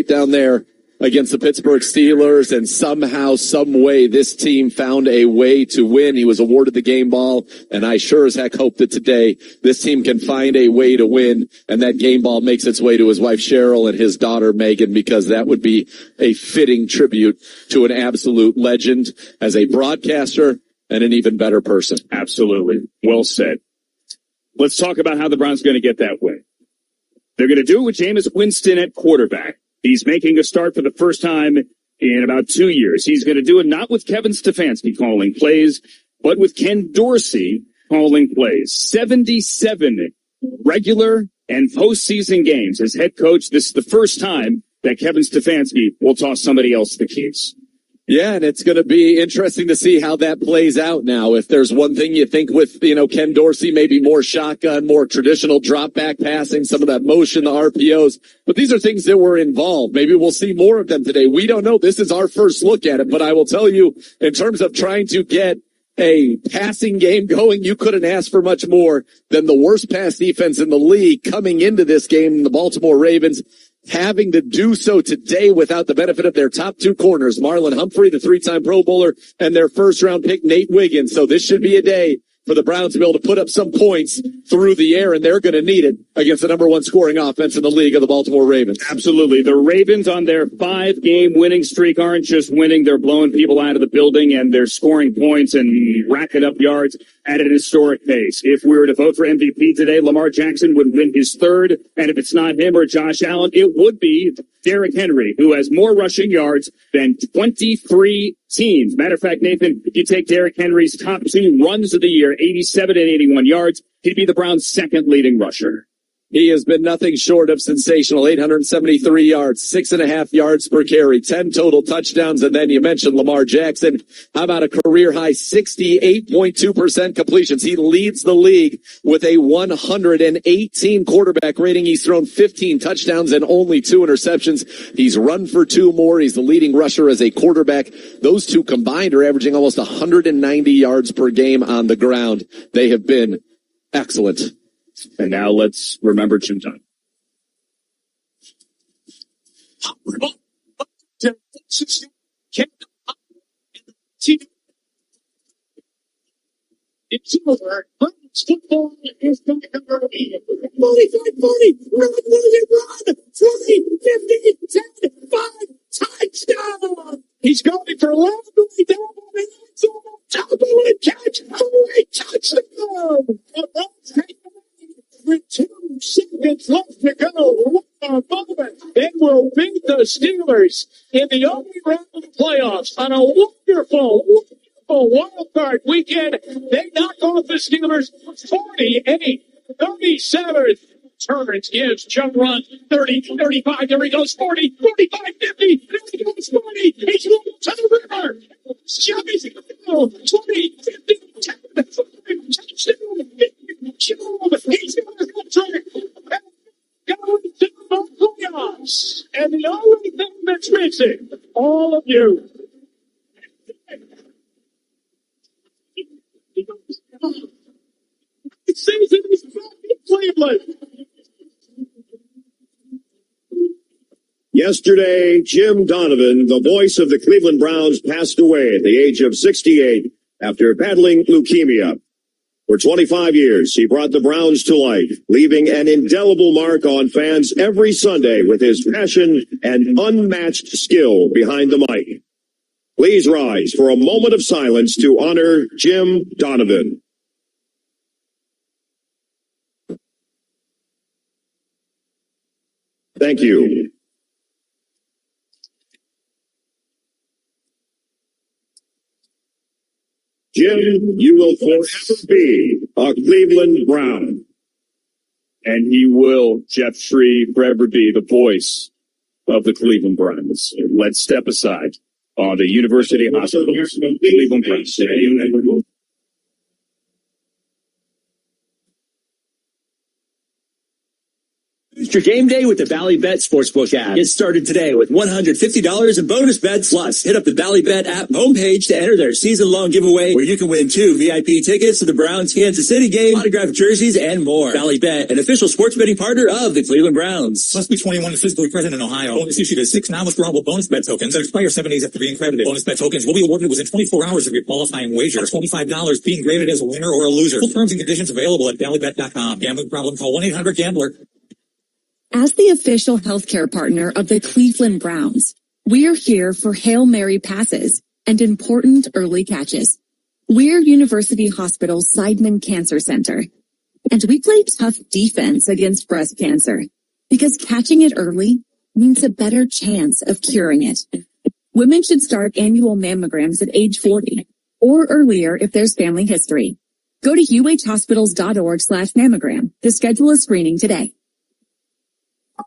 night down there against the Pittsburgh Steelers, and somehow, some way, this team found a way to win. He was awarded the game ball, and I sure as heck hope that today this team can find a way to win, and that game ball makes its way to his wife Cheryl and his daughter Megan, because that would be a fitting tribute to an absolute legend as a broadcaster and an even better person. Absolutely. Well said. Let's talk about how the Browns are going to get that way. They're going to do it with Jameis Winston at quarterback. He's making a start for the first time in about 2 years. He's going to do it not with Kevin Stefanski calling plays, but with Ken Dorsey calling plays. 77 regular and postseason games as head coach. This is the first time that Kevin Stefanski will toss somebody else the keys. Yeah, and it's going to be interesting to see how that plays out now. If there's one thing you think with, Ken Dorsey, maybe more shotgun, more traditional drop back passing, some of that motion, the RPOs. But these are things that were involved. Maybe we'll see more of them today. We don't know. This is our first look at it. But I will tell you, in terms of trying to get a passing game going, you couldn't ask for much more than the worst pass defense in the league coming into this game, the Baltimore Ravens. Having to do so today without the benefit of their top two corners, Marlon Humphrey, the three-time Pro Bowler, and their first-round pick, Nate Wiggins. So this should be a day for the Browns to be able to put up some points through the air, and they're going to need it against the number one scoring offense in the league of the Baltimore Ravens. Absolutely. The Ravens on their 5-game winning streak aren't just winning. They're blowing people out of the building, and they're scoring points and racking up yards at an historic pace. If we were to vote for MVP today, Lamar Jackson would win his third, and if it's not him or Josh Allen, it would be Derrick Henry, who has more rushing yards than 23 teams. Matter of fact, Nathan, if you take Derrick Henry's top 2 runs of the year, 87 and 81 yards, he'd be the Browns' second leading rusher. He has been nothing short of sensational. 873 yards, 6.5 yards per carry, 10 total touchdowns. And then you mentioned Lamar Jackson. How about a career high 68.2% completions? He leads the league with a 118 quarterback rating. He's thrown 15 touchdowns and only 2 interceptions. He's run for 2 more. He's the leading rusher as a quarterback. Those two combined are averaging almost 190 yards per game on the ground. They have been excellent. And now let's remember Jim Donovan. It's over. Football is going to go. 40, run, 20, 50, 10, 5, touchdown. He's going for 11, down on the end zone, top of the catch, touchdown. With 2 seconds left to go, they will beat the Steelers in the opening round of the playoffs on a wonderful wild card weekend. They knock off the Steelers 48, 37th. Turns, gives, jump run, 30, 35, there he goes, 40, 45, 50, there he goes, 40, he's moving to the river. Shelby's going to go, 20, 50, 10, 5, touchdown, he's going to go going to the playoffs. And the only thing that's missing, all of you. The season is back in Cleveland. Yesterday, Jim Donovan, the voice of the Cleveland Browns, passed away at the age of 68 after battling leukemia. For 25 years, he brought the Browns to life, leaving an indelible mark on fans every Sunday with his passion and unmatched skill behind the mic. Please rise for a moment of silence to honor Jim Donovan. Thank you. Jim, you will forever be a Cleveland Brown. And he will, Jeff Shree, forever be the voice of the Cleveland Browns. Let's step aside on the University Hospital Cleveland Browns. Boost your game day with the Bally Bet Sportsbook app. Get started today with $150 in bonus bets. Plus, hit up the Bally Bet app homepage to enter their season-long giveaway where you can win 2 VIP tickets to the Browns Kansas City game, autographed jerseys, and more. Bally Bet, an official sports betting partner of the Cleveland Browns. Must be 21 and physically present in Ohio. Bonus issued as 6 non-withdrawable bonus bet tokens that expire 7 days after being credited. Bonus bet tokens will be awarded within 24 hours of your qualifying wager. $25 being graded as a winner or a loser. Full terms and conditions available at ballybet.com. Gambling problem? Call 1-800-GAMBLER. As the official healthcare partner of the Cleveland Browns, we're here for Hail Mary passes and important early catches. We're University Hospital's Seidman Cancer Center, and we play tough defense against breast cancer because catching it early means a better chance of curing it. Women should start annual mammograms at age 40 or earlier if there's family history. Go to uhhospitals.org/mammogram to schedule a screening today.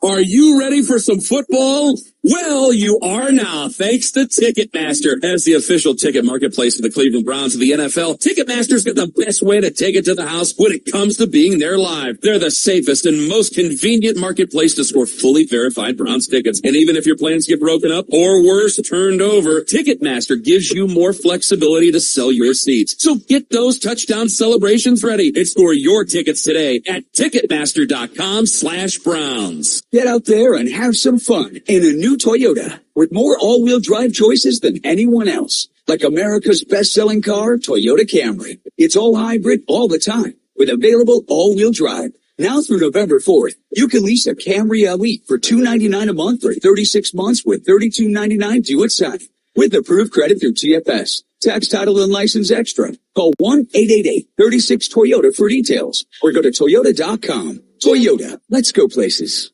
Are you ready for some football? Well, you are now, thanks to Ticketmaster. As the official ticket marketplace of the Cleveland Browns of the NFL, Ticketmaster's got the best way to take it to the house when it comes to being there live. They're the safest and most convenient marketplace to score fully verified Browns tickets. And even if your plans get broken up or worse, turned over, Ticketmaster gives you more flexibility to sell your seats. So get those touchdown celebrations ready and score your tickets today at Ticketmaster.com/Browns. Get out there and have some fun in a new Toyota with more all-wheel drive choices than anyone else. Like America's best-selling car, Toyota Camry. It's all hybrid all the time with available all-wheel drive. Now through November 4th, you can lease a Camry Elite for $299 a month or 36 months with $32.99 due at signing. With approved credit through TFS. Tax, title, and license extra. Call 1-888-36-TOYOTA for details or go to Toyota.com. Toyota, let's go places.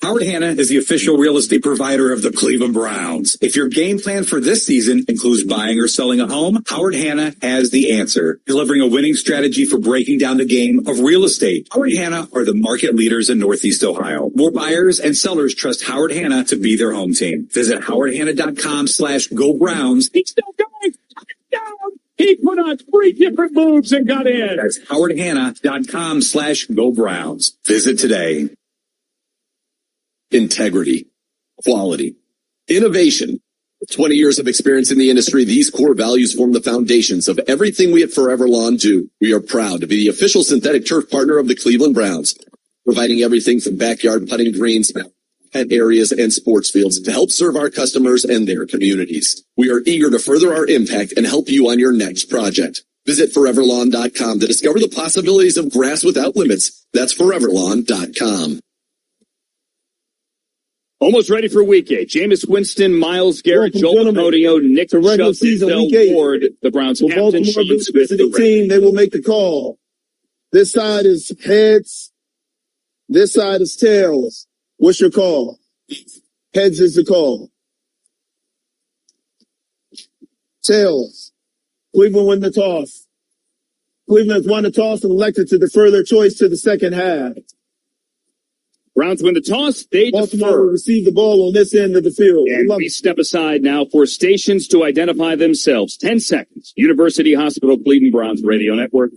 Howard Hanna is the official real estate provider of the Cleveland Browns. If your game plan for this season includes buying or selling a home, Howard Hanna has the answer, delivering a winning strategy for breaking down the game of real estate. Howard Hanna are the market leaders in Northeast Ohio. More buyers and sellers trust Howard Hanna to be their home team. Visit howardhanna.com/GoBrowns. He's still going. Down. He put on 3 different moves and got in. That's howardhanna.com/GoBrowns. Visit today. Integrity, quality, innovation. With 20 years of experience in the industry, these core values form the foundations of everything we at Forever Lawn do. We are proud to be the official synthetic turf partner of the Cleveland Browns, providing everything from backyard putting greens, pet areas, and sports fields to help serve our customers and their communities. We are eager to further our impact and help you on your next project. Visit foreverlawn.com to discover the possibilities of grass without limits. That's foreverlawn.com. Almost ready for Week 8. Jameis Winston, Myles Garrett, Joel Podio, Nick Chubb, Denzel Ward, the Browns captain, Baltimore Shane Smith, the team, they will make the call. This side is heads. This side is tails. What's your call? Heads is the call. Tails. Cleveland win the toss. Cleveland has won the toss and elected to defer their choice to the second half. Browns win the toss. They Baltimore defer. will receive the ball on this end of the field. And we step aside now for stations to identify themselves. 10 seconds. University Hospital, Cleveland Browns Radio Network.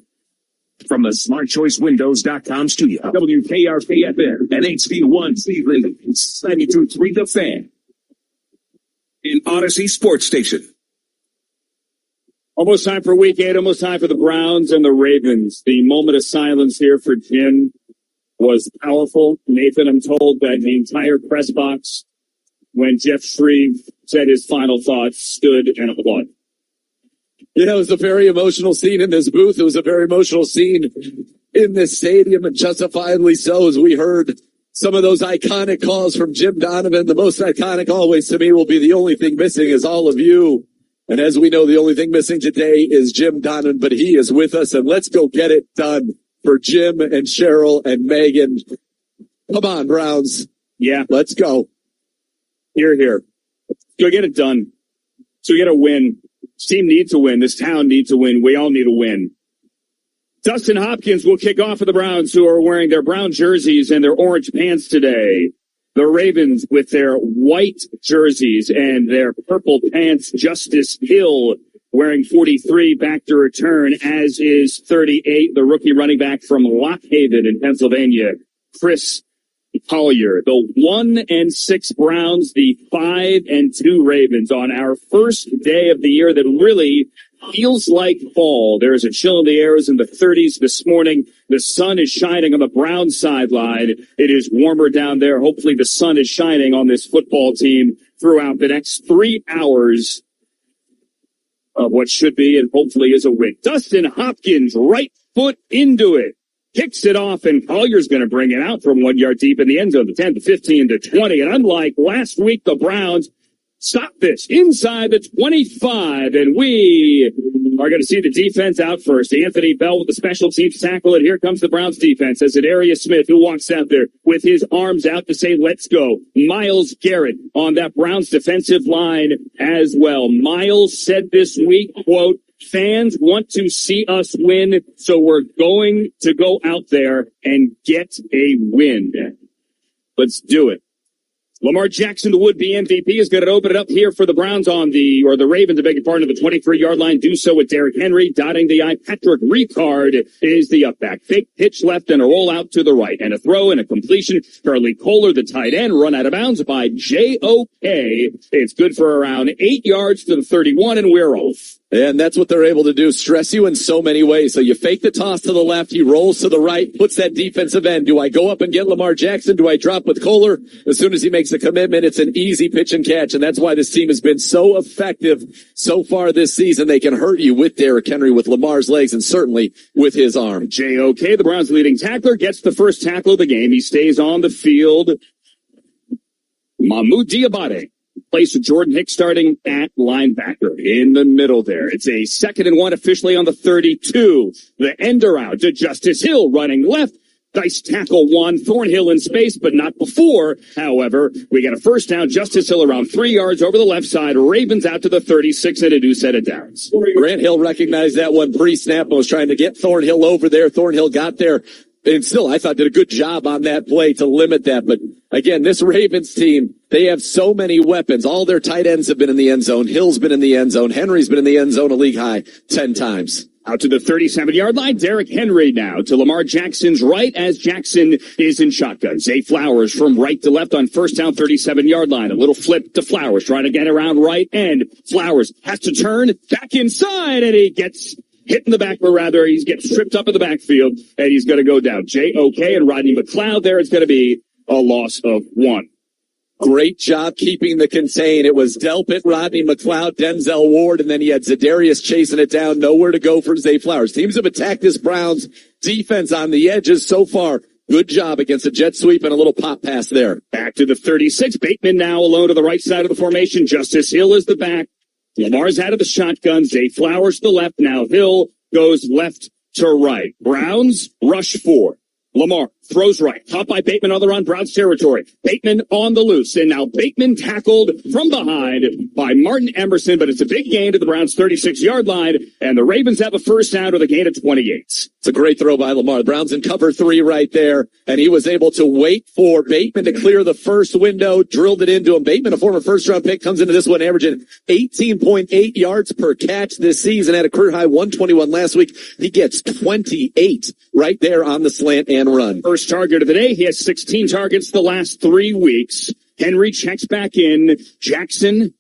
From the SmartChoiceWindows.com studio, WKRK-FM and HV1 Cleveland, 92.3 The Fan. In Odyssey Sports Station. Almost time for Week 8. Almost time for the Browns and the Ravens. The moment of silence here for Jim was powerful. Nathan, I'm told that the entire press box, when Jeff Shreve said his final thoughts, stood and applauded. Yeah, it was a very emotional scene in this booth. It was a very emotional scene in this stadium, and justifiably so, as we heard some of those iconic calls from Jim Donovan. The most iconic always to me will be the only thing missing is all of you. And as we know, the only thing missing today is Jim Donovan, but he is with us, and let's go get it done for Jim and Cheryl and Megan. Come on, Browns. Yeah. Let's go. Here. Go get it done. So we get a win. This team needs to win. This town needs to win. We all need to win. Dustin Hopkins will kick off for the Browns, who are wearing their brown jerseys and their orange pants today. The Ravens with their white jerseys and their purple pants. Justice Hill wearing 43 back to return, as is 38, the rookie running back from Lock Haven in Pennsylvania. Chris Collier. The 1-6 Browns, the 5-2 Ravens on our first day of the year that really feels like fall. There's a chill in the air. It was in the 30s this morning. The sun is shining on the Browns sideline. It is warmer down there. Hopefully the sun is shining on this football team throughout the next 3 hours of what should be and hopefully is a win. Dustin Hopkins, right foot into it. Kicks it off, and Collier's going to bring it out from 1 yard deep in the end zone, the 10 to 15 to 20. And unlike last week, the Browns stop this inside the 25, and we are going to see the defense out first. Anthony Bell with the special teams tackle, and here comes the Browns defense as Darius Smith, who walks out there with his arms out to say, let's go. Myles Garrett on that Browns defensive line as well. Myles said this week, quote, fans want to see us win, so we're going to go out there and get a win. Let's do it. Lamar Jackson, the would-be MVP, is going to open it up here for the Browns the Ravens, I beg your pardon, of the 23-yard line. Do so with Derrick Henry dotting the I. Patrick Ricard is the upback. Fake pitch left and a roll out to the right. And a throw and a completion. Charlie Kohler, the tight end, run out of bounds by Njoku. It's good for around 8 yards to the 31, and we're off. And that's what they're able to do, stress you in so many ways. So you fake the toss to the left, he rolls to the right, puts that defensive end. Do I go up and get Lamar Jackson? Do I drop with Kohler? As soon as he makes a commitment, it's an easy pitch and catch, and that's why this team has been so effective so far this season. They can hurt you with Derrick Henry, with Lamar's legs, and certainly with his arm. Njoku, the Browns' leading tackler, gets the first tackle of the game. He stays on the field. Mahmoud Diabate plays with Jordan Hicks starting at linebacker in the middle there. It's a 2nd and 1 officially on the 32. The end around to Justice Hill running left. Nice tackle one. Thornhill in space, but not before. However, we got a first down. Justice Hill around 3 yards over the left side. Ravens out to the 36 and a new set of downs. Grant Hill recognized that one pre-snap and was trying to get Thornhill over there. Thornhill got there. And still, I thought did a good job on that play to limit that. But again, this Ravens team, they have so many weapons. All their tight ends have been in the end zone. Hill's been in the end zone. Henry's been in the end zone a league high 10 times. Out to the 37-yard line, Derrick Henry now to Lamar Jackson's right as Jackson is in shotgun. Zay Flowers from right to left on first down, 37-yard line. A little flip to Flowers, trying to get around right end. Flowers has to turn back inside, and he gets hit in the back, or rather, he gets stripped up in the backfield, and he's going to go down. Njoku and Rodney McLeod there. It's going to be a loss of 1. Great job keeping the contain. It was Delpit, Rodney McLeod, Denzel Ward, and then he had Za'Darius chasing it down. Nowhere to go for Zay Flowers. Teams have attacked this Browns defense on the edges so far. Good job against a jet sweep and a little pop pass there. Back to the 36. Bateman now alone to the right side of the formation. Justice Hill is the back. Lamar's out of the shotgun. Zay Flowers to the left. Now Hill goes left to right. Browns rush 4. Lamar throws right. Caught by Bateman on the run. Browns territory. Bateman on the loose. And now Bateman tackled from behind by Martin Emerson. But it's a big gain to the Browns' 36-yard line. And the Ravens have a first down with a gain of 28. It's a great throw by Lamar. The Browns in cover 3 right there. And he was able to wait for Bateman to clear the first window. Drilled it into him. Bateman, a former first-round pick, comes into this one averaging 18.8 yards per catch this season. Had a career high 121 last week. He gets 28 right there on the slant and run. First target of the day. He has 16 targets the last 3 weeks. Henry checks back in. Jackson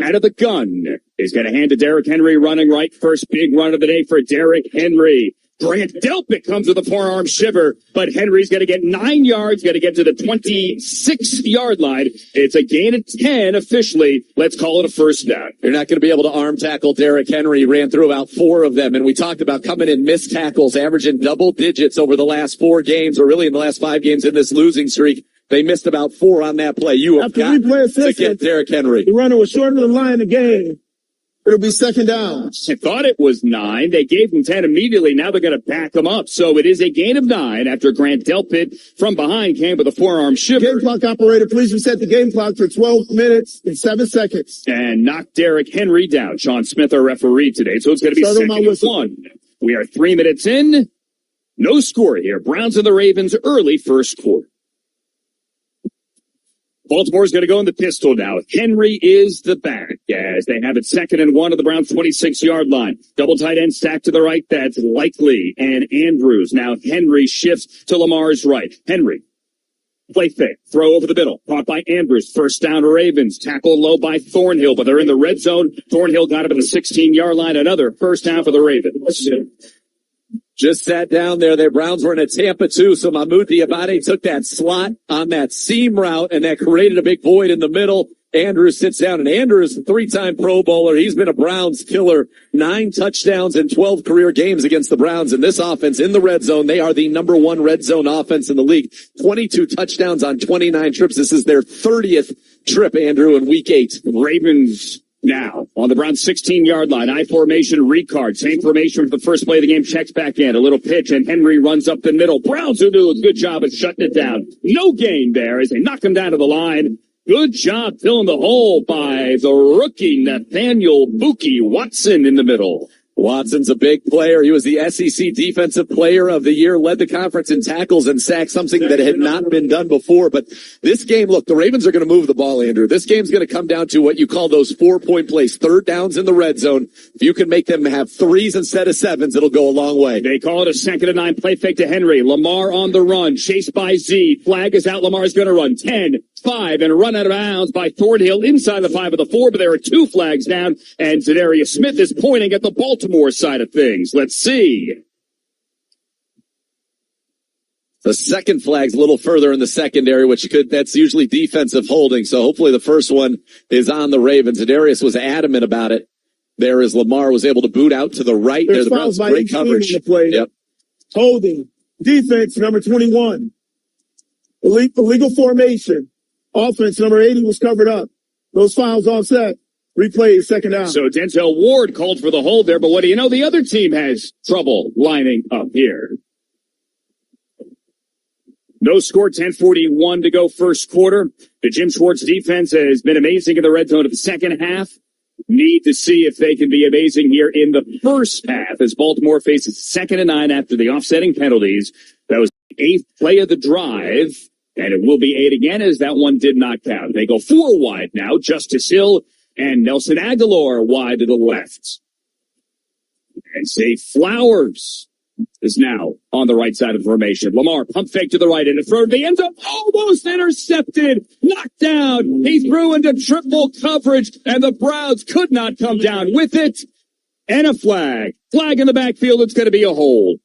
out of the gun is going to hand to Derrick Henry running right. First big run of the day for Derrick Henry. Grant Delpit comes with a forearm shiver, but Henry's going to get 9 yards, going to get to the 26-yard line. It's a gain of 10 officially. Let's call it a first down. You're not going to be able to arm tackle Derrick Henry. He ran through about 4 of them, and we talked about coming in missed tackles, averaging double digits over the last 4 games, or really in the last 5 games in this losing streak. They missed about 4 on that play. You have got to get Derrick Henry. The runner was short of the line again. It'll be second down. I thought it was 9. They gave him 10 immediately. Now they're going to back him up. So it is a gain of 9 after Grant Delpit from behind came with a forearm shiver. Game clock operator, please reset the game clock for 12 minutes and 7 seconds. And knocked Derrick Henry down. Sean Smith, our referee today. So it's going to be second and 1. We are 3 minutes in. No score here. Browns and the Ravens early first quarter. Baltimore's going to go in the pistol now. Henry is the back as they have it 2nd and 1 at the Browns 26-yard line. Double tight end stacked to the right. That's Likely and Andrews. Now Henry shifts to Lamar's right. Henry. Play fake. Throw over the middle. Caught by Andrews. First down Ravens. Tackle low by Thornhill, but they're in the red zone. Thornhill got him at the 16-yard line. Another first down for the Ravens. Just sat down there. Their Browns were in a Tampa too, so Mahmoud Diabate took that slot on that seam route, and that created a big void in the middle. Andrews sits down, and Andrews, a 3-time Pro Bowler. He's been a Browns killer. 9 touchdowns in 12 career games against the Browns. And this offense in the red zone, they are the number 1 red zone offense in the league. 22 touchdowns on 29 trips. This is their 30th trip, Andrew, in week 8. Ravens now on the Browns 16-yard line. I formation, Ricard. Same formation for the first play of the game. Checks back in. A little pitch, and Henry runs up the middle. Browns who do a good job of shutting it down. No gain there as they knock him down to the line. Good job filling the hole by the rookie Nathaniel Buki Watson in the middle. Watson's a big player. He was the SEC Defensive Player of the Year, led the conference in tackles and sacks, something that had not been done before. But this game, look, the Ravens are going to move the ball, Andrew. This game's going to come down to what you call those 4-point plays, 3rd downs in the red zone. If you can make them have 3s instead of 7s, it'll go a long way. They call it a 2nd and 9 play fake to Henry. Lamar on the run, chased by Z. Flag is out. Lamar's going to run 10. 5 and run out of bounds by Thornhill inside the 5 of the 4, but there are 2 flags down, and Zadarius Smith is pointing at the Baltimore side of things. Let's see. The second flag's a little further in the secondary, that's usually defensive holding, so hopefully the first one is on the Ravens. Zadarius was adamant about it. There is Lamar was able to boot out to the right. There's the Browns, great coverage. Yep. Holding. Defense, number 21. Illegal formation. Offense, number 80 was covered up. Those fouls offset. Replay, 2nd down. So Denzel Ward called for the hold there, but what do you know? The other team has trouble lining up here. No score, 10:41 to go first quarter. The Jim Schwartz defense has been amazing in the red zone of the second half. Need to see if they can be amazing here in the first half as Baltimore faces 2nd and 9 after the offsetting penalties. That was the 8th play of the drive. And it will be 8 again as that one did not count. They go 4 wide now. Justice Hill and Nelson Aguilar wide to the left. And Zay Flowers is now on the right side of the formation. Lamar pump fake to the right and a throw to the end zone. Almost intercepted. Knocked down. He threw into triple coverage and the Browns could not come down with it. And a flag. Flag in the backfield. It's going to be a hold.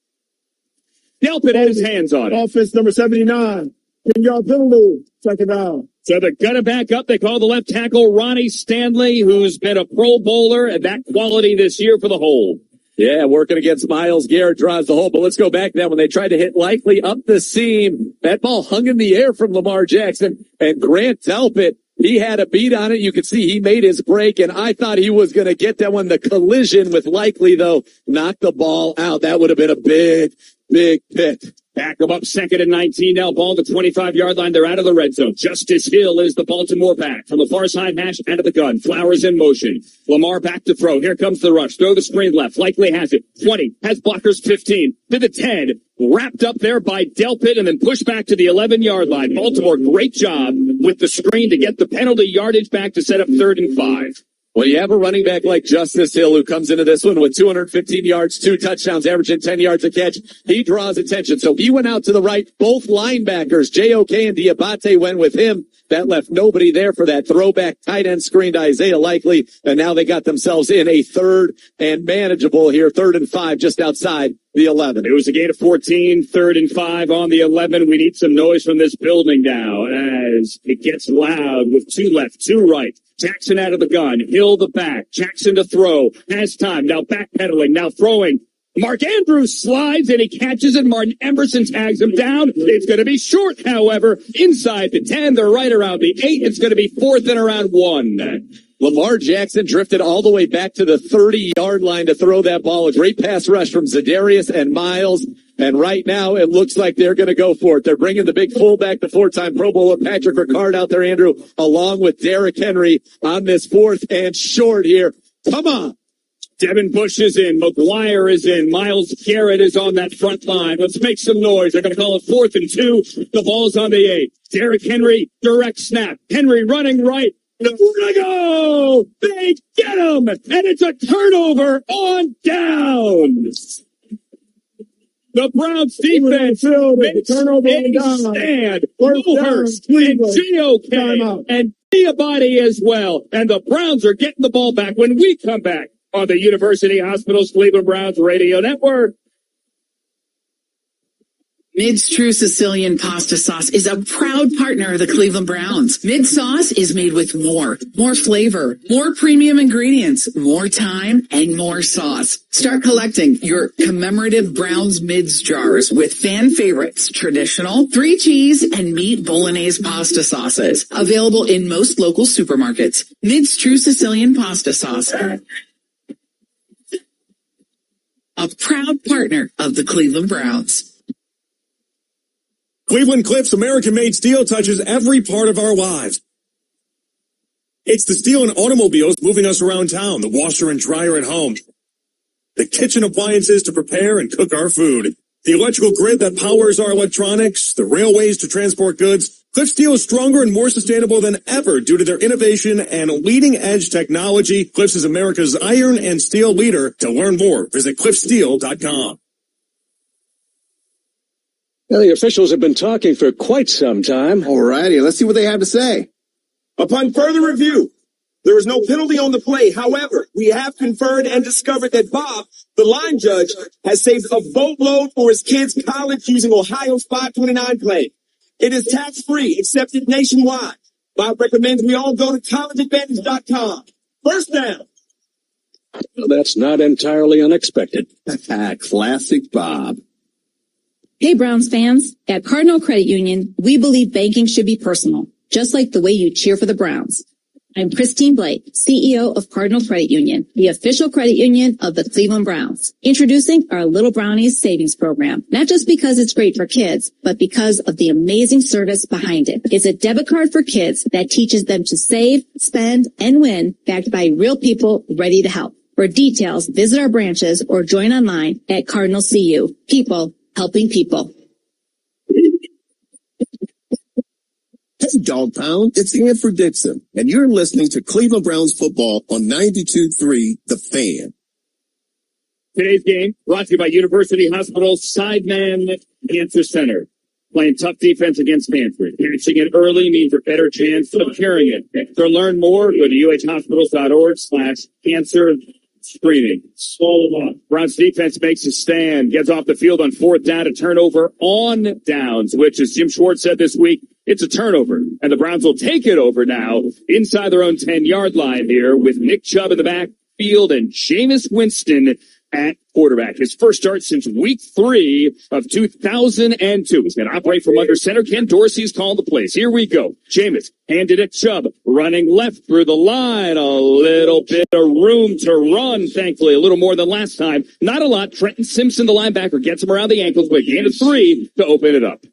Delpit had his hands on it. Offense number 79. Penalty, 2nd down. So they're going to back up. They call the left tackle Ronnie Stanley, who's been a Pro Bowler at that quality this year for the hold. Yeah, working against Myles Garrett drives the hole. But let's go back to that when they tried to hit Likely up the seam. That ball hung in the air from Lamar Jackson. And Grant Delpit, he had a beat on it. You could see he made his break. And I thought he was going to get that one. The collision with Likely, though, knocked the ball out. That would have been a big pit. Back them up 2nd and 19 now. Ball at the 25-yard line. They're out of the red zone. Justice Hill is the Baltimore back. From the far side hash out of the gun. Flowers in motion. Lamar back to throw. Here comes the rush. Throw the screen left. Likely has it. 20. Has blockers 15. To the 10. Wrapped up there by Delpit and then pushed back to the 11-yard line. Baltimore, great job with the screen to get the penalty yardage back to set up 3rd and 5. Well, you have a running back like Justice Hill who comes into this one with 215 yards, 2 touchdowns, averaging 10 yards a catch. He draws attention. So he went out to the right. Both linebackers, J.O.K. and Diabate, went with him. That left nobody there for that throwback tight end screen to Isaiah Likely. And now they got themselves in a 3rd and manageable here, 3rd and 5, just outside the 11. It was a gain of 14, 3rd and 5 on the 11. We need some noise from this building now as it gets loud with 2 left, 2 right. Jackson out of the gun. Hill the back. Jackson to throw. Has time. Now backpedaling. Now throwing. Mark Andrews slides and he catches it. Martin Emerson tags him down. It's going to be short, however. Inside the 10. They're right around the 8. It's going to be 4th and around 1. Lamar Jackson drifted all the way back to the 30-yard line to throw that ball. A great pass rush from Zadarius and Miles. And right now, it looks like they're going to go for it. They're bringing the big fullback, the 4-time Pro Bowler Patrick Ricard out there, Andrew, along with Derrick Henry on this 4th and short here. Come on. Devin Bush is in. McGuire is in. Myles Garrett is on that front line. Let's make some noise. They're going to call it 4th and 2. The ball's on the 8. Derrick Henry, direct snap. Henry running right. Nowhere to go. They get him. And it's a turnover on downs. The Browns defense makes a stand. Wilhurst and Njoku and Diabate as well. And the Browns are getting the ball back when we come back on the University Hospitals Cleveland Browns Radio Network. Mid's True Sicilian Pasta Sauce is a proud partner of the Cleveland Browns. Mid sauce is made with more flavor, more premium ingredients, more time, and more sauce. Start collecting your commemorative Browns Mids jars with fan favorites, traditional, 3 cheese, and meat bolognese pasta sauces. Available in most local supermarkets. Mid's True Sicilian Pasta Sauce. A proud partner of the Cleveland Browns. Cleveland Cliffs American-made steel touches every part of our lives. It's the steel in automobiles moving us around town, the washer and dryer at home, the kitchen appliances to prepare and cook our food, the electrical grid that powers our electronics, the railways to transport goods. Cliff Steel is stronger and more sustainable than ever due to their innovation and leading-edge technology. Cliffs is America's iron and steel leader. To learn more, visit cliffsteel.com. Now, the officials have been talking for quite some time. All righty, let's see what they have to say. Upon further review, there was no penalty on the play. However, we have confirmed and discovered that Bob, the line judge, has saved a boatload for his kids' college using Ohio's 529 plan. It is tax-free, accepted nationwide. Bob recommends we all go to collegeadvantage.com. First down. Well, that's not entirely unexpected. Classic Bob. Hey, Browns fans. At Cardinal Credit Union, we believe banking should be personal, just like the way you cheer for the Browns. I'm Christine Blake, CEO of Cardinal Credit Union, the official credit union of the Cleveland Browns. Introducing our Little Brownies Savings Program, not just because it's great for kids, but because of the amazing service behind it. It's a debit card for kids that teaches them to save, spend, and win, backed by real people ready to help. For details, visit our branches or join online at Cardinal CU. People helping people. Hey, Dog Pound, it's Anford Dixon, and you're listening to Cleveland Browns football on 92.3 The Fan. Today's game brought to you by University Hospital's Sideman Cancer Center. Playing tough defense against Stanford. Catching it early means a better chance of curing it. To learn more, go to uhhospitals.org/cancer screening. Browns defense makes a stand, gets off the field on 4th down, a turnover on downs, which, as Jim Schwartz said this week, it's a turnover. And the Browns will take it over now inside their own 10-yard line here with Nick Chubb in the backfield and Jameis Winston at quarterback. His first start since week 3 of 2002. He's going to operate from under center. Ken Dorsey's called the plays. Here we go. Jameis handed it Chubb, running left through the line. A little bit of room to run, thankfully. A little more than last time. Not a lot. Trenton Simpson, the linebacker, gets him around the ankles, but gain of 3 to open it up.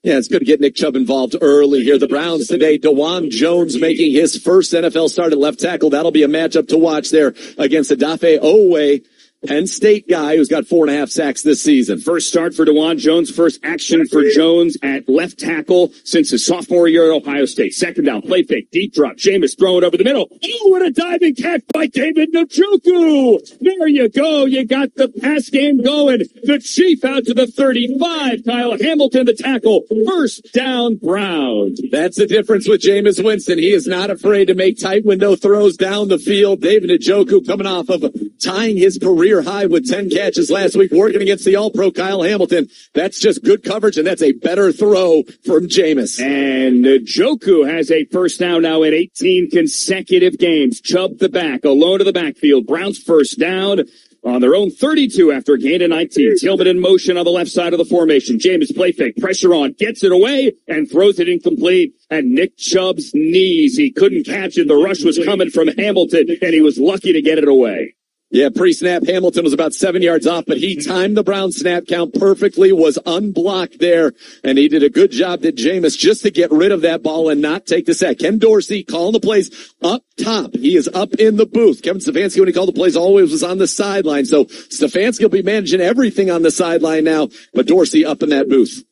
Yeah, it's good to get Nick Chubb involved early here. The Browns today, DeJuan Jones making his first NFL start at left tackle. That'll be a matchup to watch there against Odafe Owe, Penn State guy who's got 4.5 sacks this season. First start for DeJuan Jones, first action for Jones at left tackle since his sophomore year at Ohio State. Second down, play fake, deep drop. Jameis throwing over the middle. Oh, what a diving catch by David Njoku. There you go. You got the pass game going. The Chief out to the 35. Kyle Hamilton, the tackle. First down, Browns. That's the difference with Jameis Winston. He is not afraid to make tight window throws down the field. David Njoku coming off of tying his career high with 10 catches last week, working against the All-Pro Kyle Hamilton. That's just good coverage, and that's a better throw from Jameis. And Njoku has a first down now in 18 consecutive games. Chubb the back, alone to the backfield. Browns first down on their own 32 after a gain of 19. Tillman in motion on the left side of the formation. Jameis play fake, pressure on, gets it away, and throws it incomplete. And Nick Chubb's knees, he couldn't catch it. The rush was coming from Hamilton, and he was lucky to get it away. Yeah, pre-snap, Hamilton was about 7 yards off, but he timed the Browns snap count perfectly, was unblocked there, and he did a good job, did Jameis, just to get rid of that ball and not take the sack. Ken Dorsey calling the plays up top. He is up in the booth. Kevin Stefanski, when he called the plays, always was on the sideline. So Stefanski will be managing everything on the sideline now, but Dorsey up in that booth.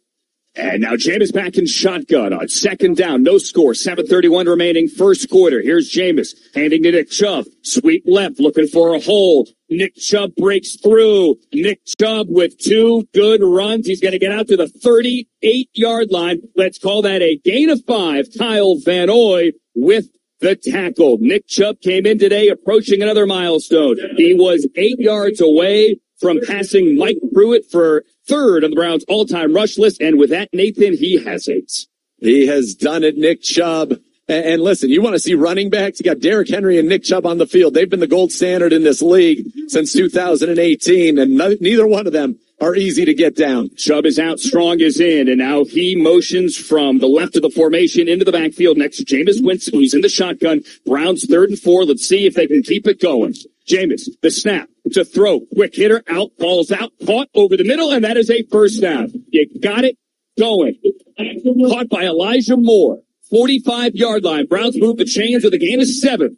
And now Jameis back in shotgun on second down. No score. 7:31 remaining first quarter. Here's Jameis handing to Nick Chubb. Sweep left, looking for a hole. Nick Chubb breaks through. Nick Chubb with 2 good runs. He's going to get out to the 38-yard line. Let's call that a gain of 5. Kyle Van Noy with the tackle. Nick Chubb came in today approaching another milestone. He was 8 yards away from passing Mike Pruitt for third on the Browns all-time rush list. And with that, Nathan, he has it. He has done it, Nick Chubb. And listen, you want to see running backs? You got Derrick Henry and Nick Chubb on the field. They've been the gold standard in this league since 2018, and neither one of them are easy to get down. Chubb is out, Strong is in, and now he motions from the left of the formation into the backfield next to Jameis Winston, who's in the shotgun. Browns 3rd and 4. Let's see if they can keep it going. Jameis, the snap to throw. Quick hitter out, balls out, caught over the middle, and that is a first down. You got it going. Caught by Elijah Moore. 45-yard line. Browns move the chains with a gain of 7.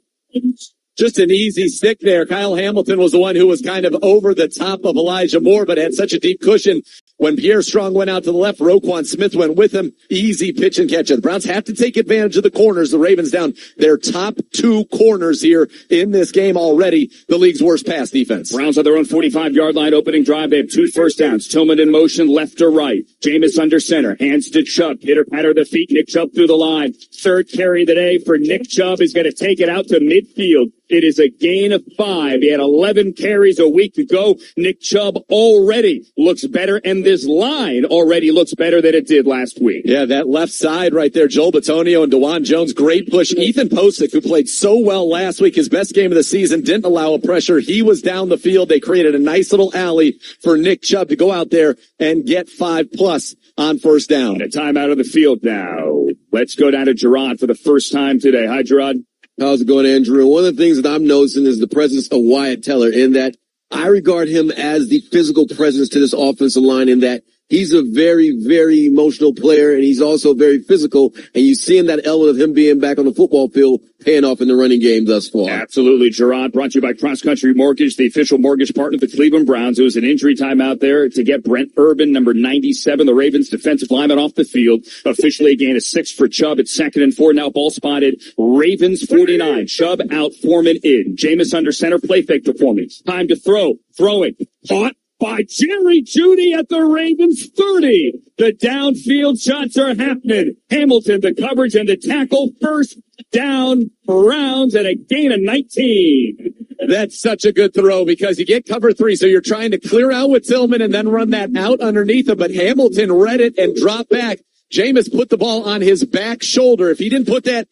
Just an easy stick there. Kyle Hamilton was the one who was kind of over the top of Elijah Moore, but had such a deep cushion. When Pierre Strong went out to the left, Roquan Smith went with him. Easy pitch and catch. The Browns have to take advantage of the corners. The Ravens down their top 2 corners here in this game already. The league's worst pass defense. Browns on their own 45-yard line opening drive. They have 2 first downs. Tillman in motion, left to right. Jameis under center. Hands to Chubb. Hitter patter the feet. Nick Chubb through the line. 3rd carry of the day for Nick Chubb is going to take it out to midfield. It is a gain of 5. He had 11 carries a week ago. Nick Chubb already looks better, and this line already looks better than it did last week. Yeah, that left side right there, Joel Bitonio and DeJuan Jones, great push. Ethan Posick, who played so well last week, his best game of the season, didn't allow a pressure. He was down the field. They created a nice little alley for Nick Chubb to go out there and get 5+ on first down. And a timeout of the field now. Let's go down to Gerard for the first time today. Hi, Gerard. How's it going, Andrew? One of the things that I'm noticing is the presence of Wyatt Teller, in that I regard him as the physical presence to this offensive line, in that he's a very, very emotional player, and he's also very physical, and you see in that element of him being back on the football field paying off in the running game thus far. Absolutely, Gerard. Brought to you by Cross Country Mortgage, the official mortgage partner of the Cleveland Browns. It was an injury time out there to get Brent Urban, number 97, the Ravens defensive lineman, off the field. Officially a gain of 6 for Chubb. It's 2nd and 4. Now ball spotted. Ravens 49. Chubb out, Foreman in. Jameis under center. Play fake to Foreman. Time to throw. Throwing. Caught by Jerry Jeudy at the Ravens 30. The downfield shots are happening. Hamilton, the coverage and the tackle. First down, Browns at a gain of 19. That's such a good throw because you get cover 3, so you're trying to clear out with Tillman and then run that out underneath him, but Hamilton read it and dropped back. Jameis put the ball on his back shoulder. If he put that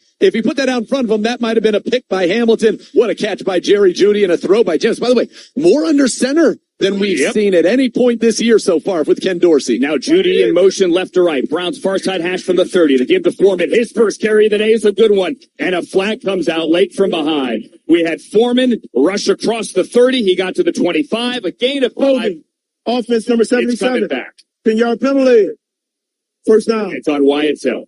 out in front of him, that might have been a pick by Hamilton. What a catch by Jerry Jeudy and a throw by Jameis. By the way, more under center than we've seen at any point this year so far with Ken Dorsey. Now Jeudy in motion left to right. Browns far side hash from the 30. They give to Foreman. His first carry of the day is a good one. And a flag comes out late from behind. We had Foreman rush across the 30. He got to the 25. A gain of 5. Offense number 77. It's coming back. 10-yard penalty. First down. It's on Wyatt Teller.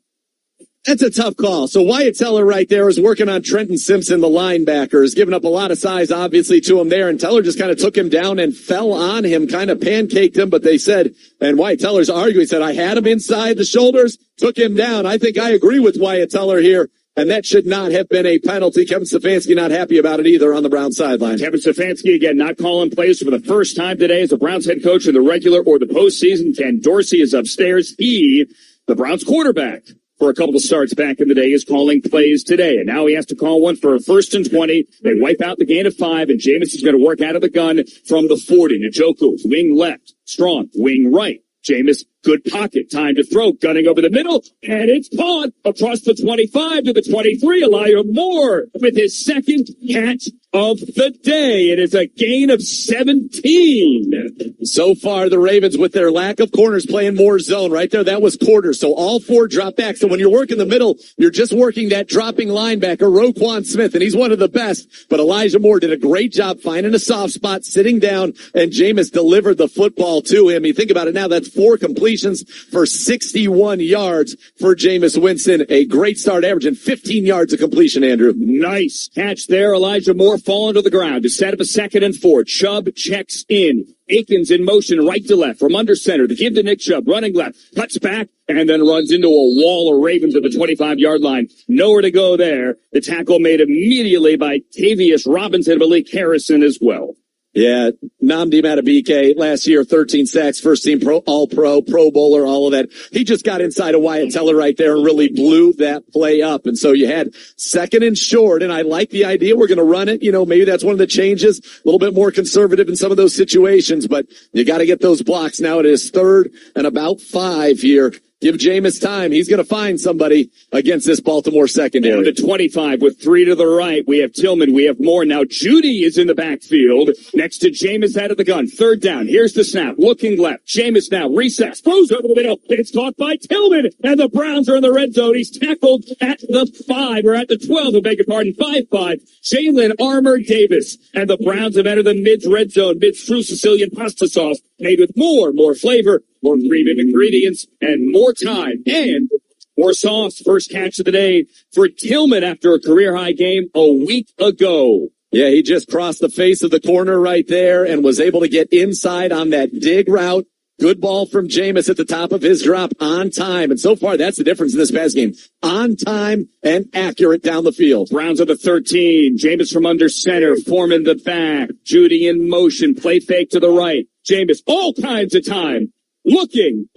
That's a tough call. So Wyatt Teller right there is working on Trenton Simpson, the linebacker, is giving up a lot of size, obviously, to him there. And Teller just kind of took him down and fell on him, kind of pancaked him. But they said, and Wyatt Teller's arguing, he said, I had him inside the shoulders, took him down. I think I agree with Wyatt Teller here. And that should not have been a penalty. Kevin Stefanski not happy about it either on the Browns sideline. Kevin Stefanski again not calling plays for the first time today as the Browns head coach in the regular or the postseason. Ken Dorsey is upstairs. He, the Browns quarterback, for a couple of starts back in the day, is calling plays today. And now he has to call one for a 1st and 20. They wipe out the gain of 5, and Jameis is going to work out of the gun from the 40. Njoku, wing left. Strong, wing right. Jameis Good pocket. Time to throw. Gunning over the middle. And it's caught across the 25 to the 23. Elijah Moore with his second catch of the day. It is a gain of 17. So far, the Ravens, with their lack of corners, playing more zone right there. That was quarter. So all four drop back. So when you're working the middle, you're just working that dropping linebacker, Roquan Smith, and he's one of the best. But Elijah Moore did a great job finding a soft spot, sitting down, and Jameis delivered the football to him. You think about it now, that's 4 completions for 61 yards for Jameis Winston. A great start, averaging 15 yards of completion, Andrew. Nice catch there. Elijah Moore falling to the ground to set up a 2nd and 4. Chubb checks in. Akins in motion right to left from under center to give to Nick Chubb, running left, cuts back, and then runs into a wall of Ravens at the 25-yard line. Nowhere to go there. The tackle made immediately by Tavius Robinson, Malik Harrison as well. Yeah, Nnamdi Madubuike last year, 13 sacks, first team All-Pro, Pro Bowler, all of that. He just got inside of Wyatt Teller right there and really blew that play up. And so you had 2nd and short, and I like the idea. We're going to run it. You know, maybe that's one of the changes, a little bit more conservative in some of those situations, but you got to get those blocks. Now it is 3rd and about 5 here. Give Jameis time. He's going to find somebody against this Baltimore secondary. Down to 25 with 3 to the right. We have Tillman. We have Moore. Now Judy is in the backfield next to Jameis out of the gun. 3rd down. Here's the snap. Looking left. Jameis now resets. Throws over the middle. It's caught by Tillman. And the Browns are in the red zone. He's tackled at the 5 or at the 12. I beg your pardon. 5-5. Jalen Armour Davis. And the Browns have entered the mid red zone. Mid's true Sicilian pasta sauce made with more flavor, more premium ingredients, and more time, and more sauce. First catch of the day for Tillman after a career-high game a week ago. Yeah, he just crossed the face of the corner right there and was able to get inside on that dig route. Good ball from Jameis at the top of his drop on time. And so far, that's the difference in this pass game. On time and accurate down the field. Browns at the 13. Jameis from under center. Foreman the back. Judy in motion. Play fake to the right. Jameis all kinds of time. Looking,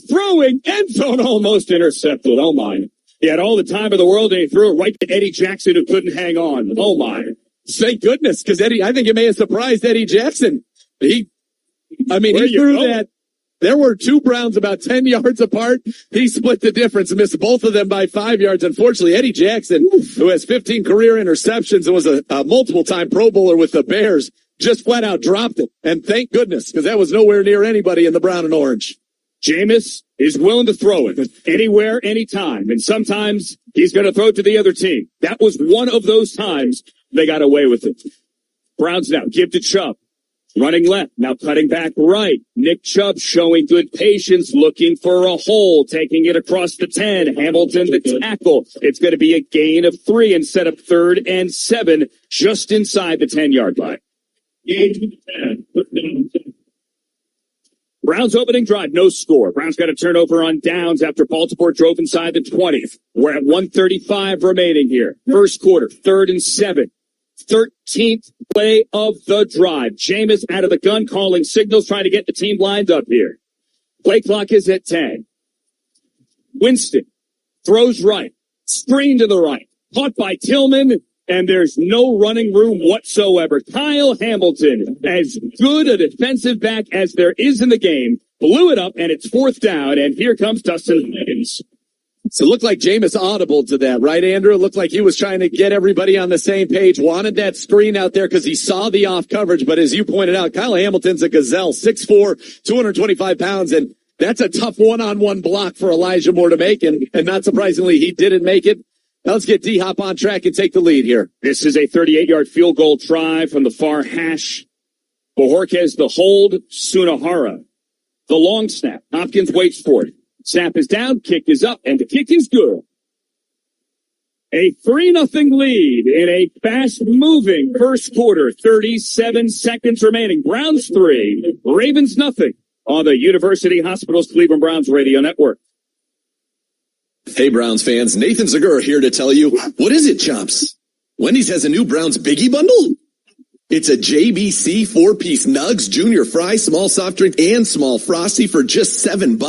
throwing, end zone almost intercepted. Oh my. He had all the time in the world and he threw it right to Eddie Jackson who couldn't hang on. Oh my. Thank goodness, because I think it may have surprised Eddie Jackson. He threw that. There were 2 Browns about 10 yards apart. He split the difference and missed both of them by 5 yards. Unfortunately, Eddie Jackson, who has 15 career interceptions and was a multiple-time Pro Bowler with the Bears, just flat out dropped it. And thank goodness, because that was nowhere near anybody in the brown and orange. Jameis is willing to throw it anywhere, anytime. And sometimes he's going to throw it to the other team. That was one of those times they got away with it. Browns now give to Chubb. Running left, now cutting back right. Nick Chubb showing good patience, looking for a hole, taking it across the 10. Hamilton the tackle. It's going to be a gain of 3 and set up 3rd and 7 just inside the 10-yard line. Browns opening drive, no score. Browns got a turnover on downs after Baltimore drove inside the 20th. We're at 1:35 remaining here. First quarter, 3rd and 7. 13th play of the drive. Jameis out of the gun, calling signals, trying to get the team lined up here. Play clock is at 10. Winston throws right, screen to the right, caught by Tillman, and there's no running room whatsoever. Kyle Hamilton, as good a defensive back as there is in the game, blew it up, and it's 4th down, and here comes Dustin Higgins. So it looked like Jameis audible to that, right, Andrew? It looked like he was trying to get everybody on the same page, wanted that screen out there because he saw the off coverage. But as you pointed out, Kyle Hamilton's a gazelle, 6'4", 225 pounds, and that's a tough one-on-one block for Elijah Moore to make, and not surprisingly, he didn't make it. Now let's get D-Hop on track and take the lead here. This is a 38-yard field goal try from the far hash. Bojorquez the hold, Sunahara the long snap. Hopkins waits for it. Snap is down, kick is up, and the kick is good. A 3-0 lead in a fast-moving first quarter. 37 seconds remaining. Browns 3, Ravens nothing on the University Hospitals Cleveland Browns radio network. Hey, Browns fans, Nathan Zagura here to tell you, what is it, Chomps? Wendy's has a new Browns Biggie Bundle? It's a JBC 4-piece Nugs, Junior Fry, small soft drink, and small Frosty for just $7.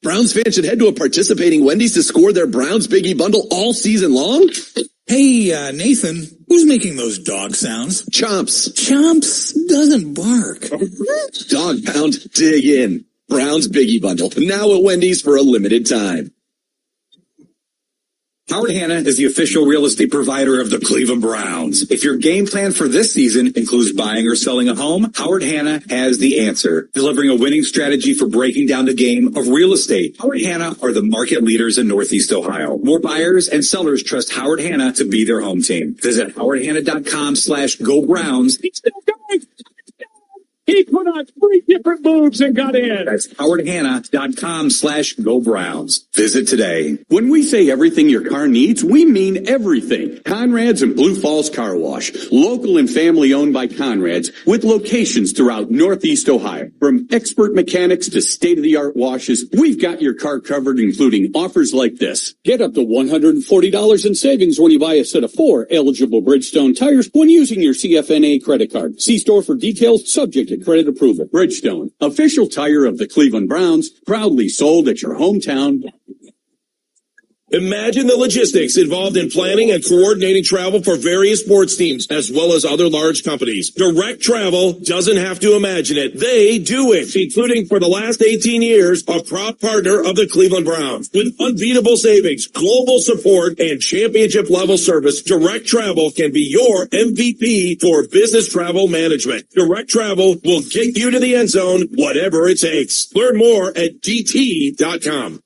Browns fans should head to a participating Wendy's to score their Browns Biggie Bundle all season long. Hey, Nathan, who's making those dog sounds? Chomps. Chomps doesn't bark. Dog pound, dig in. Browns Biggie Bundle, now at Wendy's for a limited time. Howard Hanna is the official real estate provider of the Cleveland Browns. If your game plan for this season includes buying or selling a home, Howard Hanna has the answer, delivering a winning strategy for breaking down the game of real estate. Howard Hanna are the market leaders in Northeast Ohio. More buyers and sellers trust Howard Hanna to be their home team. Visit howardhanna.com/GoBrowns. He put on 3 different moves and got in. That's howardhanna.com/GoBrowns. Visit today. When we say everything your car needs, we mean everything. Conrad's and Blue Falls Car Wash. Local and family owned by Conrad's with locations throughout Northeast Ohio. From expert mechanics to state-of-the-art washes, we've got your car covered, including offers like this. Get up to $140 in savings when you buy a set of 4 eligible Bridgestone tires when using your CFNA credit card. See store for details, subject to credit approval. Bridgestone, official tire of the Cleveland Browns, proudly sold at your hometown. Imagine the logistics involved in planning and coordinating travel for various sports teams, as well as other large companies. Direct Travel doesn't have to imagine it. They do it, including for the last 18 years, a proud partner of the Cleveland Browns. With unbeatable savings, global support, and championship-level service, Direct Travel can be your MVP for business travel management. Direct Travel will get you to the end zone, whatever it takes. Learn more at DT.com.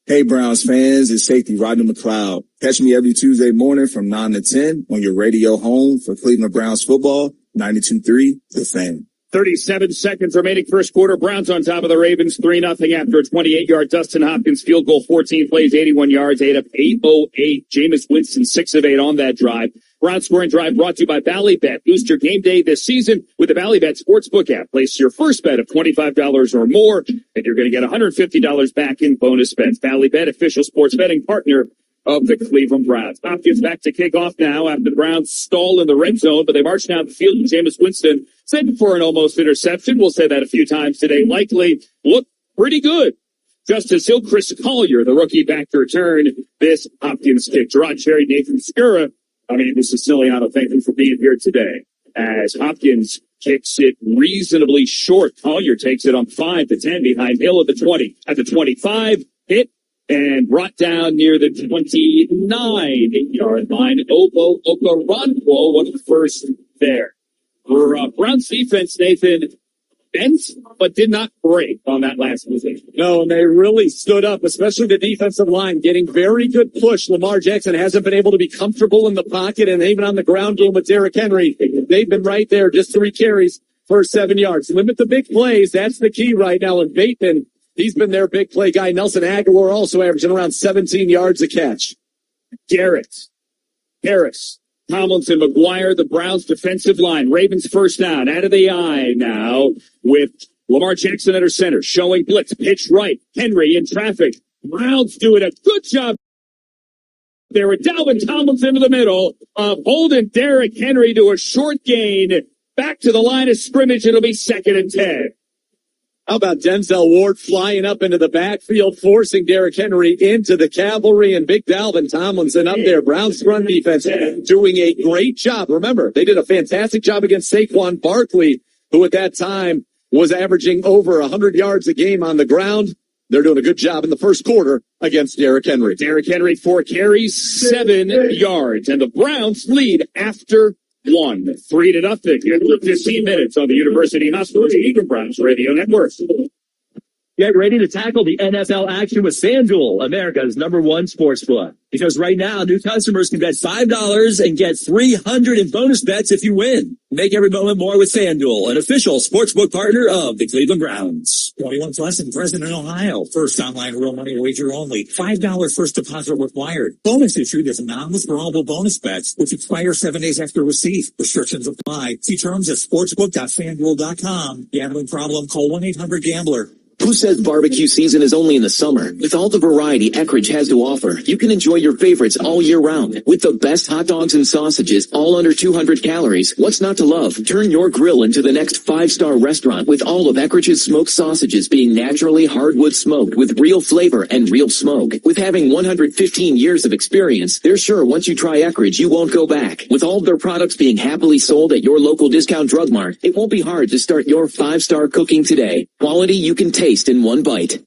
Hey, Browns fans, it's safety Rodney McLeod. Catch me every Tuesday morning from 9 to 10 on your radio home for Cleveland Browns football, 92.3 The Fan. 37 seconds remaining first quarter. Browns on top of the Ravens, 3-0 after a 28-yard Dustin Hopkins field goal, 14 plays, 81 yards, 8 of 808. Jameis Winston, 6 of 8 on that drive. Browns scoring drive brought to you by Ballybet. Boost your game day this season with the Ballybet Sportsbook app. Place your first bet of $25 or more, and you're going to get $150 back in bonus bets. Ballybet, official sports betting partner of the Cleveland Browns. Hopkins back to kick off now after the Browns stall in the red zone, but they march down the field, and Jameis Winston sent for an almost interception. We'll say that a few times today. Likely looked pretty good. Justice Hill, Chris Collier, the rookie, back to return this Hopkins kick. Gerard Cherry, Nathan Skura. This Siciliano, thank you for being here today. As Hopkins kicks it reasonably short. Collier takes it on 5 to 10 behind Hill at the 20. At the 25, hit and brought down near the 29-yard line. Obo Okaranwo, one of the first there. For Browns defense, Nathan, bent, but did not break on that last position. No, and they really stood up, especially the defensive line, getting very good push. Lamar Jackson hasn't been able to be comfortable in the pocket, and even on the ground game with Derrick Henry, they've been right there, just 3 carries for 7 yards. Limit the big plays. That's the key right now. And Bateman, he's been their big play guy. Nelson Aguilar also averaging around 17 yards a catch. Garrett, Harris, Tomlinson, McGuire, the Browns defensive line. Ravens first down, out of the eye now with Lamar Jackson under center, showing blitz, pitch right. Henry in traffic. Browns doing a good job there with Dalvin Tomlinson in the middle of holding Derrick Henry to a short gain. Back to the line of scrimmage. It'll be 2nd and 10. How about Denzel Ward flying up into the backfield, forcing Derrick Henry into the cavalry, and big Dalvin Tomlinson up there. Browns run defense doing a great job. Remember, they did a fantastic job against Saquon Barkley, who at that time was averaging over 100 yards a game on the ground. They're doing a good job in the first quarter against Derrick Henry. Derrick Henry, 4 carries, 7 yards, and the Browns lead after 1, 3-0. Here for 15 minutes on the University Hospital Eagle Browns Radio Network. Get ready to tackle the NFL action with FanDuel, America's #1 sportsbook. Because right now, new customers can bet $5 and get $300 in bonus bets if you win. Make every moment more with FanDuel, an official sportsbook partner of the Cleveland Browns. 21 plus in President, Ohio. First online real money wager only. $5 first deposit required. Bonus issued as non-withdrawable bonus bets, which expire 7 days after receipt. Restrictions apply. See terms at sportsbook.fanduel.com. Gambling problem? Call 1-800-GAMBLER. Who says barbecue season is only in the summer? With all the variety Eckrich has to offer, you can enjoy your favorites all year round. With the best hot dogs and sausages, all under 200 calories. What's not to love? Turn your grill into the next 5-star restaurant with all of Eckrich smoked sausages being naturally hardwood smoked with real flavor and real smoke. With having 115 years of experience, they're sure once you try Eckrich, you won't go back. With all of their products being happily sold at your local discount drug mart, it won't be hard to start your 5-star cooking today. Quality you can taste in one bite.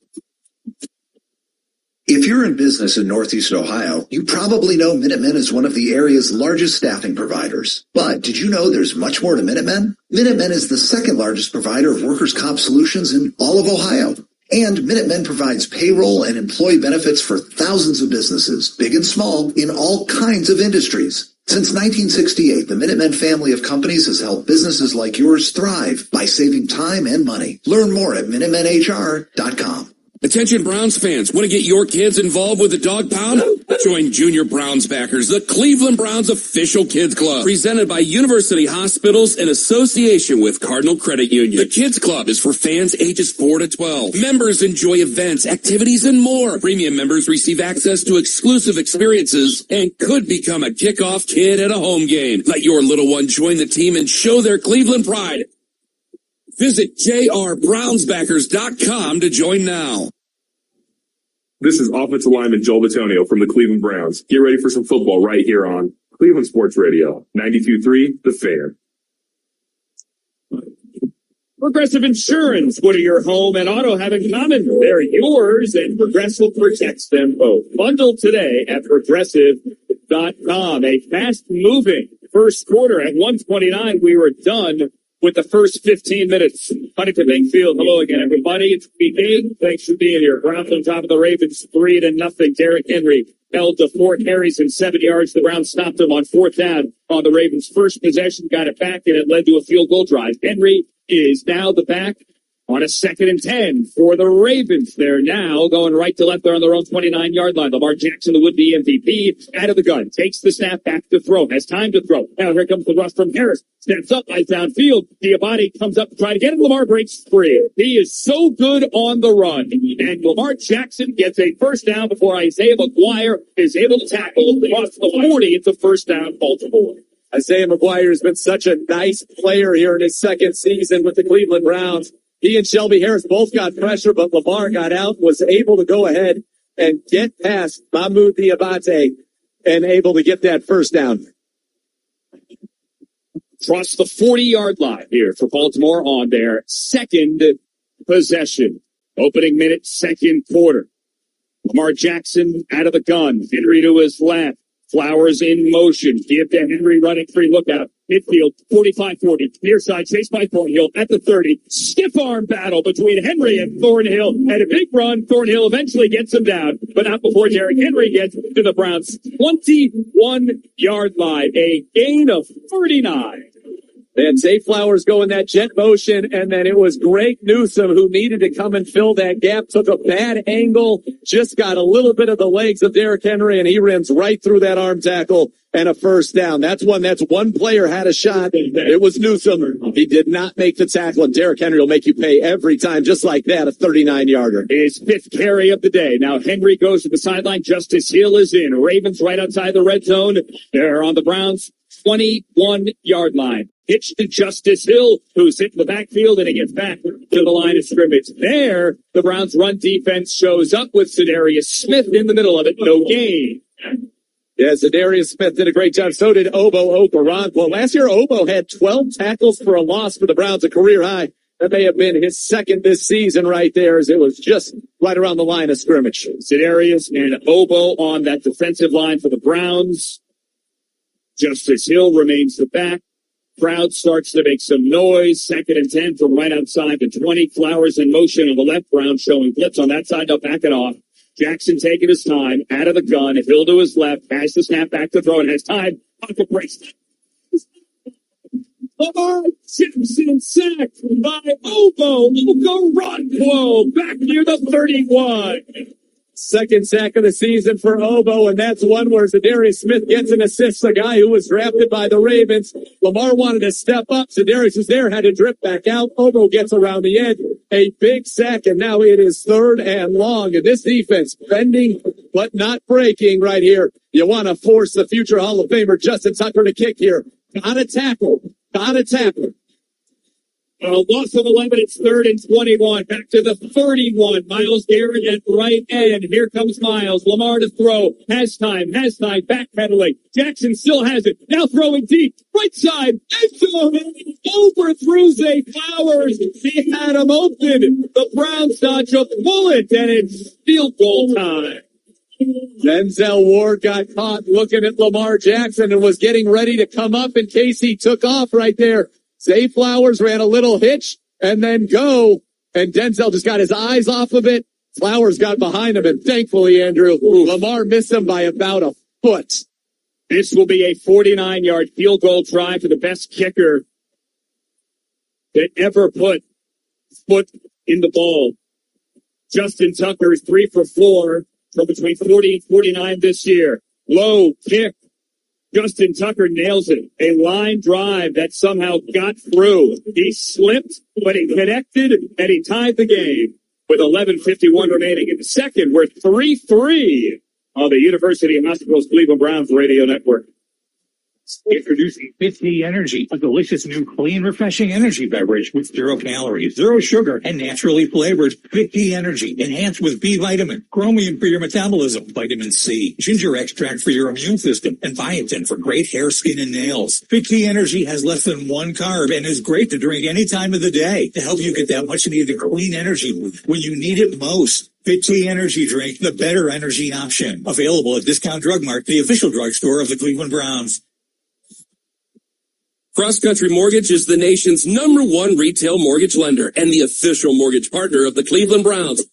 If you're in business in Northeast Ohio, you probably know Minutemen is one of the area's largest staffing providers. But did you know there's much more to Minutemen? Minutemen is the second largest provider of workers' comp solutions in all of Ohio. And Minutemen provides payroll and employee benefits for thousands of businesses, big and small, in all kinds of industries. Since 1968, the Minutemen family of companies has helped businesses like yours thrive by saving time and money. Learn more at MinutemenHR.com. Attention Browns fans, want to get your kids involved with the Dog Pound? Join Junior Browns backers, the Cleveland Browns official kids club, presented by University Hospitals in association with Cardinal Credit Union. The kids club is for fans ages 4 to 12. Members enjoy events, activities, and more. Premium members receive access to exclusive experiences and could become a kickoff kid at a home game. Let your little one join the team and show their Cleveland pride. Visit jrbrownsbackers.com to join now. This is offensive lineman Joel Bitonio from the Cleveland Browns. Get ready for some football right here on Cleveland Sports Radio, 92.3 The Fan. Progressive Insurance, what do your home and auto have in common? They're yours, and Progressive protects them both. Bundle today at Progressive.com. A fast-moving first quarter at 1:29. We were done with the first 15 minutes. Huntington Bank Field, hello again, everybody. It's BB. Thanks for being here. Browns on top of the Ravens, 3-0. Derrick Henry held to 4 carries and 7 yards. The Browns stopped him on 4th down on the Ravens' first possession, got it back, and it led to a field goal drive. Henry is now the back on a 2nd and 10 for the Ravens. They're now going right to left. They're on their own 29-yard line. Lamar Jackson, the would-be MVP, out of the gun. Takes the snap, back to throw. Has time to throw. Now here comes the rush from Harris. Steps up, eyes downfield. Diabate comes up to try to get him. Lamar breaks free. He is so good on the run. And Lamar Jackson gets a first down before Isaiah McGuire is able to tackle across the 40. It's a first down, Baltimore. Isaiah McGuire has been such a nice player here in his second season with the Cleveland Browns. He and Shelby Harris both got pressure, but Lamar got out, was able to go ahead and get past Mahmoud Diabate and able to get that first down. Across the 40-yard line here for Baltimore on their second possession. Opening minute, second quarter. Lamar Jackson out of the gun. Henry to his left. Flowers in motion. Give to Henry running free. Look out. Midfield, 45-40. Near side, chased by Thornhill at the 30. Stiff arm battle between Henry and Thornhill. And a big run. Thornhill eventually gets him down, but not before Derrick Henry gets to the Browns' 21-yard line. A gain of 39. And Zay Flowers going that jet motion, and then it was Greg Newsome who needed to come and fill that gap, took a bad angle, just got a little bit of the legs of Derrick Henry, and he rims right through that arm tackle and a first down. That's one player had a shot. It was Newsome. He did not make the tackle, and Derrick Henry will make you pay every time, just like that, a 39-yarder. His 5th carry of the day. Now Henry goes to the sideline. Justice Hill is in. Ravens right outside the red zone. They're on the Browns' 21-yard line. Pitch to Justice Hill, who's hit the backfield, and he gets back to the line of scrimmage. There, the Browns' run defense shows up with Za'Darius Smith in the middle of it. No gain. Yeah, Za'Darius Smith did a great job. So did Obo Okoronkwo. Last year, Obo had 12 tackles for a loss for the Browns, a career high. That may have been his second this season right there, as it was just right around the line of scrimmage. Za'Darius and Obo on that defensive line for the Browns. Justice Hill remains the back. Crowd starts to make some noise. 2nd and 10 from right outside the 20. Flowers in motion on the left. Brown showing blitz on that side. They'll back it off. Jackson taking his time. Out of the gun. Hill to his left. Has the snap back to throw. And has time. Pocket brace. Lamar Jackson sacked by Obo Okoronkwo back near the 31. Second sack of the season for Obo, and that's one where Zadarius Smith gets an assist, a guy who was drafted by the Ravens. Lamar wanted to step up. Zadarius was there, had to drip back out. Obo gets around the edge. A big sack, and now it is 3rd and long. And this defense, bending but not breaking right here. You want to force the future Hall of Famer Justin Tucker to kick here. Gotta tackle. Loss of 11, it's 3rd and 21. Back to the 31. Myles Garrett at right end. Here comes Myles. Lamar to throw. Has time. Backpedaling. Jackson still has it. Now throwing deep. Right side. End zone. Overthrew Zay Flowers. He had him open. The Browns dodge a bullet, and it's field goal time. Denzel Ward got caught looking at Lamar Jackson and was getting ready to come up in case he took off right there. Zay Flowers ran a little hitch and then go, and Denzel just got his eyes off of it. Flowers got behind him, and thankfully, Andrew, Lamar missed him by about a foot. This will be a 49-yard field goal try for the best kicker that ever put foot in the ball. Justin Tucker is 3 for 4 from between 40 and 49 this year. Low kick. Justin Tucker nails it. A line drive that somehow got through. He slipped, but he connected, and he tied the game with 11:51 remaining in the second. We're 3-3 on the University of Hospitals Cleveland Browns radio network. Introducing 50 Energy, a delicious new clean, refreshing energy beverage with 0 calories, 0 sugar, and naturally flavored. 50 Energy, enhanced with B vitamin, chromium for your metabolism, vitamin C, ginger extract for your immune system, and biotin for great hair, skin, and nails. 50 Energy has less than 1 carb and is great to drink any time of the day to help you get that much needed clean energy when you need it most. 50 Energy drink, the better energy option. Available at Discount Drug Mart, the official drugstore of the Cleveland Browns. Cross Country Mortgage is the nation's #1 retail mortgage lender and the official mortgage partner of the Cleveland Browns.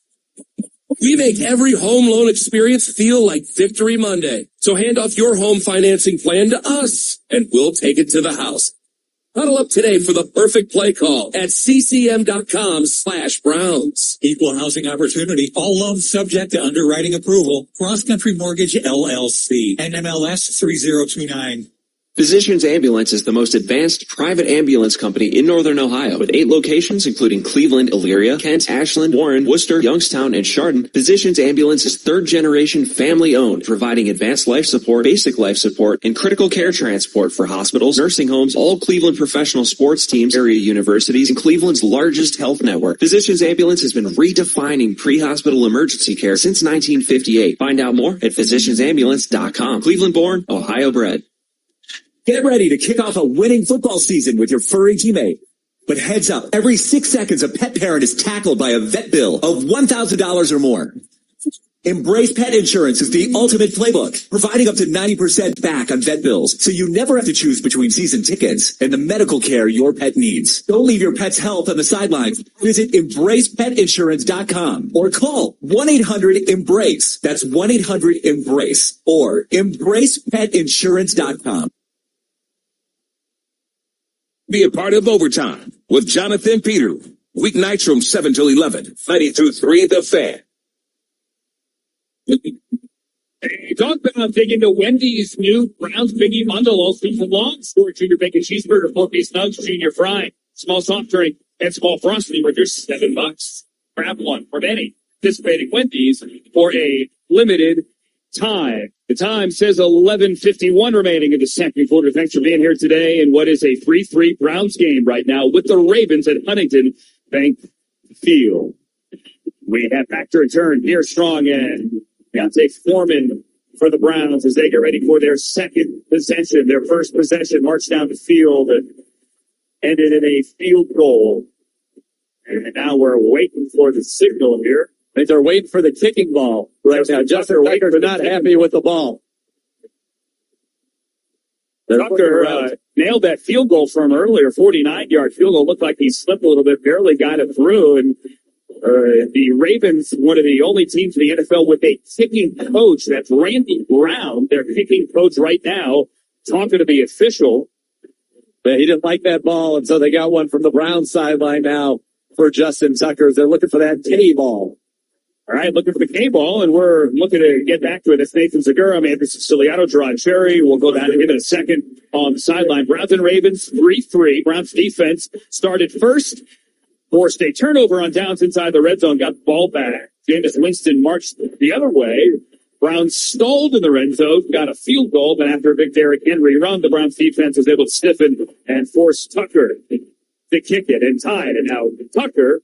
We make every home loan experience feel like Victory Monday. So hand off your home financing plan to us, and we'll take it to the house. Huddle up today for the perfect play call at ccm.com/Browns. Equal housing opportunity. All loans subject to underwriting approval. Cross Country Mortgage, LLC. NMLS 3029. Physicians Ambulance is the most advanced private ambulance company in Northern Ohio with 8 locations including Cleveland, Elyria, Kent, Ashland, Warren, Worcester, Youngstown, and Chardon. Physicians Ambulance is 3rd-generation family-owned, providing advanced life support, basic life support, and critical care transport for hospitals, nursing homes, all Cleveland professional sports teams, area universities, and Cleveland's largest health network. Physicians Ambulance has been redefining pre-hospital emergency care since 1958. Find out more at physiciansambulance.com. Cleveland-born, Ohio-bred. Get ready to kick off a winning football season with your furry teammate. But heads up, every 6 seconds a pet parent is tackled by a vet bill of $1,000 or more. Embrace Pet Insurance is the ultimate playbook, providing up to 90% back on vet bills, so you never have to choose between season tickets and the medical care your pet needs. Don't leave your pet's health on the sidelines. Visit EmbracePetInsurance.com or call 1-800-EMBRACE. That's 1-800-EMBRACE or EmbracePetInsurance.com. Be a part of Overtime with Jonathan Peter. Weeknights from 7 till 11. 92.3 The Fan. Talk about digging into Wendy's new Browns Biggie Bundle all season long. Store Junior Bacon Cheeseburger, 4-piece nugs, Junior Fry, small soft drink, and small frosty for just $7. Grab one from any participating Wendy's for a limited time. The time says 11:51 remaining in the second quarter. Thanks for being here today in what is a 3-3 Browns game right now with the Ravens at Huntington Bank Field. We have back to return here strong and Deontay Foreman for the Browns as they get ready for their second possession. Their first possession marched down the field and ended in a field goal. And now we're waiting for the signal here. I think they're waiting for the kicking ball right now. Justin Tucker's not happy with the ball. Tucker nailed that field goal from earlier, 49-yard field goal. Looked like he slipped a little bit, barely got it through. And the Ravens, one of the only teams in the NFL with a kicking coach. That's Randy Brown, their kicking coach right now, talking to the official. But he didn't like that ball, and so they got one from the Browns sideline now for Justin Tucker. They're looking for that kitty ball. All right, looking for the K-ball, and we're looking to get back to it. It's Nathan Zagura, Anthony Siciliano, Gerard Cherry. We'll go down to him in a second on the sideline. Browns and Ravens, 3-3. Browns defense started first, forced a turnover on downs inside the red zone, got the ball back. Jameis Winston marched the other way. Browns stalled in the red zone, got a field goal, but after a big Derrick Henry run, the Browns defense was able to stiffen and force Tucker to kick it and tie it. And now Tucker,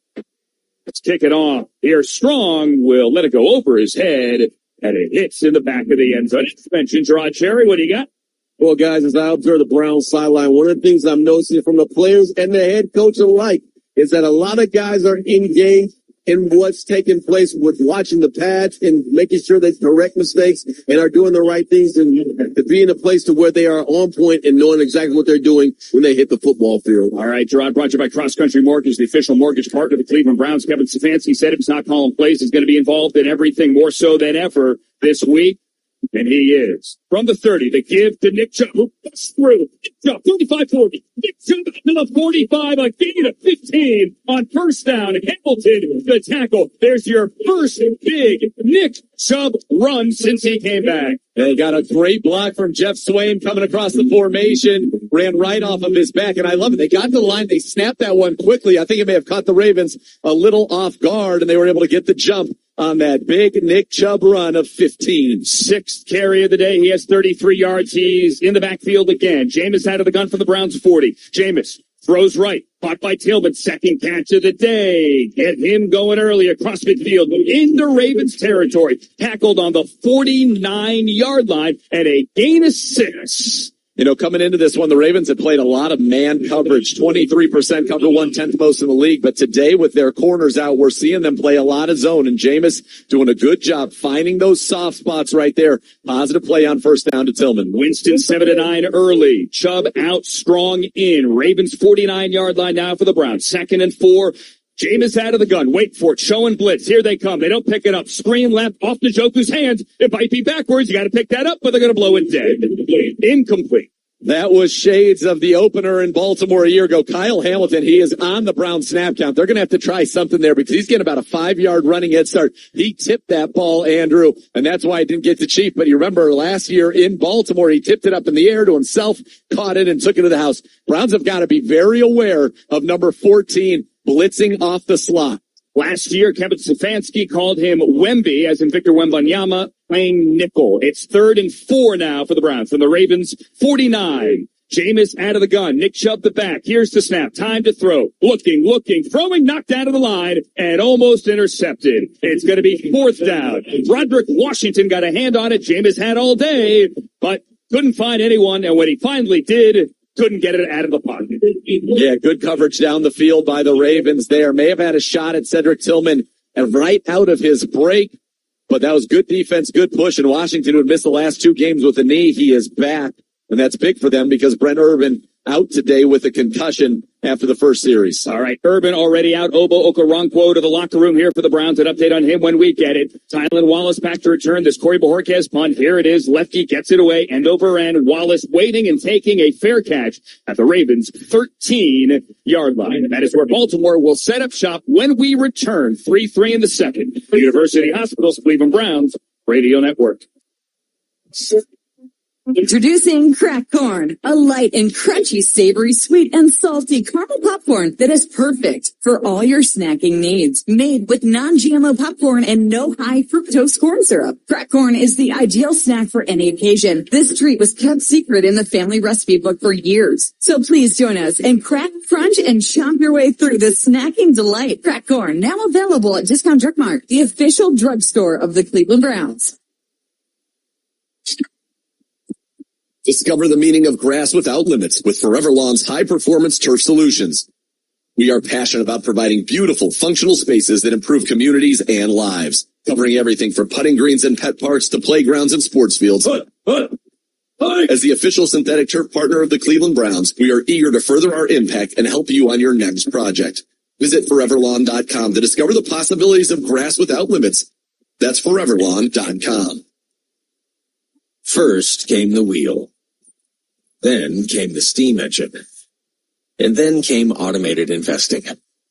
let's kick it off. Here, Strong will let it go over his head, and it hits in the back of the end zone. It's mentioned, Gerard Cherry, what do you got? Well, guys, as I observe the Browns sideline, one of the things I'm noticing from the players and the head coach alike is that a lot of guys are engaged in what's taking place with watching the pads and making sure they correct mistakes and are doing the right things and to be in a place to where they are on point and knowing exactly what they're doing when they hit the football field. All right, Gerard, brought to you by Cross Country Mortgage, the official mortgage partner of the Cleveland Browns. Kevin Stefanski said if he's not calling plays, he's going to be involved in everything more so than ever this week. And he is. From the 30, the give to Nick Chubb, who busts through. Nick Chubb, 35-40. Nick Chubb to the 45, a gain of 15 on first down. Hamilton, the tackle. There's your first big Nick Chubb run since he came back. They got a great block from Jeff Swain coming across the formation, ran right off of his back, and I love it. They got to the line, they snapped that one quickly. I think it may have caught the Ravens a little off guard, and they were able to get the jump on that big Nick Chubb run of 15. Sixth carry of the day. He has 33 yards. He's in the backfield again. Jameis out of the gun for the Browns 40. Jameis throws right. Caught by Tillman. Second catch of the day. Get him going early across midfield into Ravens territory. Tackled on the 49-yard line and a gain of 6. You know, coming into this one, the Ravens had played a lot of man coverage, 23% cover, 1/10 most in the league. But today, with their corners out, we're seeing them play a lot of zone. And Jameis doing a good job finding those soft spots right there. Positive play on first down to Tillman. Winston 7-9 early. Chubb out, Strong in. Ravens 49-yard line now for the Browns. 2nd and 4. Jameis out of the gun. Wait for it. Show and blitz. Here they come. They don't pick it up. Screen left off Njoku's hands. It might be backwards. You got to pick that up, but they're going to blow it dead. Incomplete. That was shades of the opener in Baltimore a year ago. Kyle Hamilton, he is on the Browns snap count. They're going to have to try something there because he's getting about a 5-yard running head start. He tipped that ball, Andrew, and that's why it didn't get to Chief. But you remember last year in Baltimore, he tipped it up in the air to himself, caught it, and took it to the house. Browns have got to be very aware of number 14 blitzing off the slot. Last year, Kevin Stefanski called him Wemby, as in Victor Wembanyama, playing nickel. It's 3rd and 4 now for the Browns. From the Ravens, 49. Jameis out of the gun. Nick Chubb the back. Here's the snap. Time to throw. Looking, throwing, knocked out of the line, and almost intercepted. It's going to be 4th down. Roderick Washington got a hand on it. Jameis had all day, but couldn't find anyone, and when he finally did, couldn't get it out of the pocket. Yeah, good coverage down the field by the Ravens there. May have had a shot at Cedric Tillman and right out of his break, but that was good defense, good push, and Washington, who had missed the last 2 games with a knee, he is back, and that's big for them because Brent Urban out today with a concussion after the first series. All right, Urban already out. Obo Okoronkwo to the locker room here for the Browns. An update on him when we get it. Tylan Wallace back to return. This Corey Bojorquez punt. Here it is. Lefty gets it away. End over end. Wallace waiting and taking a fair catch at the Ravens' 13-yard line. That is where Baltimore will set up shop when we return. 3-3 in the second. The University Hospitals Cleveland Browns Radio Network. Introducing Crack Corn, a light and crunchy, savory, sweet, and salty caramel popcorn that is perfect for all your snacking needs. Made with non-GMO popcorn and no high fructose corn syrup. Crack Corn is the ideal snack for any occasion. This treat was kept secret in the family recipe book for years. So please join us and crack, crunch, and chomp your way through the snacking delight. Crack Corn, now available at Discount Drug Mart, the official drugstore of the Cleveland Browns. Discover the meaning of grass without limits with Forever Lawn's high-performance turf solutions. We are passionate about providing beautiful, functional spaces that improve communities and lives, covering everything from putting greens and pet parks to playgrounds and sports fields. As the official synthetic turf partner of the Cleveland Browns, we are eager to further our impact and help you on your next project. Visit foreverlawn.com to discover the possibilities of grass without limits. That's foreverlawn.com. First came the wheel. Then came the steam engine. And then came automated investing.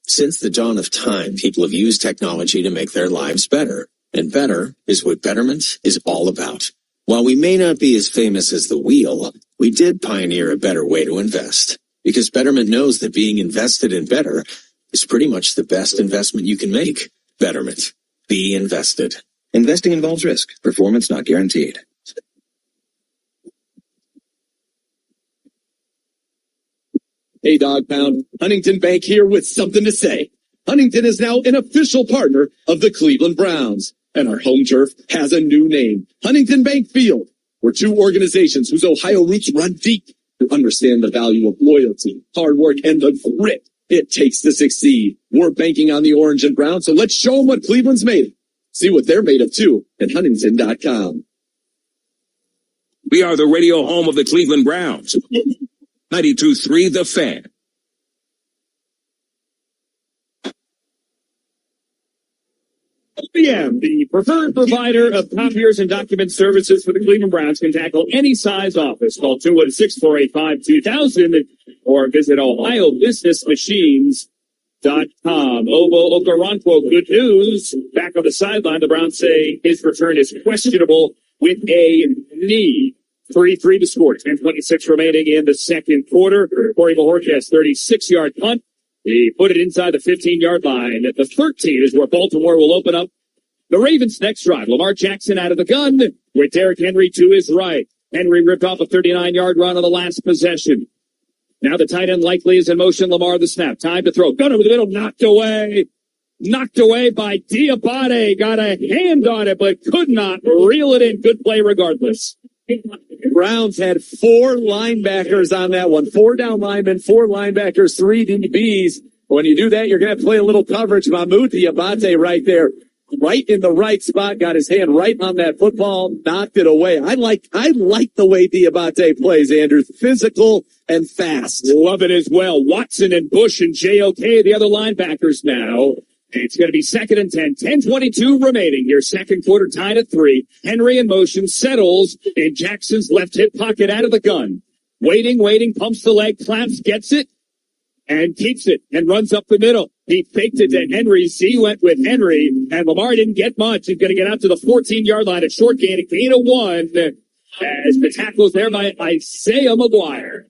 Since the dawn of time, people have used technology to make their lives better. And better is what Betterment is all about. While we may not be as famous as the wheel, we did pioneer a better way to invest. Because Betterment knows that being invested in better is pretty much the best investment you can make. Betterment. Be invested. Investing involves risk. Performance not guaranteed. Hey, Dog Pound. Huntington Bank here with something to say. Huntington is now an official partner of the Cleveland Browns. And our home turf has a new name. Huntington Bank Field. We're two organizations whose Ohio roots run deep to understand the value of loyalty, hard work, and the grit it takes to succeed. We're banking on the orange and brown, so let's show them what Cleveland's made of. See what they're made of, too, at Huntington.com. We are the radio home of the Cleveland Browns. 92.3 The Fan. OPM, the preferred provider of copiers and document services for the Cleveland Browns, can tackle any size office. Call 216-485-2000 or visit OhioBusinessMachines.com. Ovo Okoronkwo, good news. Back on the sideline, the Browns say his return is questionable with a knee. 3-3 to score. 10:26 remaining in the second quarter. Corey Mahorkas, 36-yard punt. He put it inside the 15-yard line. At the 13 is where Baltimore will open up the Ravens' next drive. Lamar Jackson out of the gun with Derrick Henry to his right. Henry ripped off a 39-yard run on the last possession. Now the tight end likely is in motion. Lamar the snap. Time to throw. Gun over the middle. Knocked away. Knocked away by Diabate. Got a hand on it, but could not reel it in. Good play regardless. Browns had 4 linebackers on that one. 4 down linemen, 4 linebackers, 3 DBs. When you do that, you're going to have to play a little coverage. Mahmoud Diabate right there, right in the right spot, got his hand right on that football, knocked it away. I like the way Diabate plays, Andrew. Physical and fast. Love it as well. Watson and Bush and JOK, the other linebackers now. It's going to be 2nd and 10. 10:22 remaining. Your second quarter tied at 3. Henry in motion, settles in Jackson's left hip pocket out of the gun. Waiting, pumps the leg, claps, gets it, and keeps it, and runs up the middle. He faked it to Henry. Z went with Henry, and Lamar didn't get much. He's going to get out to the 14-yard line. A short gain, a gain of 1, as the tackle's there by Isaiah McGuire.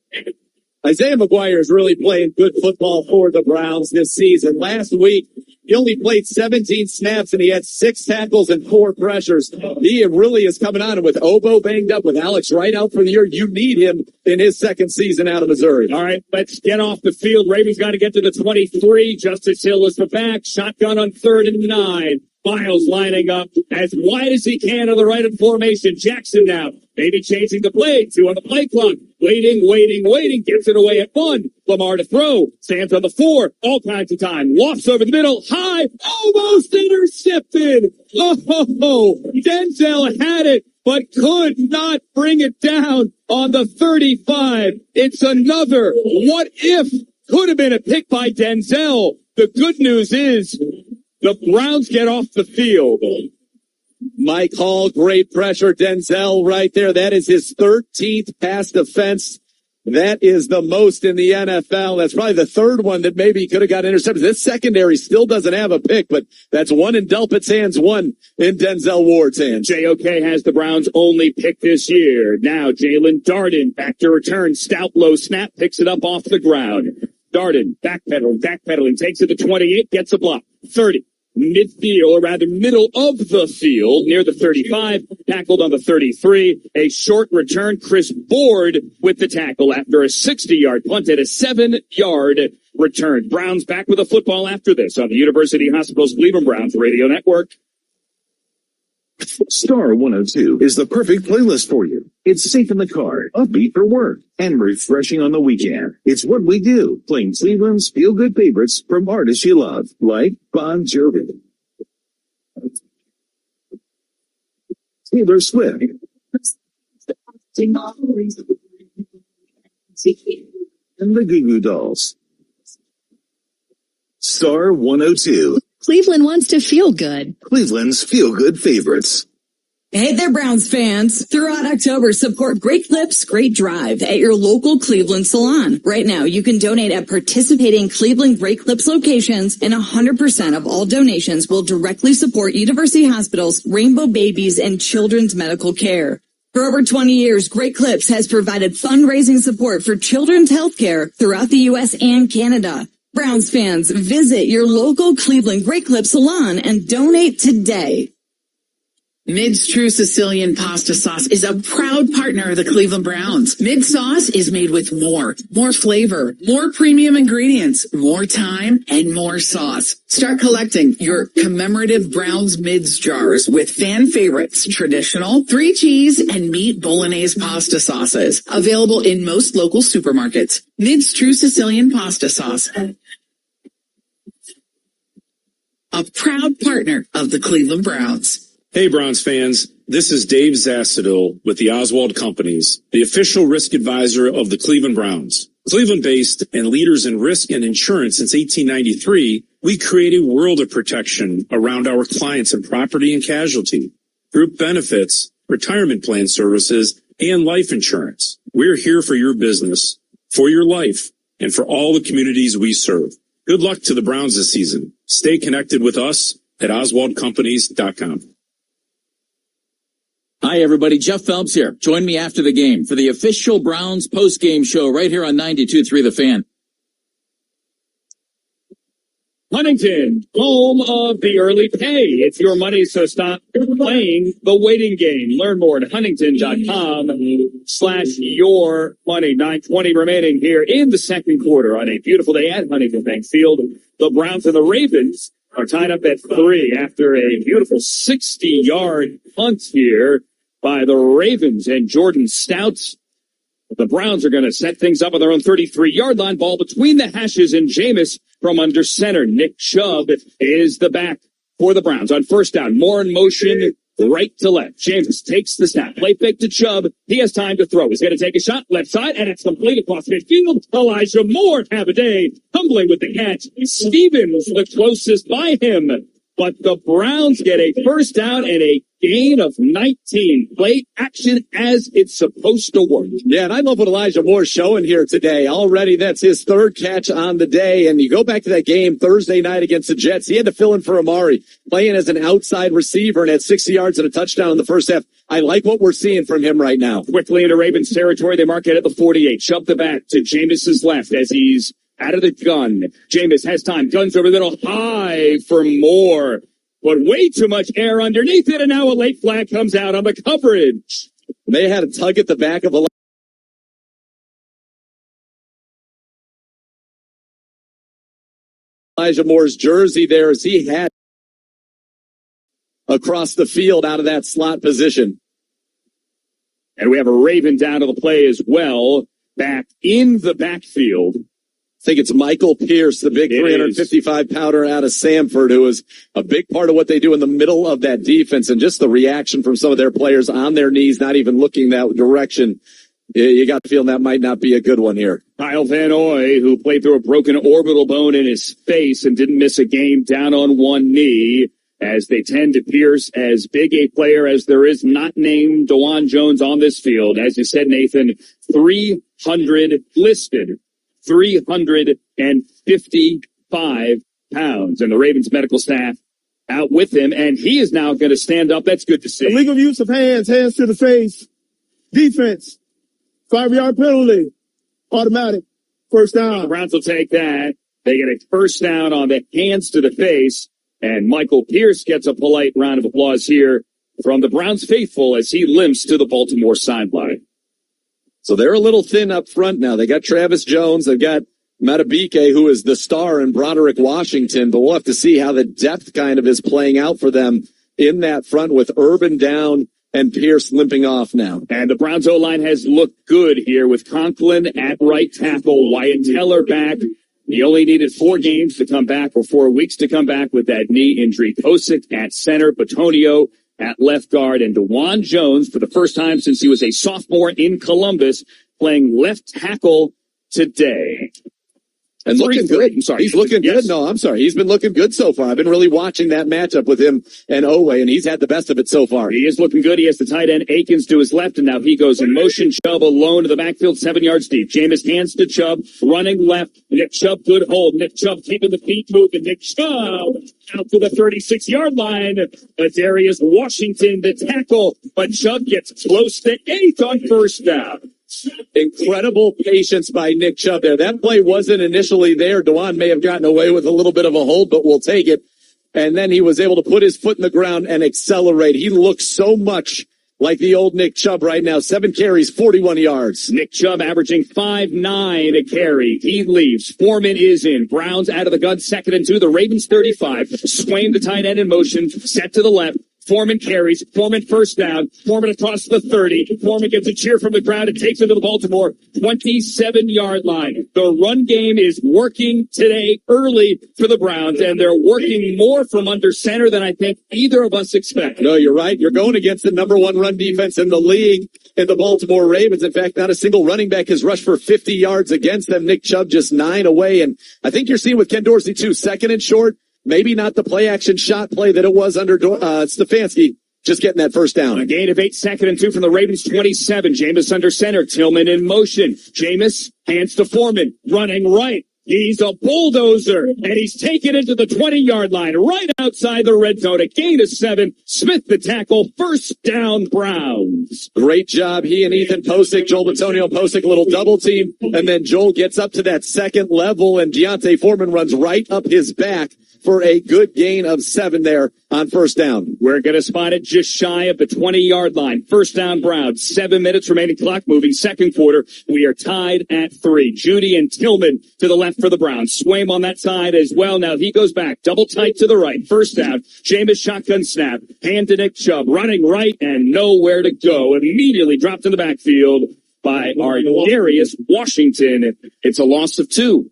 Isaiah McGuire is really playing good football for the Browns this season. Last week, he only played 17 snaps, and he had 6 tackles and 4 pressures. He really is coming on. And with Obo banged up, with Alex Wright out for the year, you need him in his second season out of Missouri. All right, let's get off the field. Ravens got to get to the 23. Justice Hill is the back. Shotgun on 3rd and 9. Miles lining up as wide as he can on the right of formation. Jackson now, maybe changing the play. 2 on the play clock. Waiting. Gives it away at 1. Lamar to throw. Stands on the 4. All kinds of time. Lofts over the middle. High. Almost intercepted. Oh, Denzel had it, but could not bring it down on the 35. It's another what if. Could have been a pick by Denzel. The good news is the Browns get off the field. Mike Hall, great pressure. Denzel right there. That is his 13th pass defense. That is the most in the NFL. That's probably the 3rd one that maybe could have got intercepted. This secondary still doesn't have a pick, but that's 1 in Delpit's hands, 1 in Denzel Ward's hands. JOK has the Browns' only pick this year. Now Jalen Darden back to return. Stout low snap, picks it up off the ground. Darden backpedaling, takes it to 28, gets a block. 30. Midfield, or rather middle of the field, near the 35, tackled on the 33. A short return, Chris Board with the tackle after a 60-yard punt at a 7-yard return. Browns back with a football after this on the University Hospitals Cleveland Browns Radio Network. Star 102 is the perfect playlist for you. It's safe in the car, upbeat for work, and refreshing on the weekend. It's what we do, playing Cleveland's feel-good favorites from artists you love, like Bon Jovi, Taylor Swift, and the Goo Goo Dolls. Star 102. Cleveland wants to feel good. Cleveland's feel-good favorites. Hey there, Browns fans. Throughout October, support Great Clips, Great Drive at your local Cleveland salon. Right now, you can donate at participating Cleveland Great Clips locations, and 100% of all donations will directly support University Hospital's Rainbow Babies and Children's Medical Care. For over 20 years, Great Clips has provided fundraising support for children's health care throughout the U.S. and Canada. Browns fans, visit your local Cleveland Great Clips salon and donate today. Mid's True Sicilian Pasta Sauce is a proud partner of the Cleveland Browns. Mid sauce is made with more flavor, more premium ingredients, more time, and more sauce. Start collecting your commemorative Browns Mids jars with fan favorites, traditional, 3 cheese, and meat bolognese pasta sauces. Available in most local supermarkets. Mid's True Sicilian Pasta Sauce. A proud partner of the Cleveland Browns. Hey, Browns fans, this is Dave Zassadil with the Oswald Companies, the official risk advisor of the Cleveland Browns. Cleveland-based and leaders in risk and insurance since 1893, we create a world of protection around our clients in property and casualty, group benefits, retirement plan services, and life insurance. We're here for your business, for your life, and for all the communities we serve. Good luck to the Browns this season. Stay connected with us at OswaldCompanies.com. Hi, everybody. Jeff Phelps here. Join me after the game for the official Browns post-game show right here on 92.3 The Fan. Huntington, home of the early pay. It's your money, so stop playing the waiting game. Learn more at huntington.com/your money. 9:20 remaining here in the second quarter on a beautiful day at Huntington Bank Field. The Browns and the Ravens are tied up at 3 after a beautiful 60-yard punt here by the Ravens and Jordan Stouts. The Browns are going to set things up on their own 33-yard line. Ball between the hashes, and Jameis from under center. Nick Chubb is the back for the Browns on first down. More in motion, right to left. Jameis takes the snap. Play fake to Chubb. He has time to throw. He's going to take a shot left side, and it's complete across midfield. Elijah Moore, have a day, tumbling with the catch. Stevens, the closest by him. But the Browns get a first down and a gain of 19. Play action as it's supposed to work. Yeah, and I love what Elijah Moore's showing here today. Already that's his third catch on the day. And you go back to that game Thursday night against the Jets. He had to fill in for Amari, playing as an outside receiver and had 60 yards and a touchdown in the first half. I like what we're seeing from him right now. Quickly into Ravens territory. They mark it at the 48. Shove the back to Jameis's left as he's out of the gun. Jameis has time. Guns over the middle. High for Moore. But way too much air underneath it. And now a late flag comes out on the coverage. They had a tug at the back of Elijah Moore's jersey there as he had across the field out of that slot position. And we have a Raven down to the play as well. Back in the backfield. I think it's Michael Pierce, the big 355-pounder out of Samford, who is a big part of what they do in the middle of that defense, and just the reaction from some of their players on their knees, not even looking that direction. You got the feeling that might not be a good one here. Kyle Van Noy, who played through a broken orbital bone in his face and didn't miss a game, down on one knee, as they tend to Pierce as big a player as there is not named DeJuan Jones on this field. As you said, Nathan, 300 listed. 355 pounds, and the Ravens medical staff out with him, and he is now going to stand up. That's good to see. Illegal use of hands to the face, defense, 5-yard penalty, automatic, first down. The Browns will take that. They get a first down on the hands to the face, and Michael Pierce gets a polite round of applause here from the Browns faithful as he limps to the Baltimore sideline. So they're a little thin up front now. They got Travis Jones. They've got Matabike, who is the star, and Broderick Washington. But we'll have to see how the depth kind of is playing out for them in that front with Urban down and Pierce limping off now. And the Browns O-line has looked good here with Conklin at right tackle, Wyatt Teller back. He only needed 4 games to come back, or 4 weeks to come back with that knee injury. Kosick at center, Batonio at left guard, and DeJuan Jones, for the first time since he was a sophomore in Columbus, playing left tackle today. And looking good. I'm sorry. He's looking good. No, I'm sorry. He's been looking good so far. I've been really watching that matchup with him and Owe, and he's had the best of it so far. He is looking good. He has the tight end Akins to his left, and now he goes in motion. Chubb alone to the backfield, 7 yards deep. Jameis hands to Chubb, running left. Nick Chubb, good hold. Nick Chubb keeping the feet moving. Nick Chubb out to the 36-yard line. Darius Washington, the tackle, but Chubb gets close to 8 on first down. Incredible patience by Nick Chubb there. That play wasn't initially there. Dewan may have gotten away with a little bit of a hold, but we'll take it. And then he was able to put his foot in the ground and accelerate. He looks so much like the old Nick Chubb right now. 7 carries, 41 yards. Nick Chubb averaging 5.9 a carry. He leaves. Foreman is in. Browns out of the gun, 2nd and 2. The Ravens 35. Swain, the tight end in motion, set to the left. Foreman carries. Foreman first down. Foreman across the 30. Foreman gets a cheer from the crowd and takes it to the Baltimore 27-yard line. The run game is working today early for the Browns, and they're working more from under center than I think either of us expect. No, you're right. You're going against the number 1 run defense in the league in the Baltimore Ravens. In fact, not a single running back has rushed for 50 yards against them. Nick Chubb just 9 away. And I think you're seeing with Ken Dorsey, too, 2nd and short. Maybe not the play-action shot play that it was under Stefanski. Just getting that first down. A gain of 8, 2nd and 2 from the Ravens 27. Jameis under center. Tillman in motion. Jameis hands to Foreman. Running right. He's a bulldozer, and he's taken it to the 20-yard line, right outside the red zone. A gain of 7. Smith the tackle. First down, Browns. Great job. He and Ethan Posick, Joel Batonio Posick, a little double team. And then Joel gets up to that second level, and Deontay Foreman runs right up his back for a good gain of 7 there on first down. We're going to spot it just shy of the 20-yard line. First down, Browns. 7 minutes remaining, clock moving. Second quarter, we are tied at 3. Judy and Tillman to the left for the Browns. Swaim on that side as well. Now he goes back, double tight to the right. First down, Jameis shotgun snap. Hand to Nick Chubb, running right and nowhere to go. Immediately dropped in the backfield by our Darius Washington. It's a loss of 2.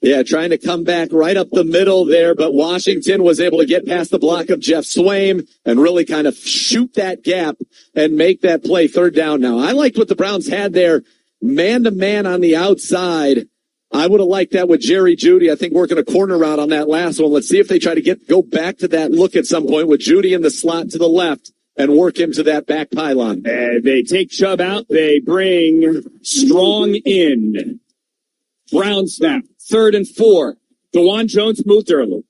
Yeah, trying to come back right up the middle there, but Washington was able to get past the block of Jeff Swaim and really kind of shoot that gap and make that play. Third down now. I liked what the Browns had there, man-to-man on the outside. I would have liked that with Jerry Jeudy. I think working a corner route on that last one. Let's see if they try to go back to that look at some point with Jeudy in the slot to the left and work him to that back pylon. And they take Chubb out. They bring Strong in. Brown snap. 3rd and 4. DeJuan Jones moved early.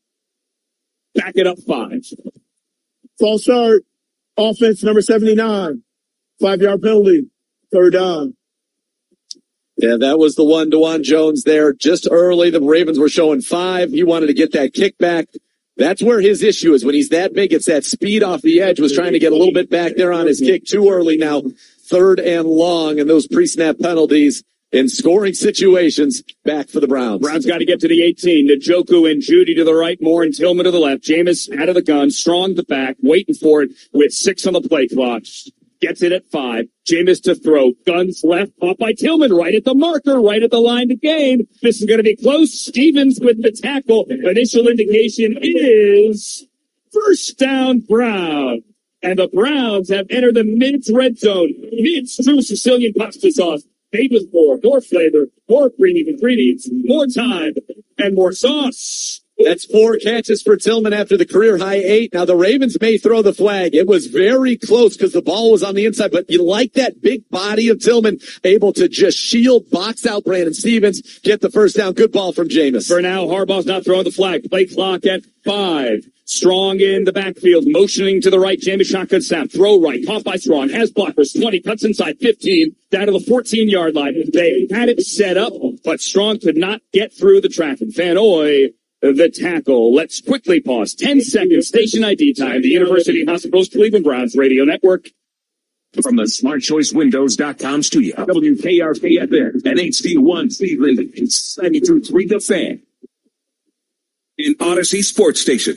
Back it up 5. False start. Offense number 79. 5-yard penalty. 3rd down. Yeah, that was the one. DeJuan Jones there just early. The Ravens were showing 5. He wanted to get that kickback. That's where his issue is. When he's that big, it's that speed off the edge. Was trying to get a little bit back there on his kick too early now. 3rd and long, and those pre-snap penalties in scoring situations back for the Browns. Browns got to get to the 18. Njoku and Judy to the right, Moore and Tillman to the left. Jameis out of the gun, Strong the back, waiting for it with 6 on the play clock. Gets it at 5. Jameis to throw. Guns left, caught by Tillman, right at the marker, right at the line to gain. This is going to be close. Stevens with the tackle. Initial indication is first down, Brown. And the Browns have entered the Mids red zone. Mids true Sicilian pasta sauce. Made with more flavor, more premium ingredients, more time, and more sauce. That's 4 catches for Tillman after the career high 8. Now the Ravens may throw the flag. It was very close because the ball was on the inside, but you like that big body of Tillman able to just shield, box out Brandon Stevens, get the first down. Good ball from Jameis. For now, Harbaugh's not throwing the flag. Play clock at 5. Strong in the backfield, motioning to the right. Jameis shotgun snap, throw right, caught by Strong, has blockers, 20, cuts inside, 15, down to the 14-yard line. They had it set up, but Strong could not get through the traffic. Van Ooy, the tackle. Let's quickly pause. 10 seconds, station ID time. The University Hospitals Cleveland Browns Radio Network. From the SmartChoiceWindows.com studio, WKRK-FM and HD1 Cleveland, it's 92.3 The Fan. In Odyssey Sports Station.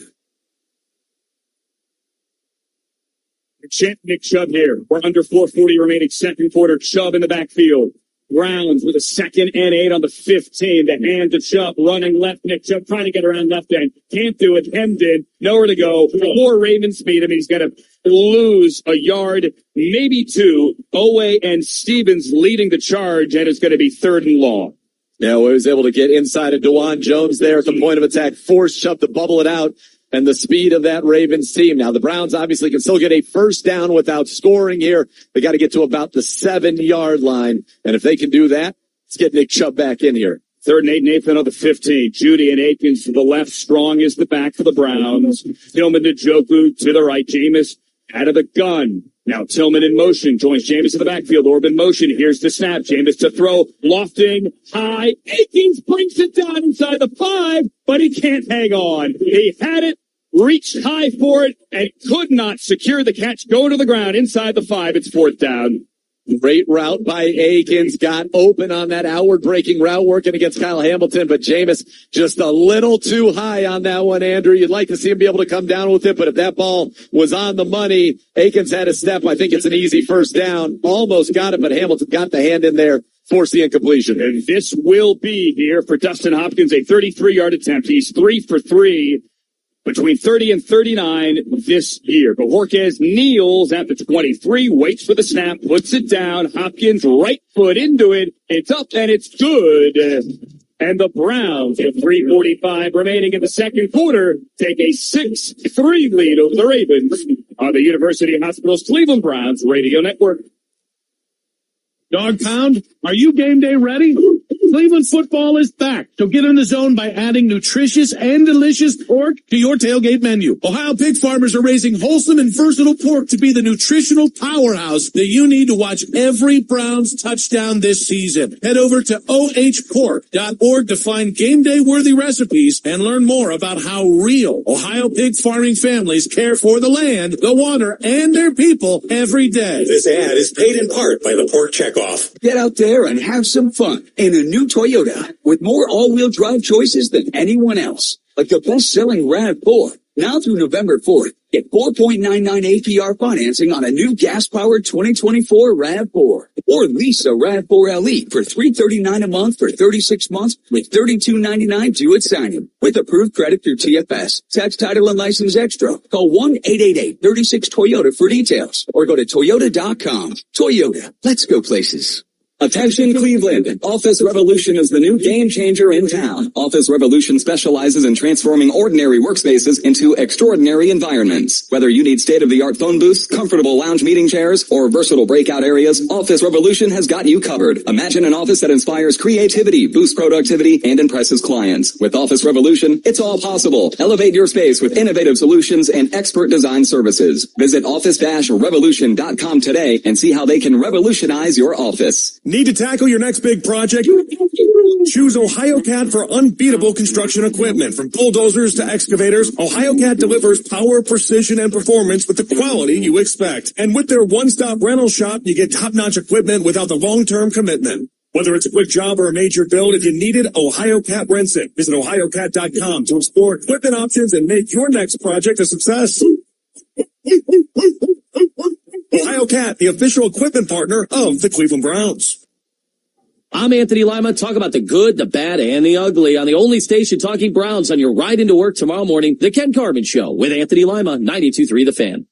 Nick Chubb here. We're under 4:40 remaining second quarter. Chubb in the backfield. Browns with a 2nd and 8 on the 15. The hand to Chubb, running left. Nick Chubb trying to get around left end. Can't do it. Hemmed in. Nowhere to go. More Ravens speed. I mean, he's going to lose a yard, maybe 2. Owe and Stevens leading the charge, and it's going to be 3rd and long. Yeah, well, he was able to get inside of DeJuan Jones there at the point of attack, force shove to bubble it out, and the speed of that Ravens team. Now, the Browns obviously can still get a first down without scoring here. They got to get to about the 7-yard line, and if they can do that, let's get Nick Chubb back in here. 3rd and 8, Nathan on the 15. Judy and Akins to the left. Strong is the back for the Browns. Tillman to Njoku to the right. Jameis out of the gun. Now Tillman in motion. Joins Jameis in the backfield. Orb in motion. Here's the snap. Jameis to throw. Lofting. High. Akins brings it down inside the 5, but he can't hang on. He had it. Reached high for it and could not secure the catch. Going to the ground inside the 5. It's 4th down. Great route by Akins. Got open on that outward-breaking route working against Kyle Hamilton, but Jameis just a little too high on that one, Andrew. You'd like to see him be able to come down with it, but if that ball was on the money, Akins had a step. I think it's an easy first down. Almost got it, but Hamilton got the hand in there, forced the incompletion. And this will be here for Dustin Hopkins, a 33-yard attempt. He's 3 for 3. Between 30 and 39 this year. Bojorquez kneels at the 23, waits for the snap, puts it down. Hopkins right foot into it. It's up and it's good. And the Browns, with 3:45 remaining in the second quarter, take a 6-3 lead over the Ravens on the University Hospitals Cleveland Browns Radio Network. Dog Pound, are you game day ready? Cleveland football is back, so get in the zone by adding nutritious and delicious pork to your tailgate menu. Ohio pig farmers are raising wholesome and versatile pork to be the nutritional powerhouse that you need to watch every Browns touchdown this season. Head over to ohpork.org to find game day worthy recipes and learn more about how real Ohio pig farming families care for the land, the water, and their people every day. This ad is paid in part by the Pork Checkoff. Get out there and have some fun in a new Toyota with more all-wheel drive choices than anyone else. Like the best-selling RAV4. Now through November 4th, get 4.99 APR financing on a new gas-powered 2024 RAV4. Or lease a RAV4 LE for $339 a month for 36 months with $32.99 due at signing. With approved credit through TFS. Tax, title, and license extra. Call 1-888-36-TOYOTA for details. Or go to Toyota.com. Toyota. Let's go places. Attention Cleveland, Office Revolution is the new game changer in town. Office Revolution specializes in transforming ordinary workspaces into extraordinary environments. Whether you need state-of-the-art phone booths, comfortable lounge meeting chairs, or versatile breakout areas, Office Revolution has got you covered. Imagine an office that inspires creativity, boosts productivity, and impresses clients. With Office Revolution, it's all possible. Elevate your space with innovative solutions and expert design services. Visit office-revolution.com today and see how they can revolutionize your office. Need to tackle your next big project? Choose OhioCat for unbeatable construction equipment. From bulldozers to excavators, OhioCat delivers power, precision, and performance with the quality you expect. And with their one-stop rental shop, you get top-notch equipment without the long-term commitment. Whether it's a quick job or a major build, if you need it, OhioCat rents it. Visit OhioCat.com to explore equipment options and make your next project a success. OhioCat, the official equipment partner of the Cleveland Browns. I'm Anthony Lima. Talk about the good, the bad, and the ugly on the only station talking Browns on your ride into work tomorrow morning, The Ken Carmen Show with Anthony Lima, 92.3 The Fan.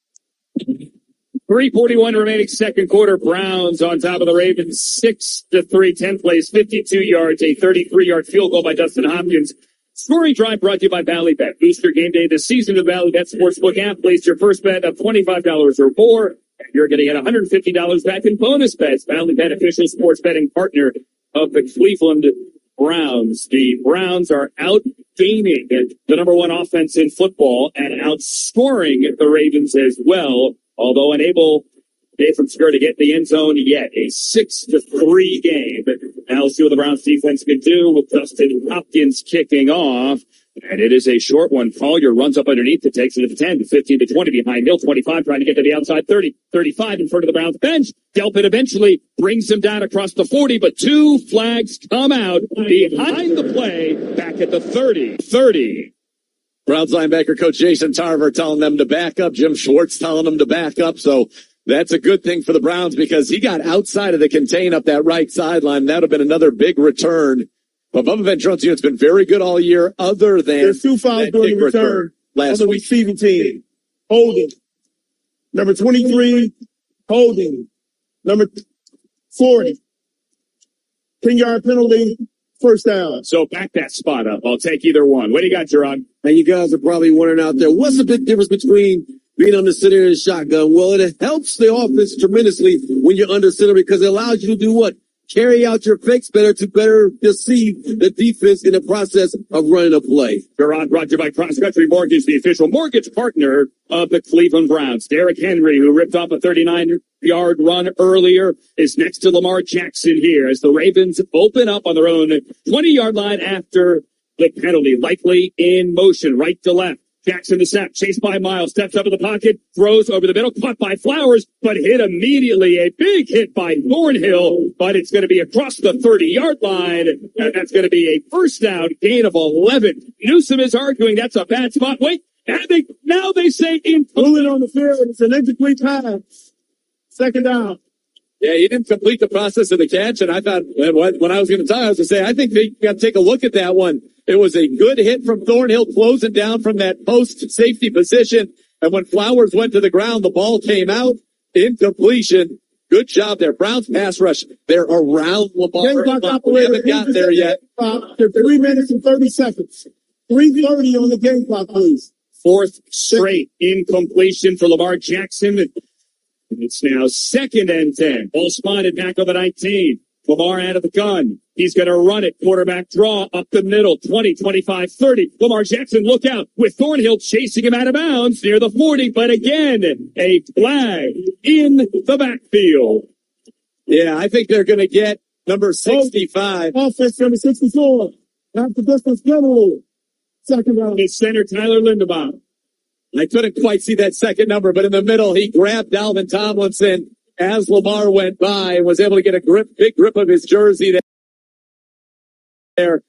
3:41 remaining second quarter. Browns on top of the Ravens, 6-3, 10 plays, 52 yards, a 33-yard field goal by Dustin Hopkins. Scoring drive brought to you by Ballybet. Booster game day this season with Ballybet Sportsbook app. Place your first bet of $25 or more, and you're going to get $150 back in bonus bets. Ballybet, official sports betting partner of the Cleveland Browns. The Browns are outgaining the number one offense in football and outscoring the Ravens as well, although unable from Skir to get in the end zone yet. A 6-3 game. Now we'll see what the Browns defense can do with Dustin Hopkins kicking off. And it is a short one. Collier runs up underneath. It takes it to the 10, to 15, to 20 behind Hill. 25 trying to get to the outside 30, 35 in front of the Browns bench. Delpit eventually brings him down across the 40, but two flags come out behind the play back at the 30. Browns linebacker coach Jason Tarver telling them to back up. Jim Schwartz telling them to back up. So that's a good thing for the Browns because he got outside of the contain up that right sideline. That would have been another big return. But Bubba Ventrone's unit's been very good all year, other than there's two fouls during the return last on the receiving team. Holding. Number 23, holding. Number 40. 10-yard penalty First down. So back that spot up. I'll take either one. What do you got, Gerard? And you guys are probably wondering out there, what's the big difference between being under center and shotgun? Well, it helps the offense tremendously when you're under center because it allows you to do what? Carry out your fakes better to better deceive the defense in the process of running a play. Gerard brought to you by Cross Country Mortgage, the official mortgage partner of the Cleveland Browns. Derrick Henry, who ripped off a 39-yard run earlier, is next to Lamar Jackson here as the Ravens open up on their own 20-yard line after the penalty, likely in motion, right to left. Jackson the snap, chased by Miles, steps up in the pocket, throws over the middle, caught by Flowers, but hit immediately. A big hit by Thornhill, but it's going to be across the 30-yard line, and that's going to be a first down, gain of 11. Newsom is arguing that's a bad spot. Wait, and now they say incomplete on the field. It's an incomplete pass. Second down. Yeah, he didn't complete the process of the catch, and I thought when I was going to tell you, I was going to say, I think they got to take a look at that one. It was a good hit from Thornhill closing down from that post safety position. And when Flowers went to the ground, the ball came out. Incompletion. Good job there. Browns pass rush. They're around Lamar. We haven't got there yet. 3 minutes and 30 seconds. 3:30 on the game clock, please. Fourth straight incompletion for Lamar Jackson. It's now 2nd and 10. Ball spotted back on the 19. Lamar out of the gun. He's going to run it. Quarterback draw up the middle. 20, 25, 30. Lamar Jackson, look out with Thornhill chasing him out of bounds near the 40. But again, a flag in the backfield. Yeah, I think they're going to get number 65. Offense number 64. Half the distance penalty. Second round. It's center Tyler Lindebaum. I couldn't quite see that second number, but in the middle, he grabbed Dalvin Tomlinson as Lamar went by and was able to get a big grip of his jersey there.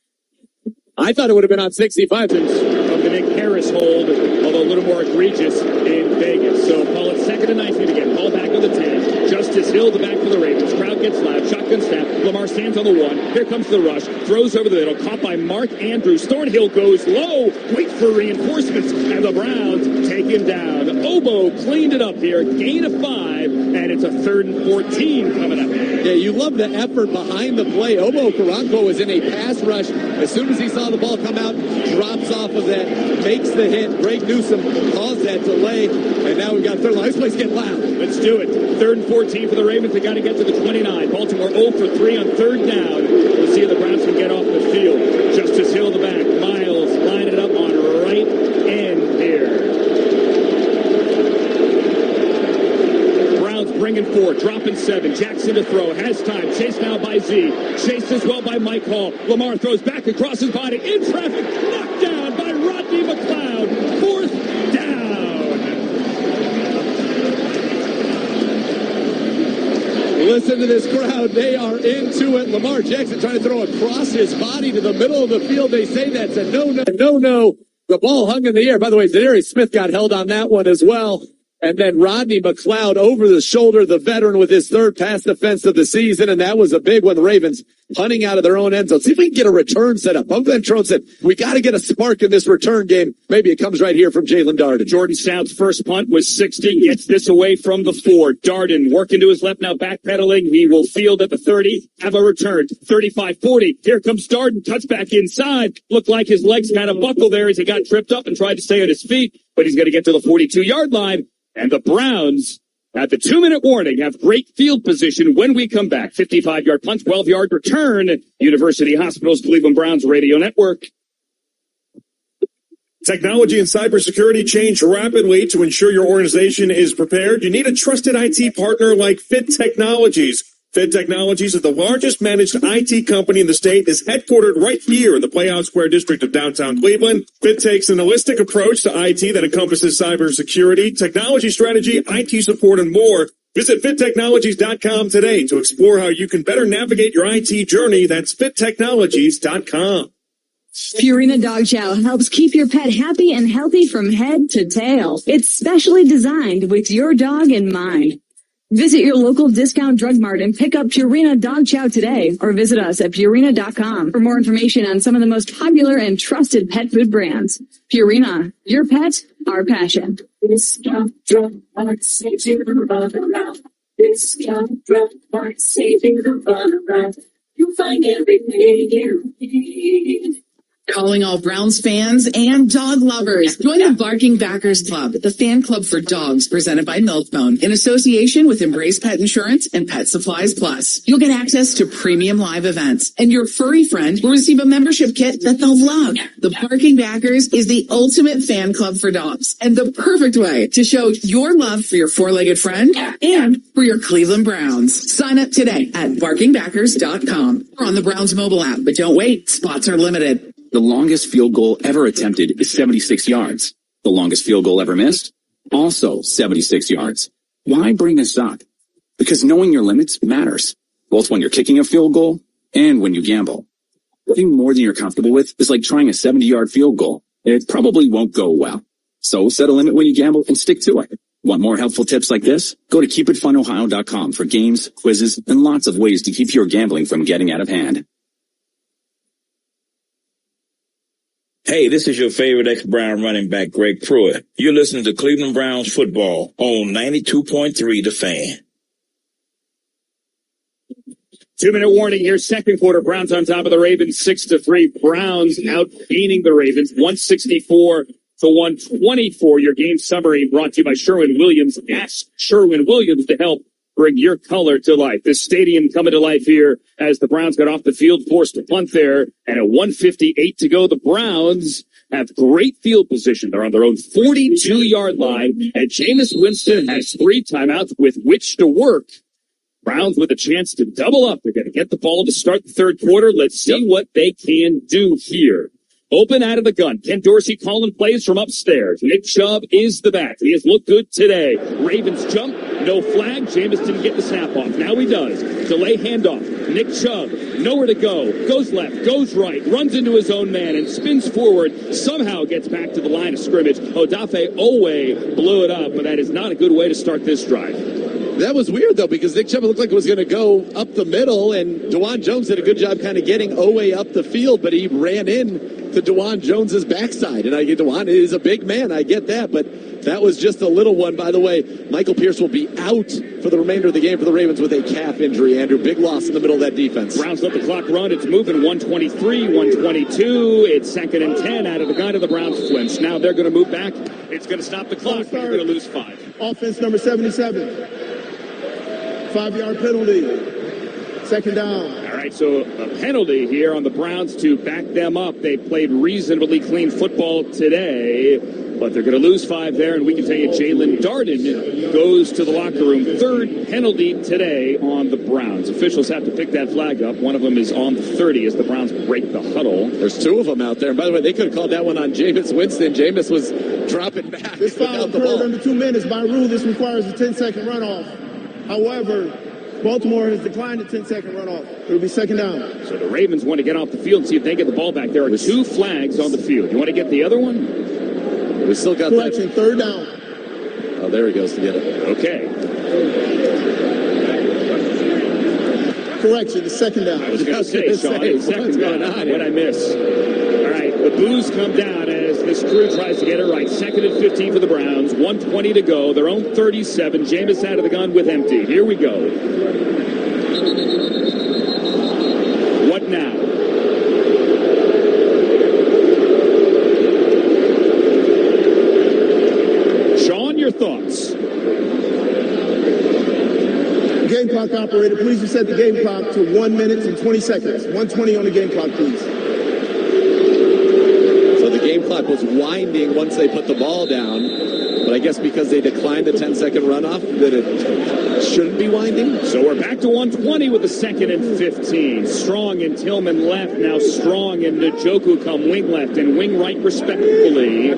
I thought it would have been on 65. Of the Nick Harris hold, although a little more egregious in Vegas. So call it 2nd and 19 again. Ball back on the 10. Justice Hill, the back for the Ravens. Crowd gets loud. Shotgun snap. Lamar stands on the 1. Here comes the rush. Throws over the middle. Caught by Mark Andrews. Thornhill goes low. Wait for reinforcements. And the Browns take him down. Obo cleaned it up here. Gain of 5. And it's a 3rd and 14 coming up. Yeah, you love the effort behind the play. Obo Karanko was in a pass rush. As soon as he saw the ball come out, drops off of that, makes the hit. Greg Newsom caused that delay. And now we've got 3rd line. This place get loud. Let's do it. 3rd and 14 for the Ravens. They got to get to the 29. Baltimore 0 for 3 on 3rd down. We'll see if the Browns can get off the field. Justice Hill the back. Miles line it up on right end here. Browns bringing 4, dropping 7. Jackson to throw. Has time. Chased now by Z. Chased as well by Mike Hall. Lamar throws back across his body. In traffic. Knocked down by Rodney McLeod. 4th down. Listen to this crowd. They are into it. Lamar Jackson trying to throw across his body to the middle of the field. They say that's a no-no. The ball hung in the air. By the way, Zadarius Smith got held on that one as well. And then Rodney McLeod over the shoulder, the veteran with his 3rd pass defense of the season. And that was a big one. The Ravens punting out of their own end zone. See if we can get a return set up. Uncle Ventrone said, we got to get a spark in this return game. Maybe it comes right here from Jalen Darden. Jordan Stout first punt was 60. Gets this away from the 4. Darden working to his left now, backpedaling. He will field at the 30. Have a return. 35-40. Here comes Darden. Touchback inside. Looked like his legs kind of buckled there as he got tripped up and tried to stay on his feet. But he's going to get to the 42-yard line. And the Browns, at the 2-minute warning, have great field position when we come back. 55-yard punt, 12-yard return. University Hospitals, Cleveland Browns Radio Network. Technology and cybersecurity change rapidly. To ensure your organization is prepared, you need a trusted IT partner like Fit Technologies. Fit Technologies is the largest managed IT company in the state, is headquartered right here in the Playhouse Square district of downtown Cleveland. Fit takes an holistic approach to IT that encompasses cybersecurity, technology strategy, IT support, and more. Visit fittechnologies.com today to explore how you can better navigate your IT journey. That's fittechnologies.com. Purina Dog Chow helps keep your pet happy and healthy from head to tail. It's specially designed with your dog in mind. Visit your local discount drug mart and pick up Purina Dog Chow today, or visit us at Purina.com for more information on some of the most popular and trusted pet food brands. Purina, your pet, our passion. Discount drug mart, saving the run around. Discount drug mart, saving the run around. You'll find everything you need. Calling all Browns fans and dog lovers. Join the Barking Backers Club, the fan club for dogs presented by Milkbone in association with Embrace Pet Insurance and Pet Supplies Plus. You'll get access to premium live events, and your furry friend will receive a membership kit that they'll love. The Barking Backers is the ultimate fan club for dogs and the perfect way to show your love for your four-legged friend and for your Cleveland Browns. Sign up today at barkingbackers.com or on the Browns mobile app, but don't wait. Spots are limited. The longest field goal ever attempted is 76 yards. The longest field goal ever missed? Also 76 yards. Why bring this up? Because knowing your limits matters, both when you're kicking a field goal and when you gamble. Putting more than you're comfortable with is like trying a 70-yard field goal. It probably won't go well. So set a limit when you gamble and stick to it. Want more helpful tips like this? Go to keepitfunohio.com for games, quizzes, and lots of ways to keep your gambling from getting out of hand. Hey, this is your favorite ex-Brown running back, Greg Pruitt. You're listening to Cleveland Browns football on 92.3 The Fan. 2-minute warning here. Second quarter, Browns on top of the Ravens, 6-3. Browns outgaining the Ravens, 164-124. Your game summary brought to you by Sherwin-Williams. Ask Sherwin-Williams to help bring your color to life. This stadium coming to life here as the Browns got off the field, forced to punt there, and at 1:58 to go, the Browns have great field position. They're on their own 42-yard line, and Jameis Winston has 3 timeouts with which to work. Browns with a chance to double up. They're going to get the ball to start the third quarter. Let's see what they can do here. Open out of the gun. Ken Dorsey calling plays from upstairs. Nick Chubb is the back. He has looked good today. Ravens jump. No flag. Jameis didn't get the snap off. Now he does. Delay handoff. Nick Chubb. Nowhere to go. Goes left. Goes right. Runs into his own man and spins forward. Somehow gets back to the line of scrimmage. Odafe Owe blew it up, but that is not a good way to start this drive. That was weird, though, because Nick Chubb looked like it was going to go up the middle, and DeJuan Jones did a good job kind of getting Owe up the field, but he ran in to DeJuan Jones's backside. And I get DeJuan is a big man. I get that, but that was just a little one. By the way, Michael Pierce will be out for the remainder of the game for the Ravens with a calf injury. Andrew, big loss in the middle of that defense. Browns let the clock run. It's moving 123, 122. It's 2nd and 10 out of the gun of the Browns flinch. Now they're going to move back. It's going to stop the clock. They're going to lose 5. Offense number 77. 5-yard penalty. 2nd down. All right, so a penalty here on the Browns to back them up. They played reasonably clean football today, but they're going to lose 5 there, and we can tell you Jalen Darden goes to the locker room. 3rd penalty today on the Browns. Officials have to pick that flag up. One of them is on the 30 as the Browns break the huddle. There's 2 of them out there. And by the way, they could have called that one on Jameis Winston. Jameis was dropping back. This foul occurred under 2 minutes. By rule, this requires a 10-second runoff. However, Baltimore has declined a 10-second runoff. It'll be 2nd down. So the Ravens want to get off the field and see if they get the ball back. There are 2 flags on the field. You want to get the other one? We still got Correction, that. 3rd down. Oh, there he goes to get it. Okay. Correction, it's 2nd down. I was going to say, Sean, it's 2nd down. What'd I miss? All right, the boos come down as this crew tries to get it right. 2nd and 15 for the Browns. 1:20 to go. Their own 37. Jameis out of the gun with empty. Here we go. What now? Sean, your thoughts? Game clock operator, please reset the game clock to 1 minute and 20 seconds. 1:20 on the game clock, please. So the game clock was winding once they put the ball down, but I guess because they declined the 10-second runoff, that it shouldn't be winding. So we're back to 1:20 with the 2nd and 15. Strong and Tillman left, now Strong and Njoku come wing left and wing right respectively.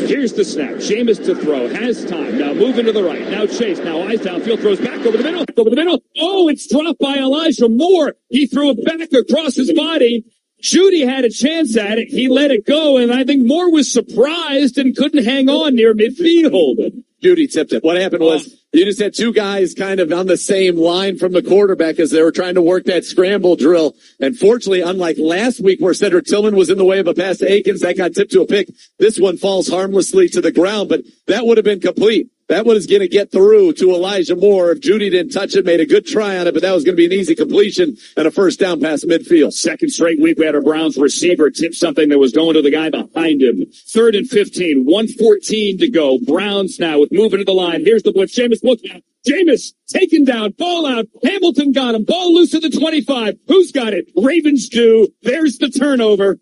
Here's the snap. Jameis to throw. Has time. Now moving to the right. Now Chase. Now eyes downfield. Throws back over the middle. Over the middle. Oh, it's dropped by Elijah Moore. He threw it back across his body. Judy had a chance at it. He let it go, and I think Moore was surprised and couldn't hang on near midfield. Judy tipped it. What happened was you just had 2 guys kind of on the same line from the quarterback as they were trying to work that scramble drill. And fortunately, unlike last week where Cedric Tillman was in the way of a pass to Akins, that got tipped to a pick. This one falls harmlessly to the ground, but that would have been complete. That one is going to get through to Elijah Moore. If Judy didn't touch it, made a good try on it, but that was going to be an easy completion and a first down past midfield. Second straight week we had a Browns receiver tip something that was going to the guy behind him. 3rd and 15, 1:14 to go. Browns now with moving to the line. Here's the blitz. Jameis looking out. Jameis taken down, ball out. Hamilton got him. Ball loose at the 25. Who's got it? Ravens do. There's the turnover.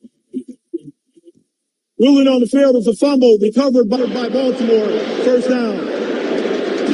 Ruling on the field is a fumble recovered by Baltimore. First down.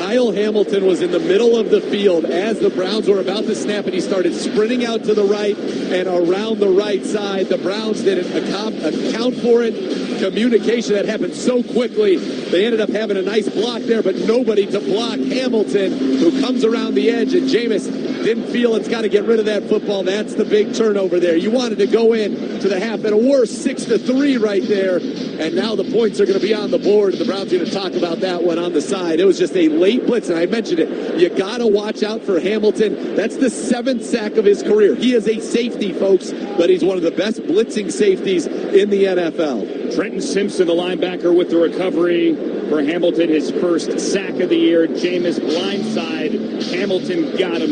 Kyle Hamilton was in the middle of the field as the Browns were about to snap, and he started sprinting out to the right and around the right side. The Browns didn't account for it. Communication that happened so quickly. They ended up having a nice block there, but nobody to block Hamilton, who comes around the edge, and Jameis didn't feel it's got to get rid of that football. That's the big turnover there. You wanted to go in to the half at a worse 6-3 right there, and now the points are going to be on the board. The Browns are going to talk about that one on the side. It was just a late blitz, and I mentioned it. You got to watch out for Hamilton. That's the 7th sack of his career. He is a safety, folks, but he's one of the best blitzing safeties in the NFL. Trenton Simpson, the linebacker, with the recovery for Hamilton, his first sack of the year. Jameis blindside. Hamilton got him.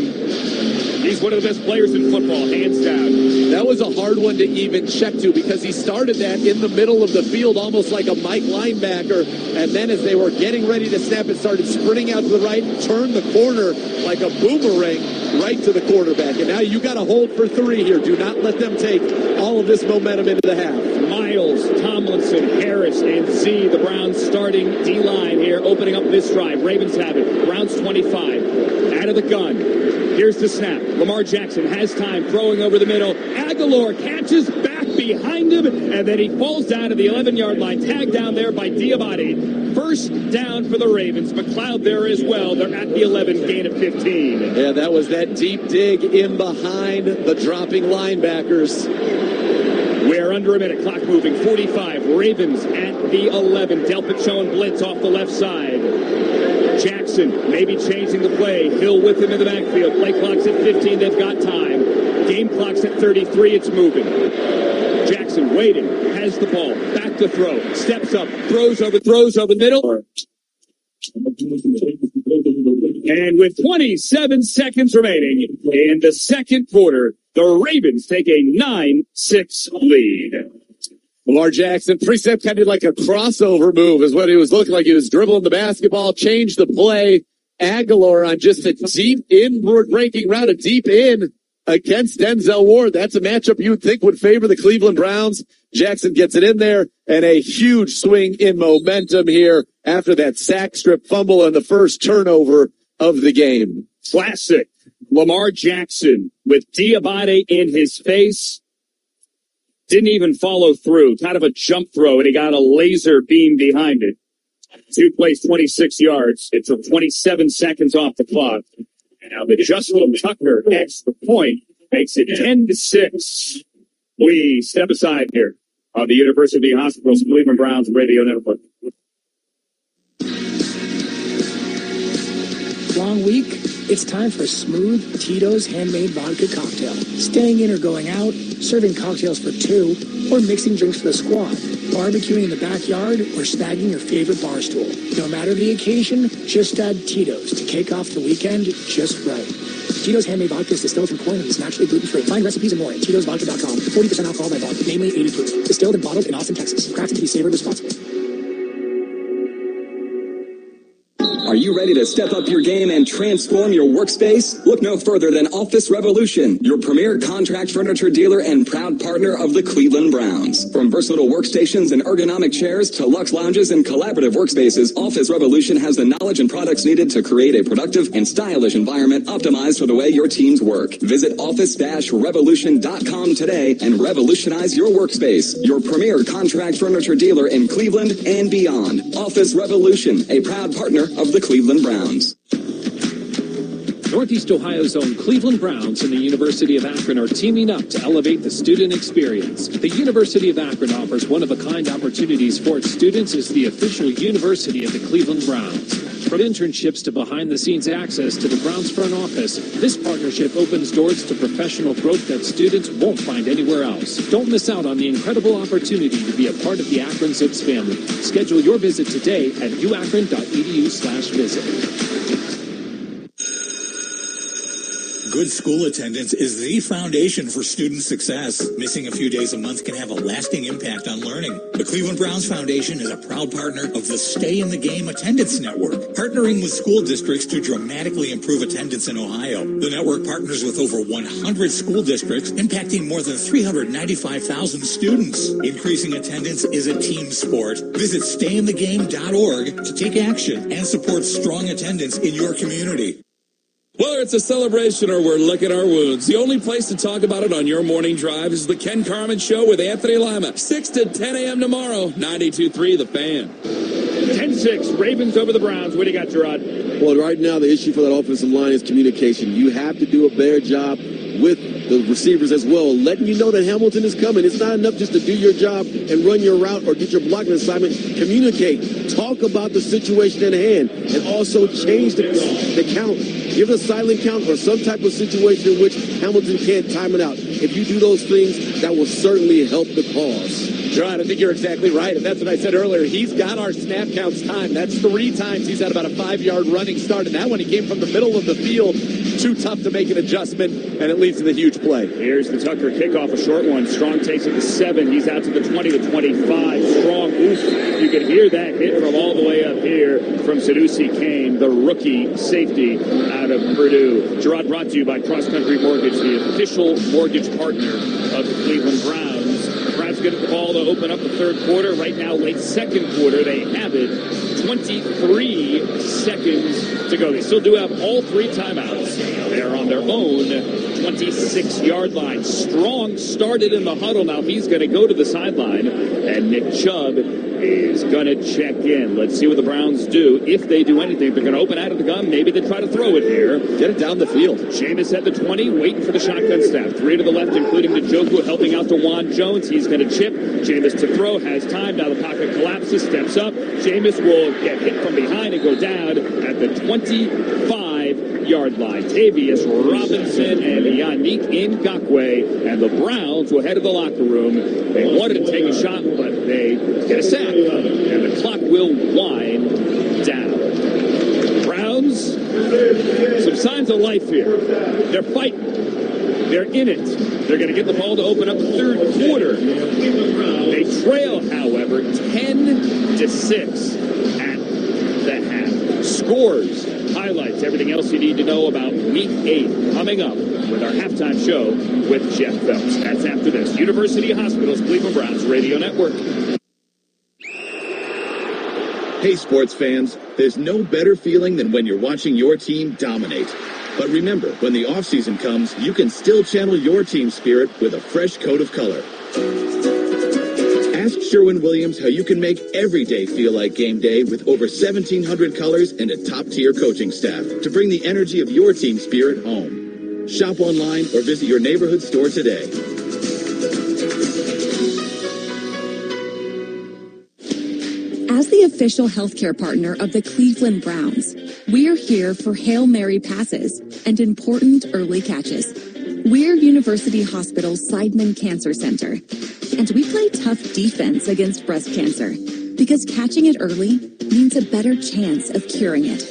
He's one of the best players in football, hands down. That was a hard one to even check to, because he started that in the middle of the field, almost like a Mike linebacker, and then as they were getting ready to snap, it started sprinting out to the right, turned the corner like a boomerang right to the quarterback. And now you got to hold for 3 here. Do not let them take all of this momentum into the half. Miles, Tomlinson, Harris, and Z, the Browns starting D-line here, opening up this drive. Ravens have it. Browns 25. Out of the gun. Here's the snap. Lamar Jackson has time, throwing over the middle. Aguilar catches back behind him, and then he falls down to the 11-yard line. Tagged down there by Diabate. First down for the Ravens. McLeod there as well. They're at the 11, gain of 15. Yeah, that was that deep dig in behind the dropping linebackers. We're under a minute. Clock moving. 45. Ravens at the 11. Delpit showing blitz off the left side. Jackson maybe changing the play. Hill with him in the backfield. Play clock's at 15. They've got time. Game clock's at 33. It's moving. Jackson waiting. Has the ball. Back to throw. Steps up. Throws over the middle. And with 27 seconds remaining in the second quarter, the Ravens take a 9-6 lead. Lamar Jackson, precept kind of like a crossover move is what he was looking like. He was dribbling the basketball, changed the play. Aguilar on just a deep inward breaking route, a deep in against Denzel Ward. That's a matchup you would think would favor the Cleveland Browns. Jackson gets it in there, and a huge swing in momentum here after that sack strip fumble and the first turnover of the game. Classic. Lamar Jackson with Diabate in his face. Didn't even follow through. Kind of a jump throw, and he got a laser beam behind it. 2 plays, 26 yards. It took 27 seconds off the clock. And now the Justin Tucker extra point makes it 10-6. We step aside here on the University Hospitals Cleveland Browns Radio Network. Long week? It's time for a smooth Tito's handmade vodka cocktail. Staying in or going out, serving cocktails for 2, or mixing drinks for the squad. Barbecuing in the backyard, or snagging your favorite bar stool. No matter the occasion, just add Tito's to kick off the weekend just right. Tito's handmade vodka is distilled from corn and is naturally gluten-free. Find recipes and more at Tito'sVodka.com. 40% alcohol by volume, namely 80 proof. Distilled and bottled in Austin, Texas. Crafted to be savored responsibly. Are you ready to step up your game and transform your workspace? Look no further than Office Revolution, your premier contract furniture dealer and proud partner of the Cleveland Browns. From versatile workstations and ergonomic chairs to luxe lounges and collaborative workspaces, Office Revolution has the knowledge and products needed to create a productive and stylish environment optimized for the way your teams work. Visit office-revolution.com today and revolutionize your workspace. Your premier contract furniture dealer in Cleveland and beyond. Office Revolution, a proud partner of the Cleveland Browns. Northeast Ohio's own Cleveland Browns and the University of Akron are teaming up to elevate the student experience. The University of Akron offers one-of-a-kind opportunities for its students as the official university of the Cleveland Browns. From internships to behind-the-scenes access to the Browns front office, this partnership opens doors to professional growth that students won't find anywhere else. Don't miss out on the incredible opportunity to be a part of the Akron Zips family. Schedule your visit today at uakron.edu/visit. Good school attendance is the foundation for student success. Missing a few days a month can have a lasting impact on learning. The Cleveland Browns Foundation is a proud partner of the Stay in the Game Attendance Network, partnering with school districts to dramatically improve attendance in Ohio. The network partners with over 100 school districts, impacting more than 395,000 students. Increasing attendance is a team sport. Visit stayinthegame.org to take action and support strong attendance in your community. Whether it's a celebration or we're licking our wounds, the only place to talk about it on your morning drive is the Ken Carman Show with Anthony Lima. 6 to 10 a.m. tomorrow, 92.3 The Fan. 10-6, Ravens over the Browns. What do you got, Gerard? Well, right now the issue for that offensive line is communication. You have to do a better job with the receivers as well, letting you know that Hamilton is coming. It's not enough just to do your job and run your route or get your blocking assignment. Communicate. Talk about the situation at hand and also change the count. Give a silent count or some type of situation in which Hamilton can't time it out. If you do those things, that will certainly help the cause. John, I think you're exactly right. And that's what I said earlier. He's got our snap counts timed. That's 3 times he's had about a 5-yard running start. And that one, he came from the middle of the field. Too tough to make an adjustment, and it leads to the huge play. Here's the Tucker kickoff, a short one. Strong takes it to 7. He's out to the 20 to 25. Strong, oof. You can hear that hit from all the way up here from Sadusi Kane, the rookie safety out of Purdue. Gerard, brought to you by Cross Country Mortgage, the official mortgage partner of the Cleveland Browns. Browns get the ball to open up the third quarter. Right now, late second quarter, they have it. 23 seconds to go. They still do have all 3 timeouts. They're on their own 26-yard line. Strong started in the huddle. Now he's going to go to the sideline, and Nick Chubb is going to check in. Let's see what the Browns do. If they do anything, they're going to open out of the gun. Maybe they try to throw it here. Get it down the field. Jameis at the 20, waiting for the shotgun snap. 3 to the left, including Njoku, helping out DeJuan Jones. He's going to chip. Jameis to throw, has time. Now the pocket collapses, steps up. Jameis will get hit from behind and go down at the 25-yard line. Tavius Robinson and Yannick Ngakoue, and the Browns will head to the locker room. They wanted to take a shot, but they get a sack, and the clock will wind down. Browns, some signs of life here. They're fighting. They're in it. They're going to get the ball to open up the third quarter. They trail, however, 10-6 at the half. Scores, highlights, everything else you need to know about Week 8 coming up with our halftime show with Jeff Phelps. That's after this. University Hospitals Cleveland Browns Radio Network. Hey, sports fans, there's no better feeling than when you're watching your team dominate. But remember, when the offseason comes, you can still channel your team spirit with a fresh coat of color. Ask Sherwin-Williams how you can make every day feel like game day with over 1,700 colors and a top-tier coaching staff to bring the energy of your team spirit home. Shop online or visit your neighborhood store today. As the official healthcare partner of the Cleveland Browns, we're here for Hail Mary passes and important early catches. We're University Hospital's Seidman Cancer Center, and we play tough defense against breast cancer because catching it early means a better chance of curing it.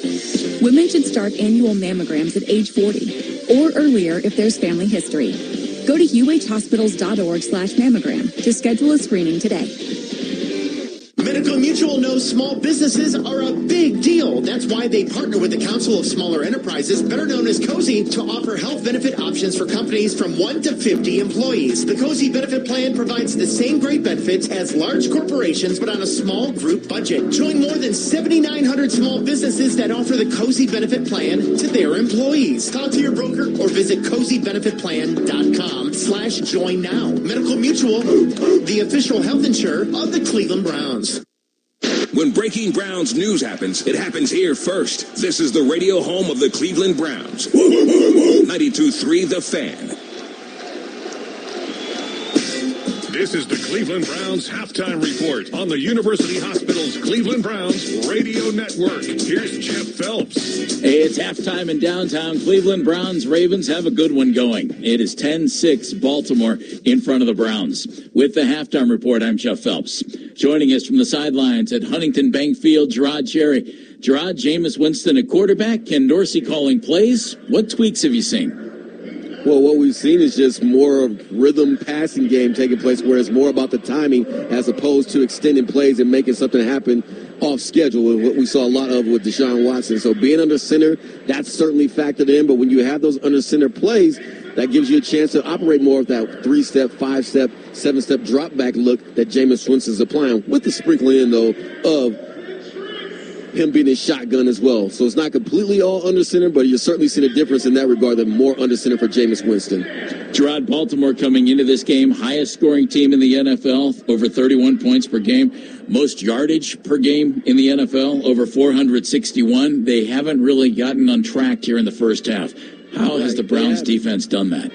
Women should start annual mammograms at age 40 or earlier if there's family history. Go to uhhospitals.org/mammogram to schedule a screening today. Medical Mutual knows small businesses are a big deal. That's why they partner with the Council of Smaller Enterprises, better known as COSI, to offer health benefit options for companies from 1 to 50 employees. The COSI benefit plan provides the same great benefits as large corporations, but on a small group budget. Join more than 7,900 small businesses that offer the COSI benefit plan to their employees. Talk to your broker or visit COSIbenefitplan.com/join now. Medical Mutual, the official health insurer of the Cleveland Browns. When breaking Browns news happens, it happens here first. This is the radio home of the Cleveland Browns. 92.3 The Fan. This is the Cleveland Browns halftime report on the University Hospital's Cleveland Browns radio network. Here's Jeff Phelps. Hey, it's halftime in downtown Cleveland. Browns Ravens have a good one going. It is 10-6 Baltimore in front of the Browns. With the halftime report, I'm Jeff Phelps. Joining us from the sidelines at Huntington Bank Field, Gerard Cherry. Gerard, Jameis Winston at quarterback, Ken Dorsey calling plays. What tweaks have you seen? Well, what we've seen is just more of rhythm passing game taking place where it's more about the timing as opposed to extending plays and making something happen off schedule, what we saw a lot of with Deshaun Watson. So being under center, that's certainly factored in. But when you have those under center plays, that gives you a chance to operate more of that 3-step, 5-step, 7-step drop back look that Jameis Winston's applying, with the sprinkling in, though, of him being in shotgun as well. So it's not completely all under center, but you're certainly seeing a difference in that regard, that more under center for Jameis Winston. Gerard, Baltimore coming into this game, highest scoring team in the NFL, over 31 points per game. Most yardage per game in the NFL, over 461. They haven't really gotten on track here in the first half. How has the Browns defense done that?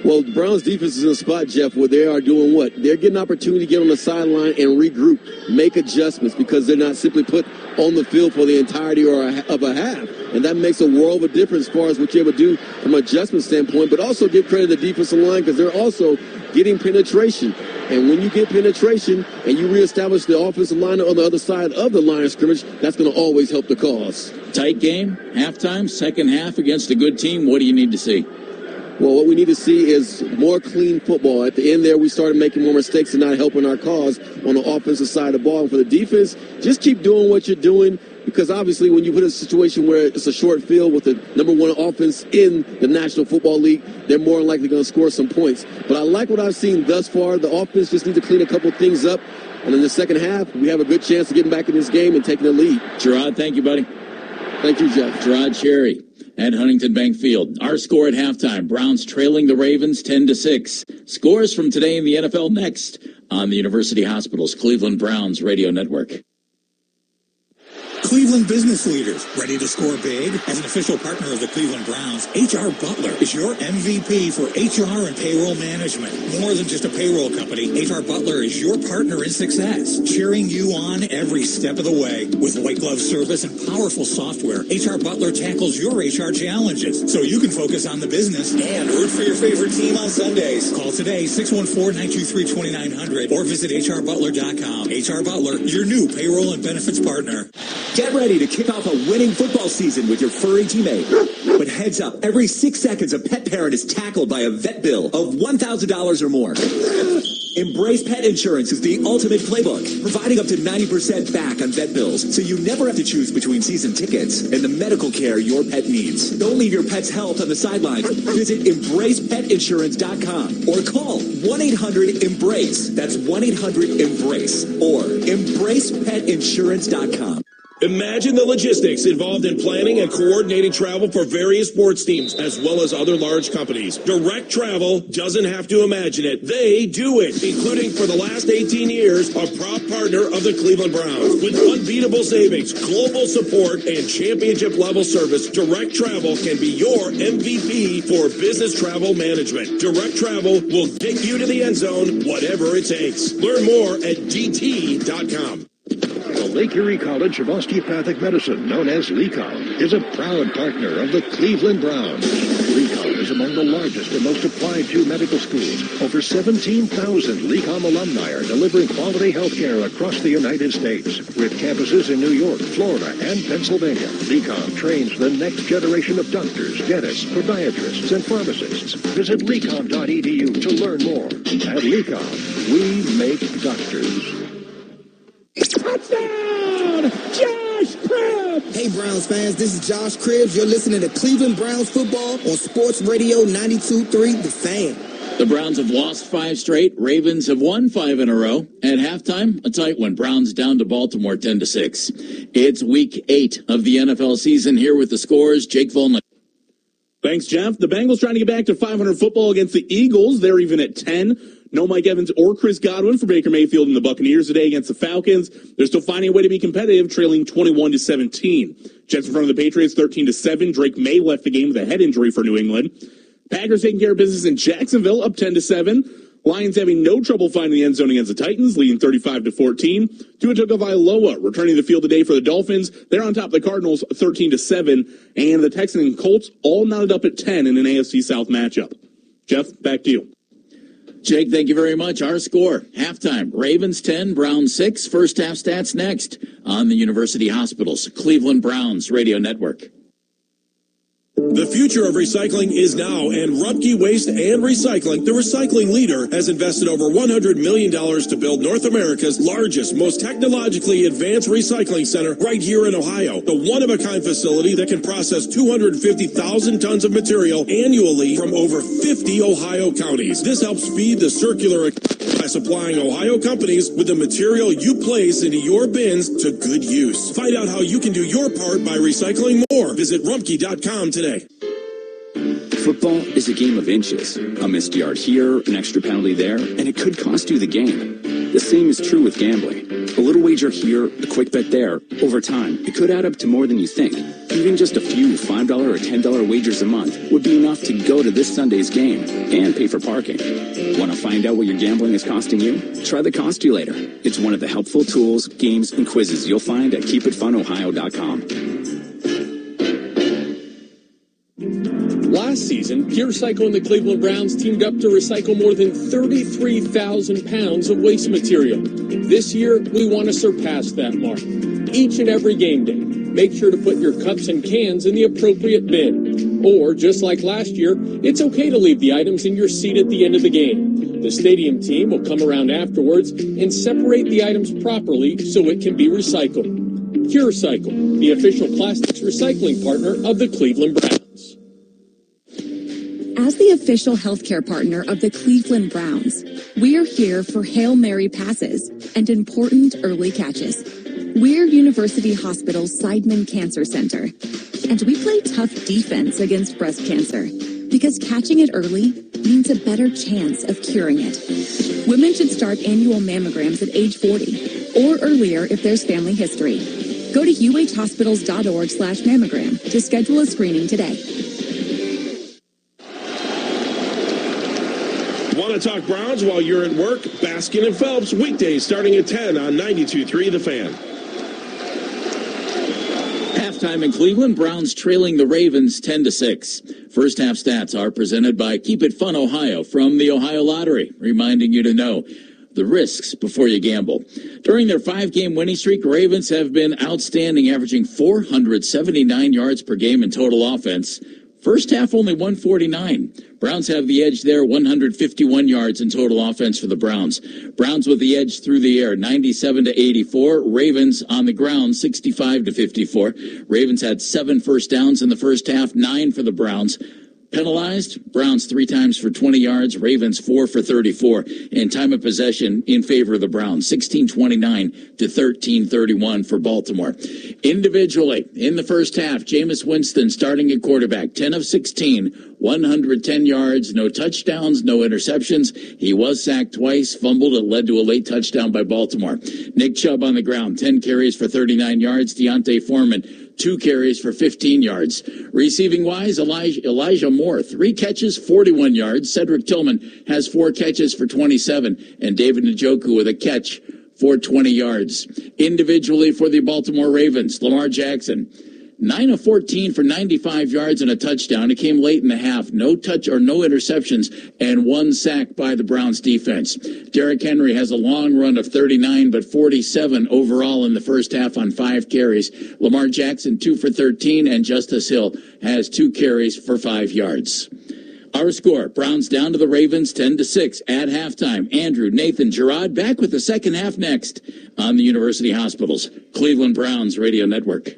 Well, the Browns defense is in a spot, Jeff, where they are doing what? They're getting an opportunity to get on the sideline and regroup, make adjustments, because they're not simply put on the field for the entirety of a half. And that makes a world of a difference as far as what you're able to do from an adjustment standpoint, but also give credit to the defensive line because they're also getting penetration. And when you get penetration and you reestablish the offensive line on the other side of the line of scrimmage, that's going to always help the cause. Tight game, halftime, second half against a good team. What do you need to see? Well, what we need to see is more clean football. At the end there, we started making more mistakes and not helping our cause on the offensive side of the ball. And for the defense, just keep doing what you're doing, because obviously when you put a situation where it's a short field with the number one offense in the National Football League, they're more than likely going to score some points. But I like what I've seen thus far. The offense just needs to clean a couple things up. And in the second half, we have a good chance of getting back in this game and taking the lead. Gerard, thank you, buddy. Thank you, Jeff. Gerard Cherry at Huntington Bank Field. Our score at halftime, Browns trailing the Ravens 10-6. Scores from today in the NFL next on the University Hospital's Cleveland Browns radio network. Cleveland business leaders, ready to score big? As an official partner of the Cleveland Browns, HR Butler is your MVP for HR and payroll management. More than just a payroll company, HR Butler is your partner in success, cheering you on every step of the way. With white glove service and powerful software, HR Butler tackles your HR challenges so you can focus on the business and root for your favorite team on Sundays. Call today, 614-923-2900, or visit HRButler.com. HR Butler, your new payroll and benefits partner. Get ready to kick off a winning football season with your furry teammate. But heads up, every 6 seconds a pet parent is tackled by a vet bill of $1,000 or more. Embrace Pet Insurance is the ultimate playbook, providing up to 90% back on vet bills, so you never have to choose between season tickets and the medical care your pet needs. Don't leave your pet's health on the sidelines. Visit EmbracePetInsurance.com or call 1-800-EMBRACE. That's 1-800-EMBRACE or EmbracePetInsurance.com. Imagine the logistics involved in planning and coordinating travel for various sports teams, as well as other large companies. Direct Travel doesn't have to imagine it. They do it, including for the last 18 years, a proud partner of the Cleveland Browns. With unbeatable savings, global support, and championship-level service, Direct Travel can be your MVP for business travel management. Direct Travel will get you to the end zone, whatever it takes. Learn more at DT.com. The Lake Erie College of Osteopathic Medicine, known as LECOM, is a proud partner of the Cleveland Browns. LECOM is among the largest and most applied to medical schools. Over 17,000 LECOM alumni are delivering quality health care across the United States. With campuses in New York, Florida, and Pennsylvania, LECOM trains the next generation of doctors, dentists, podiatrists, and pharmacists. Visit LECOM.edu to learn more. At LECOM, we make doctors. Touchdown! Josh Cribbs! Hey, Browns fans, this is Josh Cribbs. You're listening to Cleveland Browns football on Sports Radio 92.3 The Fan. The Browns have lost 5 straight. Ravens have won 5 in a row. At halftime, a tight one. Browns down to Baltimore 10-6. It's week 8 of the NFL season. Here with the scores, Jake Volnick. Thanks, Jeff. The Bengals trying to get back to 500 football against the Eagles. They're even at 10. No Mike Evans or Chris Godwin for Baker Mayfield and the Buccaneers today against the Falcons. They're still finding a way to be competitive, trailing 21-17. Jets in front of the Patriots 13-7. Drake May left the game with a head injury for New England. Packers taking care of business in Jacksonville, up 10-7. Lions having no trouble finding the end zone against the Titans, leading 35-14. Tua Tagovailoa returning to the field today for the Dolphins. They're on top of the Cardinals 13-7. And the Texans and Colts all knotted up at 10 in an AFC South matchup. Jeff, back to you. Jake, thank you very much. Our score, halftime, Ravens 10, Browns 6. First half stats next on the University Hospitals Cleveland Browns Radio Network. The future of recycling is now, and Rumpke Waste and Recycling, the recycling leader, has invested over $100 million to build North America's largest, most technologically advanced recycling center right here in Ohio. The one-of-a-kind facility that can process 250,000 tons of material annually from over 50 Ohio counties. This helps speed the circular by supplying Ohio companies with the material you place into your bins to good use. Find out how you can do your part by recycling more. Visit Rumpke.com today. Football is a game of inches. A missed yard here, an extra penalty there, and it could cost you the game. The same is true with gambling. A little wager here, a quick bet there. Over time, it could add up to more than you think. Even just a few $5 or $10 wagers a month would be enough to go to this Sunday's game and pay for parking. Want to find out what your gambling is costing you? Try the Cost You Later. It's one of the helpful tools, games, and quizzes you'll find at keepitfunohio.com. Last season, PureCycle and the Cleveland Browns teamed up to recycle more than 33,000 pounds of waste material. This year, we want to surpass that mark. Each and every game day, make sure to put your cups and cans in the appropriate bin. Or, just like last year, it's okay to leave the items in your seat at the end of the game. The stadium team will come around afterwards and separate the items properly so it can be recycled. PureCycle, the official plastics recycling partner of the Cleveland Browns. As the official healthcare partner of the Cleveland Browns, we're here for Hail Mary passes and important early catches. We're University Hospital's Seidman Cancer Center, and we play tough defense against breast cancer because catching it early means a better chance of curing it. Women should start annual mammograms at age 40 or earlier if there's family history. Go to uhhospitals.org/mammogram to schedule a screening today. Want to talk Browns while you're at work? Baskin and Phelps, weekdays starting at 10 on 92.3 The Fan. Halftime in Cleveland, Browns trailing the Ravens 10-6. First half stats are presented by Keep It Fun Ohio from the Ohio Lottery, reminding you to know the risks before you gamble. During their 5-game winning streak, Ravens have been outstanding, averaging 479 yards per game in total offense. First half, only 149. Browns have the edge there, 151 yards in total offense for the Browns. Browns with the edge through the air, 97-84. Ravens on the ground, 65-54. Ravens had 7 first downs in the first half, 9 for the Browns. Penalized, Browns 3 times for 20 yards, Ravens 4 for 34, and time of possession in favor of the Browns, 16:29 to 13:31 for Baltimore. Individually, in the first half, Jameis Winston starting at quarterback, 10 of 16, 110 yards, no touchdowns, no interceptions. He was sacked twice, fumbled, it led to a late touchdown by Baltimore. Nick Chubb on the ground, 10 carries for 39 yards, Deontay Foreman, 2 carries for 15 yards. Receiving-wise, Elijah Moore, 3 catches, 41 yards. Cedric Tillman has 4 catches for 27. And David Njoku with a catch for 20 yards. Individually for the Baltimore Ravens, Lamar Jackson, 9 of 14 for 95 yards and a touchdown. It came late in the half. No touch or no interceptions and 1 sack by the Browns defense. Derrick Henry has a long run of 39, but 47 overall in the first half on 5 carries. Lamar Jackson, 2 for 13, and Justice Hill has 2 carries for 5 yards. Our score, Browns down to the Ravens 10-6 at halftime. Andrew, Nathan, Gerard back with the second half next on the University Hospitals Cleveland Browns Radio Network.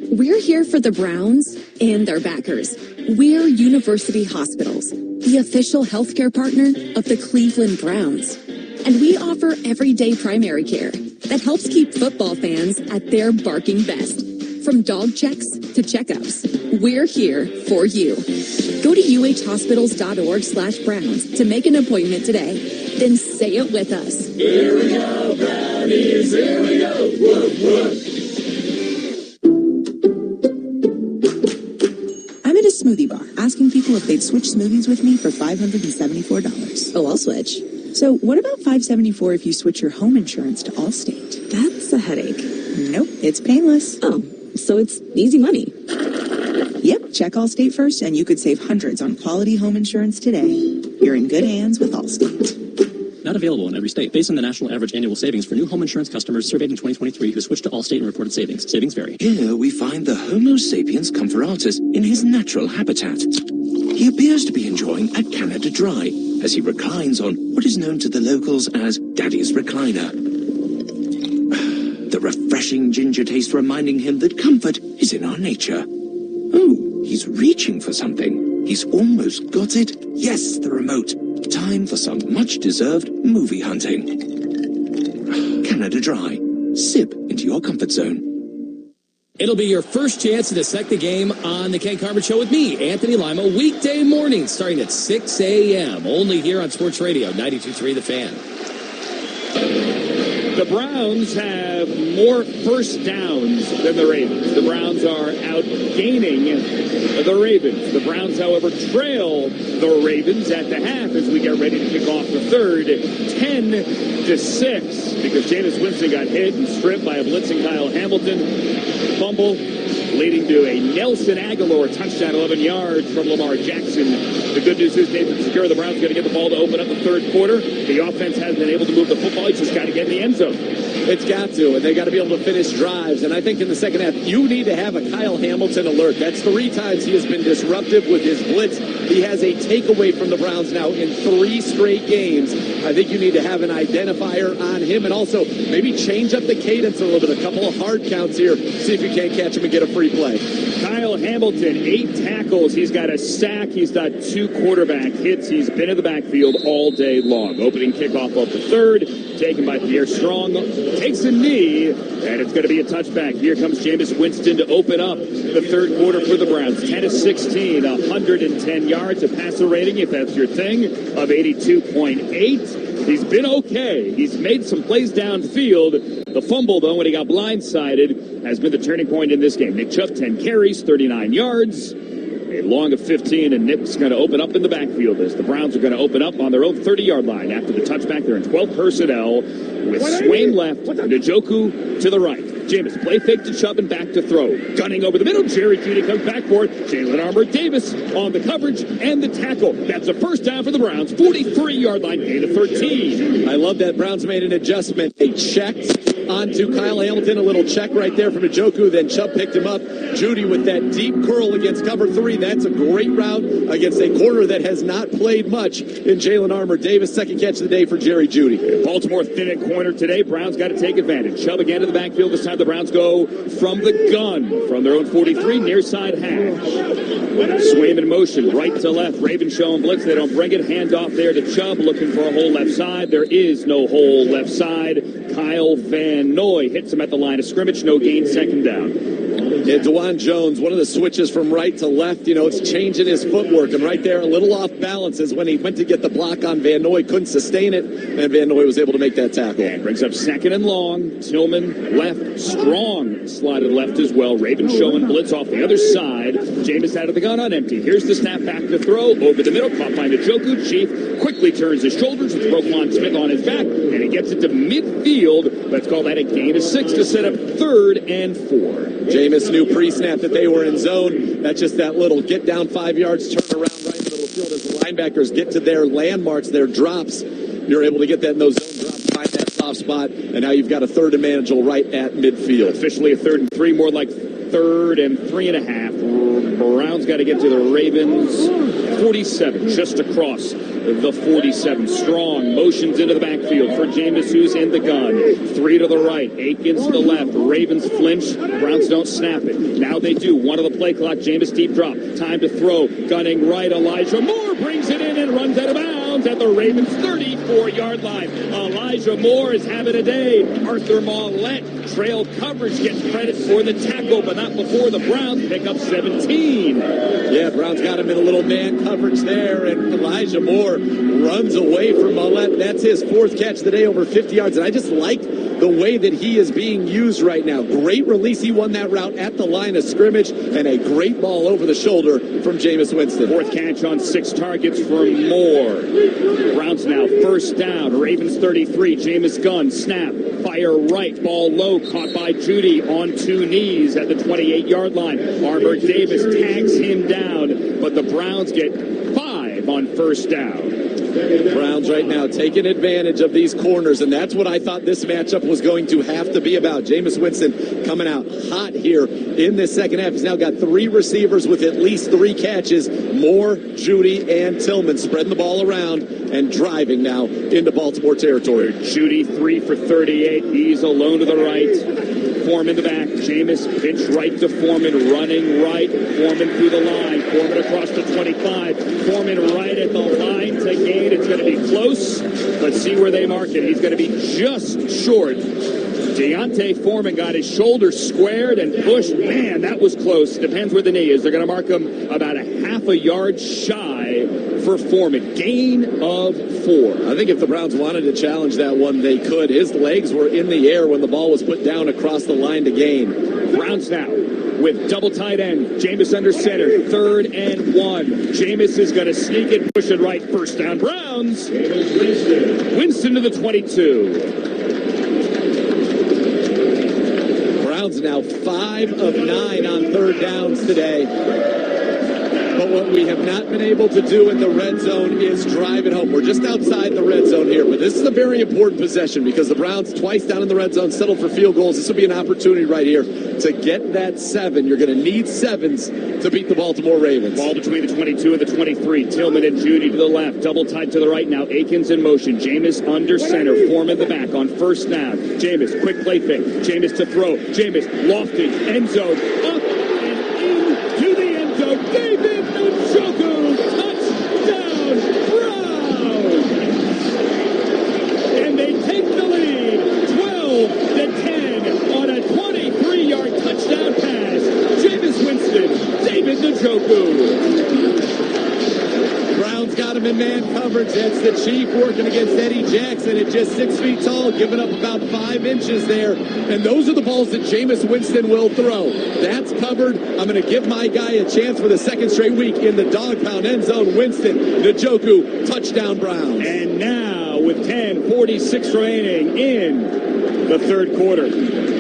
We're here for the Browns and their backers. We're University Hospitals, the official healthcare partner of the Cleveland Browns. And we offer everyday primary care that helps keep football fans at their barking best. From dog checks to checkups, we're here for you. Go to uhhospitals.org/Browns to make an appointment today. Then say it with us. Here we go, Brownies, here we go. Whoop, whoop. smoothie bar, asking people if they'd switch smoothies with me for $574. Oh, I'll switch. So what about $574 if you switch your home insurance to Allstate? That's a headache. Nope, it's painless. Oh, so it's easy money. Yep, check Allstate first and you could save hundreds on quality home insurance today. You're in good hands with Allstate. Not available in every state. Based on the national average annual savings for new home insurance customers surveyed in 2023 who switched to Allstate and reported savings. Savings vary. Here we find the Homo sapiens comparatus in his natural habitat. He appears to be enjoying a Canada Dry as he reclines on what is known to the locals as Daddy's Recliner. The refreshing ginger taste reminding him that comfort is in our nature. Oh, he's reaching for something. He's almost got it. Yes, the remote. Time for some much-deserved movie hunting. Canada Dry. Sip into your comfort zone. It'll be your first chance to dissect the game on the Ken Carmen Show with me, Anthony Lima, weekday morning starting at 6 a.m. Only here on Sports Radio 92.3 The Fan. The Browns have more first downs than the Ravens. The Browns are outgaining the Ravens. The Browns, however, trail the Ravens at the half as we get ready to kick off the third, 10-6, because Jameis Winston got hit and stripped by a blitzing Kyle Hamilton. Fumble, leading to a Nelson Aguilar touchdown, 11 yards from Lamar Jackson. The good news is Nathan Secure, the Browns going to get the ball to open up the third quarter. The offense hasn't been able to move the football. It's just got to get in the end zone. It's got to, and they got to be able to finish drives. And I think in the second half, you need to have a Kyle Hamilton alert. That's 3 times he has been disruptive with his blitz. He has a takeaway from the Browns now in 3 straight games. I think you need to have an identifier on him, and also maybe change up the cadence a little bit. A couple of hard counts here. See if you can't catch him and get a free play. Kyle Hamilton, 8 tackles. He's got a sack. He's got 2 quarterback hits. He's been in the backfield all day long. Opening kickoff of the third, taken by Pierre Strong. Takes a knee, and it's going to be a touchback. Here comes Jameis Winston to open up the third quarter for the Browns. 10-16, 110 yards, a passer rating, if that's your thing, of 82.8. He's been okay. He's made some plays downfield. The fumble, though, when he got blindsided, has been the turning point in this game. Nick Chubb, 10 carries, 39 yards. A long of 15, and Nick's going to open up in the backfield as the Browns are going to open up on their own 30-yard line. After the touchback, they're in 12 personnel with Swain left, Njoku to the right. Jameis, play fake to Chubb and back to throw. Gunning over the middle, Jerry Jeudy comes back for it. Jalen Armour-Davis on the coverage and the tackle. That's a first down for the Browns, 43-yard line, gain of 13. I love that Browns made an adjustment. They checked onto Kyle Hamilton, a little check right there from Njoku, then Chubb picked him up. Jeudy with that deep curl against cover 3. That's a great route against a corner that has not played much in Jalen Armour-Davis. Second catch of the day for Jerry Jeudy. Baltimore thin at corner today. Browns got to take advantage. Chubb again to the backfield. This time the Browns go from the gun, from their own 43, near side hash. Swaim in motion, right to left. Ravens showing blitz. They don't bring it. Hand off there to Chubb, looking for a hole left side. There is no hole left side. Kyle Van Noy hits him at the line of scrimmage. No gain, second down. Yeah, DeJuan Jones, one of the switches from right to left, it's changing his footwork. And right there, a little off balance is when he went to get the block on Van Noy, couldn't sustain it, and Van Noy was able to make that tackle. And brings up second and long. Tillman left, Strong slided left as well. Ravens showing blitz off the other side. Jameis out of the gun on empty. Here's the snap back to throw. Over the middle, caught by Njoku. Chief quickly turns his shoulders with Roquan Smith on his back, and he gets it to midfield. Let's call that a gain of 6 to set up 3rd and 4. Jameis knew pre-snap that they were in zone. That's just that little get down 5 yards, turn around right in the middle field as the linebackers get to their landmarks, their drops. You're able to get that in those zone drops, find that soft spot, and now you've got a 3rd and manageable right at midfield. Officially a 3rd and 3, more like 3rd and 3.5. Browns got to get to the Ravens 47, just across the 47. Strong motions into the backfield for Jameis, who's in the gun. 3 to the right, Akins to the left. Ravens flinch. Browns don't snap it. Now they do. 1 of the play clock. Jameis deep drop. Time to throw. Gunning right. Elijah Moore brings it in and runs out of bounds at the Ravens 34-yard line. Elijah Moore is having a day. Arthur Maulette trail coverage gets credit for the tackle, but not before the Browns pick up 17. Yeah, Browns got him in a little man coverage there, and Elijah Moore runs away from Maulette. That's his 4th catch of the day, over 50 yards. And I just like the way that he is being used right now. Great release. He won that route at the line of scrimmage, and a great ball over the shoulder from Jameis Winston. Fourth catch on 6 targets for Moore. Browns now first down. Ravens 33. Jameis gun. Snap. Fire right. Ball low. Caught by Judy on 2 knees at the 28-yard line. Armour Davis tags him down, but the Browns get 5 on first down. Browns right now taking advantage of these corners, and that's what I thought this matchup was going to have to be about. Jameis Winston coming out hot here in this second half. He's now got 3 receivers with at least 3 catches. Moore, Judy, and Tillman spreading the ball around and driving now into Baltimore territory. Judy 3 for 38. He's alone to the right. Foreman to the back. Jameis pitch right to Foreman, running right. Foreman through the line. Foreman across the 25. Foreman right at the line to gain. It's going to be close. Let's see where they mark it. He's going to be just short. Deontay Foreman got his shoulder squared and pushed. Man, that was close. Depends where the knee is. They're going to mark him about a half a yard shy for Foreman. Gain of 4. I think if the Browns wanted to challenge that one, they could. His legs were in the air when the ball was put down across the line to gain. Browns now with double tight end. Jameis under center. 3rd and 1. Jameis is going to sneak it, push it right. First down, Browns. Winston to the 22. Browns now 5 of 9 on 3rd downs today. But what we have not been able to do in the red zone is drive it home. We're just outside the red zone here, but this is a very important possession because the Browns twice down in the red zone settled for field goals. This will be an opportunity right here to get that 7. You're going to need 7s to beat the Baltimore Ravens. Ball between the 22 and the 23. Tillman and Judy to the left. Double tight to the right now. Akins in motion. Jameis under center. Foreman the back on first down. Jameis, quick play fake. Jameis to throw. Jameis lofting. End zone. Up and into the end zone. David Njoku. Touchdown. Browns. And they take the lead. 12-10 on a 23-yard touchdown pass. Jameis Winston. David Njoku. Browns got him in man coverage. That's the Chief working against Eddie Jackson at just 6 feet tall, giving up about 5 inches there. And those are the balls that Jameis Winston will throw. That's covered. I'm going to give my guy a chance for the 2nd straight week in the dog pound end zone. Winston, Njoku, touchdown Browns. And now with 10:46 remaining in the 3rd quarter.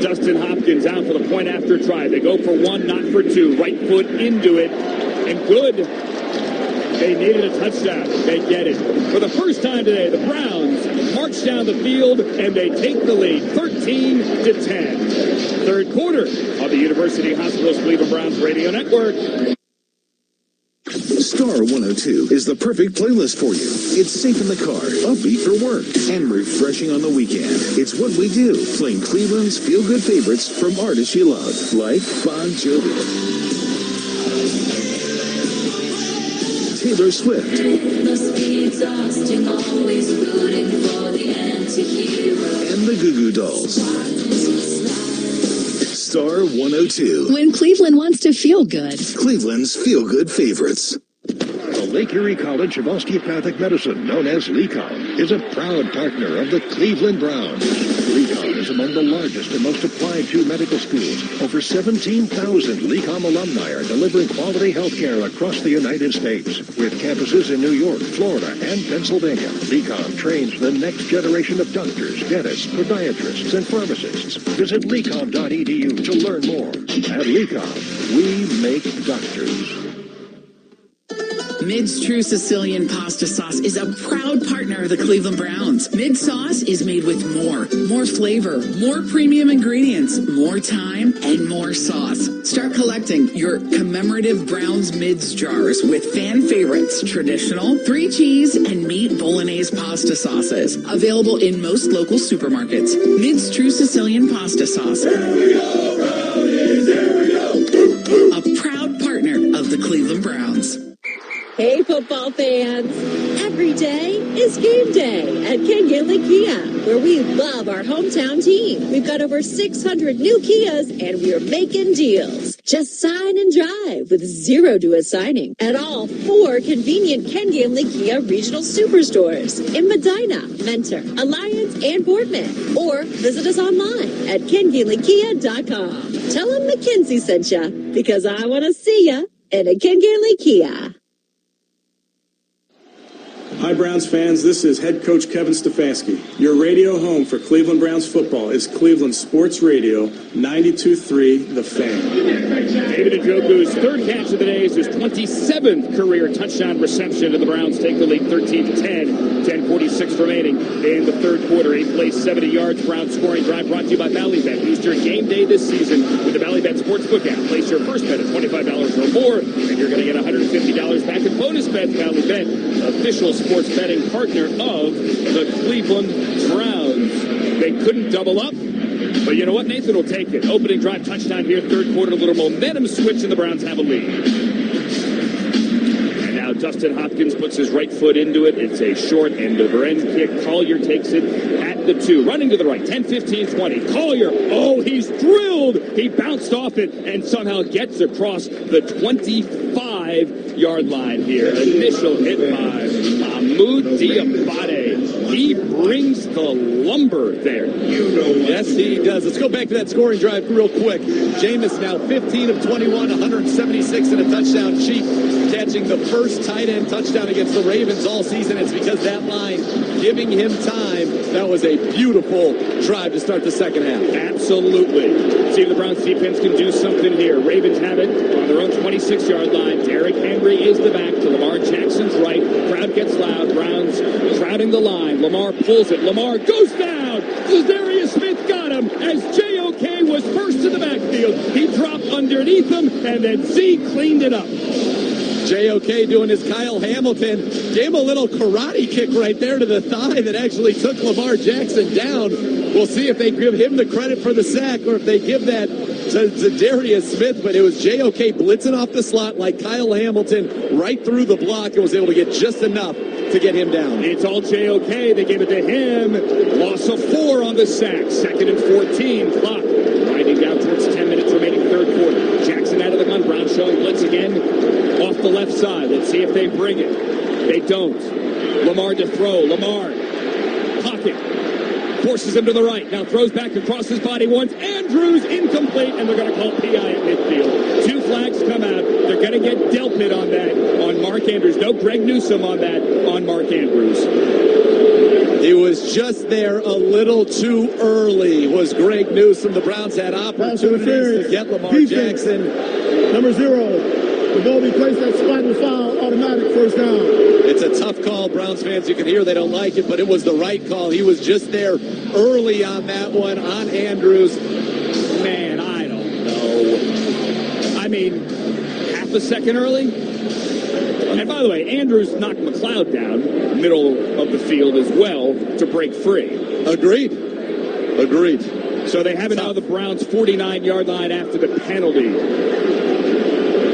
Dustin Hopkins out for the point after try. They go for 1, not for 2. Right foot into it. And good. They needed a touchdown. They get it. For the first time today, the Browns march down the field and they take the lead 13-10. 3rd quarter of the University Hospitals Cleveland Browns Radio Network. Star 102 is the perfect playlist for you. It's safe in the car, upbeat for work, and refreshing on the weekend. It's what we do, playing Cleveland's feel-good favorites from artists you love, like Bon Jovi, Taylor Swift, and the Goo Goo Dolls. Star 102. When Cleveland wants to feel good. Cleveland's feel-good favorites. The Lake Erie College of Osteopathic Medicine, known as LECOM, is a proud partner of the Cleveland Browns. LECOM is among the largest and most applied to medical schools. Over 17,000 LECOM alumni are delivering quality health care across the United States. With campuses in New York, Florida, and Pennsylvania, LECOM trains the next generation of doctors, dentists, podiatrists, and pharmacists. Visit LECOM.edu to learn more. At LECOM, we make doctors. Mid's True Sicilian Pasta Sauce is a proud partner of the Cleveland Browns. Mid sauce is made with more flavor, more premium ingredients, more time, and more sauce. Start collecting your commemorative Browns Mids jars with fan favorites, traditional, 3 cheese, and meat bolognese pasta sauces. Available in most local supermarkets. Mid's True Sicilian Pasta Sauce. Here we go, Brownies, here we go. A proud partner of the Cleveland Browns. Hey, football fans. At Every day is game day at Ken Gately Kia, where we love our hometown team. We've got over 600 new Kias, and we're making deals. Just sign and drive with zero to a signing at all 4 convenient Ken Gately Kia regional superstores in Medina, Mentor, Alliance, and Boardman. Or visit us online at KenGatelyKia.com. Tell them McKinsey sent ya, because I want to see ya in a Ken Gately Kia. Hi, Browns fans. This is head coach Kevin Stefanski. Your radio home for Cleveland Browns football is Cleveland Sports Radio 92.3 The Fan. David Njoku's third catch of the day is his 27th career touchdown reception, and the Browns take the lead 13-10. 10:46 remaining in the third quarter. He plays 70 yards. Browns scoring drive brought to you by Ballybet. Use your game day this season with the Ballybet Sportsbook app. Place your first bet at $25 or more, and you're going to get $150 back in bonus bets. Ballybet, official sports betting partner of the Cleveland Browns. They couldn't double up, but you know what? Nathan will take it. Opening drive touchdown here, third quarter, a little momentum switch, and the Browns have a lead. Now Dustin Hopkins puts his right foot into it. It's a short end-over-end kick. Collier takes it at the 2. Running to the right. 10, 15, 20. Collier. Oh, he's drilled. He bounced off it and somehow gets across the 25-yard line here. Initial hit by Mahmoud Diabate. He brings the lumber there. Yes, he does. Let's go back to that scoring drive real quick. Jameis now 15 of 21, 176 and a touchdown. Cheek catching the first tight end touchdown against the Ravens all season. It's because that line giving him time. That was a beautiful drive to start the second half. Absolutely. See if the Browns defense can do something here. Ravens have it on their own 26-yard line. Derrick Henry is the back to Lamar Jackson's right. Crowd gets loud. Browns crowding the line. Lamar pulls it. Lamar goes down. Darius Smith got him as J.O.K. was first in the backfield. He dropped underneath him, and then Z cleaned it up. J.O.K. doing his Kyle Hamilton. Gave him a little karate kick right there to the thigh that actually took Lamar Jackson down. We'll see if they give him the credit for the sack or if they give that to Darius Smith, but it was J.O.K. blitzing off the slot like Kyle Hamilton right through the block and was able to get just enough to get him down. It's all J.O.K. They gave it to him. Loss of 4 on the sack. 2nd and 14. Clock winding down towards 10 minutes remaining third quarter. Jackson out of the gun. Brown showing blitz again off the left side. Let's see if they bring it. They don't. Lamar to throw. Lamar. Pocket. Forces him to the right. Now throws back across his body once. Andrews incomplete, and they're going to call PI at midfield. 2 flags come out. They're going to get Delpit on that, on Mark Andrews. No Greg Newsome on that, on Mark Andrews. He was just there a little too early, was Greg Newsome. The Browns had opportunities to get Lamar Jackson. Number 0. The ball be placed at spot and foul, automatic first down. It's a tough call, Browns fans. You can hear they don't like it, but it was the right call. He was just there early on that one, on Andrews. Man, I don't know. I mean, half a second early? And by the way, Andrews knocked McLeod down, middle of the field as well, to break free. Agreed. So they have it now the Browns' 49-yard line after the penalty.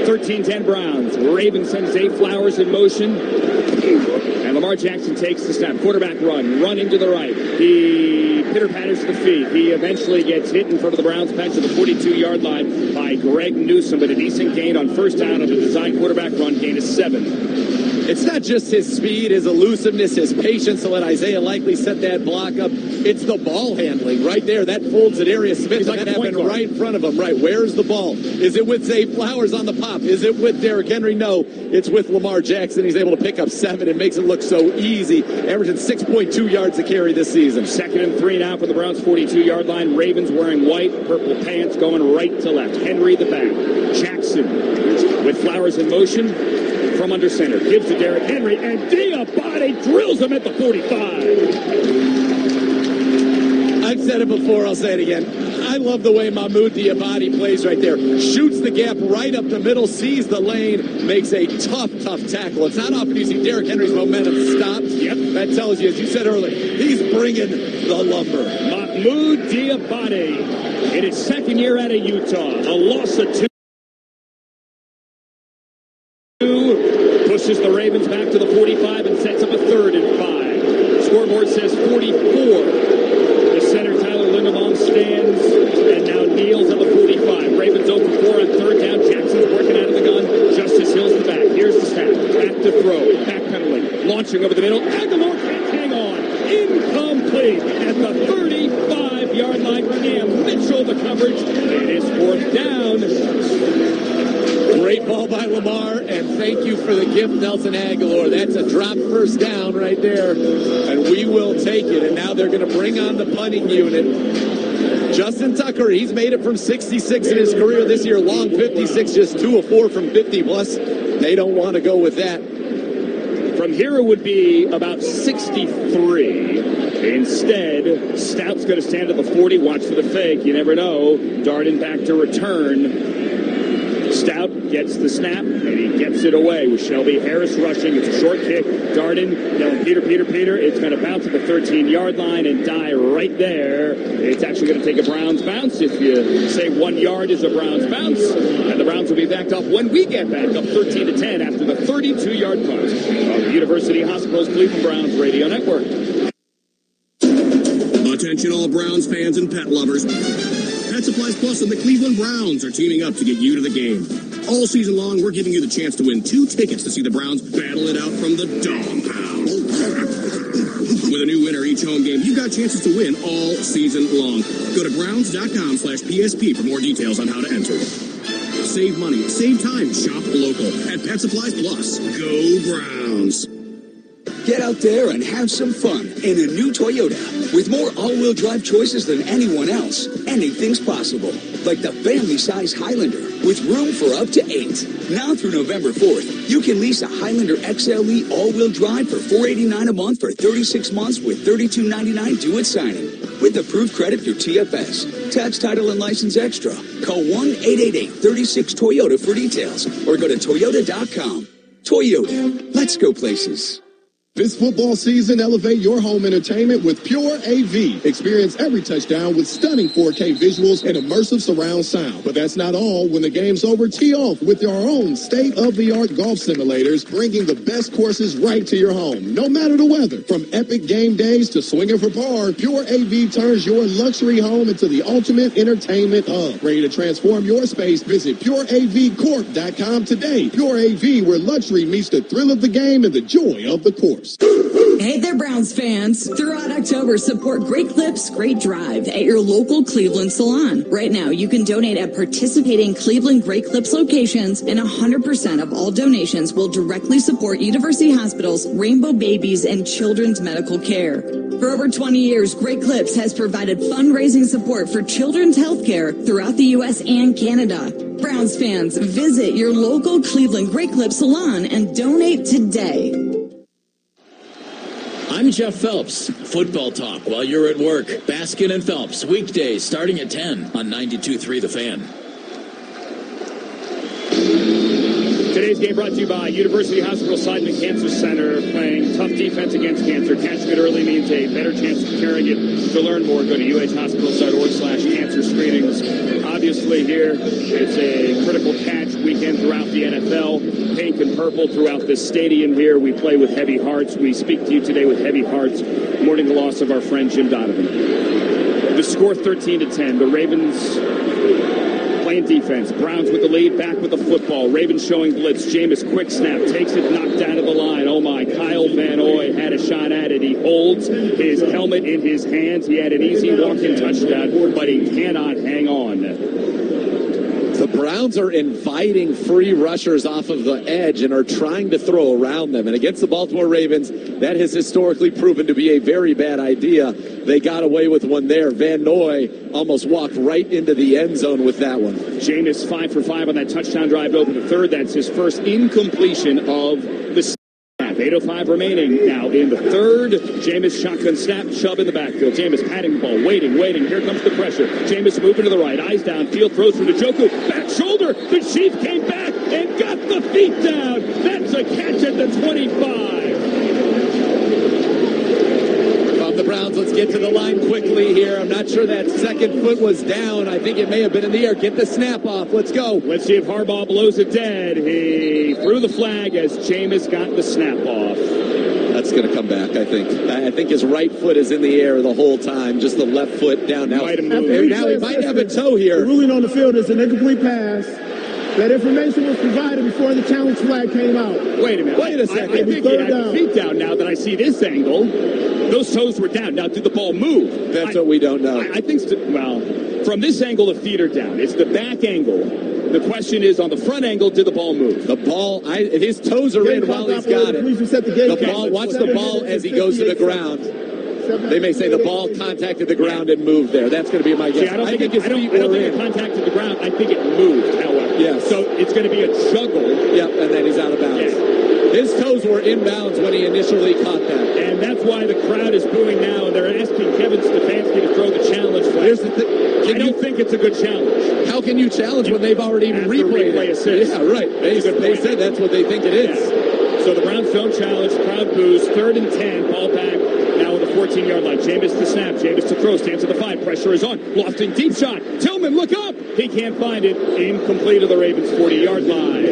13-10 Browns. Ravens send Zay Flowers in motion. And Lamar Jackson takes the snap. Quarterback running to the right. He pitter-patters to the feet. He eventually gets hit in front of the Browns bench at the 42-yard line by Greg Newsome, but a decent gain on first down on the design quarterback run, gain of 7. It's not just his speed, his elusiveness, his patience to let Isaiah Likely set that block up. It's the ball handling right there. That folds at Darius Smith. That happened right in front of him. Right, where's the ball? Is it with Zay Flowers on the pop? Is it with Derrick Henry? No, it's with Lamar Jackson. He's able to pick up 7 and makes it look so easy. Averaging 6.2 yards a carry this season. 2nd and 3 now for the Browns' 42-yard line. Ravens wearing white, purple pants, going right to left. Henry the back. Jackson with Flowers in motion. From under center, gives to Derrick Henry, and Diabate drills him at the 45. I've said it before, I'll say it again. I love the way Mahmoud Diabate plays right there. Shoots the gap right up the middle, sees the lane, makes a tough tackle. It's not often you see Derrick Henry's momentum stop. Yep. That tells you, as you said earlier, he's bringing the lumber. Mahmoud Diabate in his second year out of Utah. A loss of 2. pushes the Ravens back to the 45 and sets up a 3rd and 5. Scoreboard says 44. The center, Tyler Linderbaum, stands and now kneels at the 45. Ravens 0 for 4 on 3rd down. Jackson's working out of the gun. Justice Hill's the back. Here's the snap. Back to throw. Backpedaling. Launching over the middle. Aguilar can't hang on. Incomplete at the 35-yard line. Cam Mitchell the coverage. It is 4th down. Great ball by Lamar, and thank you for the gift, Nelson Aguilar. That's a drop 1st down right there, and we will take it. And now they're going to bring on the punting unit. Justin Tucker, he's made it from 66 in his career this year. Long 56, just 2 of 4 from 50 plus. They don't want to go with that. From here it would be about 63. Instead, Stout's going to stand at the 40. Watch for the fake. You never know. Darden back to return. Stout gets the snap, and he gets it away with Shelby Harris rushing. It's a short kick. Darden yelling, Peter, Peter, Peter. It's going to bounce at the 13-yard line and die right there. It's actually going to take a Browns bounce. If you say 1 yard is a Browns bounce, and the Browns will be backed up when we get back up 13-10 after the 32-yard punt of the University Hospital's Cleveland Browns Radio Network. Attention all Browns fans and pet lovers. Pet Supplies Plus and the Cleveland Browns are teaming up to get you to the game. All season long, we're giving you the chance to win 2 tickets to see the Browns battle it out from the Dog Pound. With a new winner each home game, you've got chances to win all season long. Go to browns.com/PSP for more details on how to enter. Save money, save time, shop local at Pet Supplies Plus. Go Browns. Get out there and have some fun in a new Toyota. With more all-wheel drive choices than anyone else, anything's possible. Like the family-size Highlander with room for up to 8. Now through November 4th, you can lease a Highlander XLE all-wheel drive for $489 a month for 36 months with $32.99 due at signing. With approved credit through TFS. Tax, title, and license extra. Call 1-888-36-TOYOTA for details or go to Toyota.com. Toyota. Let's go places. This football season, elevate your home entertainment with Pure AV. Experience every touchdown with stunning 4K visuals and immersive surround sound. But that's not all. When the game's over, tee off with our own state-of-the-art golf simulators, bringing the best courses right to your home, no matter the weather. From epic game days to swinging for par, Pure AV turns your luxury home into the ultimate entertainment hub. Ready to transform your space? Visit PureAVCorp.com today. Pure AV, where luxury meets the thrill of the game and the joy of the course. Hey there, Browns fans. Throughout October, support Great Clips, Great Drive at your local Cleveland salon. Right now, you can donate at participating Cleveland Great Clips locations, and 100% of all donations will directly support University Hospital's Rainbow Babies and Children's Medical Care. For over 20 years, Great Clips has provided fundraising support for children's health care throughout the U.S. and Canada. Browns fans, visit your local Cleveland Great Clips salon and donate today. I'm Jeff Phelps. Football talk while you're at work. Baskin and Phelps, weekdays starting at 10 on 92.3 The Fan. Today's game brought to you by University Hospital Seidman Cancer Center, playing tough defense against cancer. Catching it early means a better chance of curing it. To learn more, go to uhhospitals.org/cancer screenings. Obviously here, it's a critical catch weekend throughout the NFL. Pink and purple throughout this stadium here. We play with heavy hearts. We speak to you today with heavy hearts, mourning the loss of our friend Jim Donovan. The score 13-10. The Ravens playing defense. Browns with the lead, back with the football. Ravens showing blitz. Jameis quick snap, takes it, knocked out of the line. Oh my, Kyle Van Noy had a shot at it. He holds his helmet in his hands. He had an easy walk-in touchdown, but he cannot hang on. The Browns are inviting free rushers off of the edge and are trying to throw around them. And against the Baltimore Ravens, that has historically proven to be a very bad idea. They got away with one there. Van Noy almost walked right into the end zone with that one. Jameis 5 for 5 on that touchdown drive to open the third. That's his first incompletion of the snap. 8:05 remaining now in the third. Jameis shotgun snap, Chubb in the backfield. Jameis patting the ball, waiting. Here comes the pressure. Jameis moving to the right, eyes downfield, throws for Njoku. Back shoulder. The Chief came back and got the feet down. That's a catch at the 25. From the Browns Browns. Let's get to the line quickly here. I'm not sure that second foot was down. I think it may have been in the air. Get the snap off. Let's go. Let's see if Harbaugh blows it dead. He threw the flag as Jameis got the snap off. That's going to come back, I think. I think his right foot is in the air the whole time, just the left foot down. Now he might have a toe here. The ruling on the field is an incomplete pass. That information was provided before the challenge flag came out. Wait a minute. Wait a second. I think he had feet down now that I see this angle. Those toes were down. Now, did the ball move? That's what we don't know. I think, from this angle, the feet are down. It's the back angle. The question is, on the front angle, did the ball move? The ball, his toes are in while he's got it. The ball, watch the ball as he goes to the ground. They may say the ball contacted the ground and moved there. That's going to be my guess. See, I don't think it contacted the ground. I think it moved, however. Yeah. So it's going to be a juggle. Yep, and then he's out of bounds. Yeah. His toes were inbounds when he initially caught that. And that's why the crowd is booing now, and they're asking Kevin Stefanski to throw the challenge flag. Here's the thing. I don't think it's a good challenge. How can you challenge when they've already replayed it? Assist. Yeah, right. They said that's what they think it is. Yeah. So the Browns don't challenge. Crowd boos. 3rd and 10. Ball back. Now with the 14-yard line. Jameis to snap. Jameis to throw. Stands to the 5. Pressure is on. Lofting deep shot. Tillman, look up. He can't find it. Incomplete to the Ravens' 40-yard line.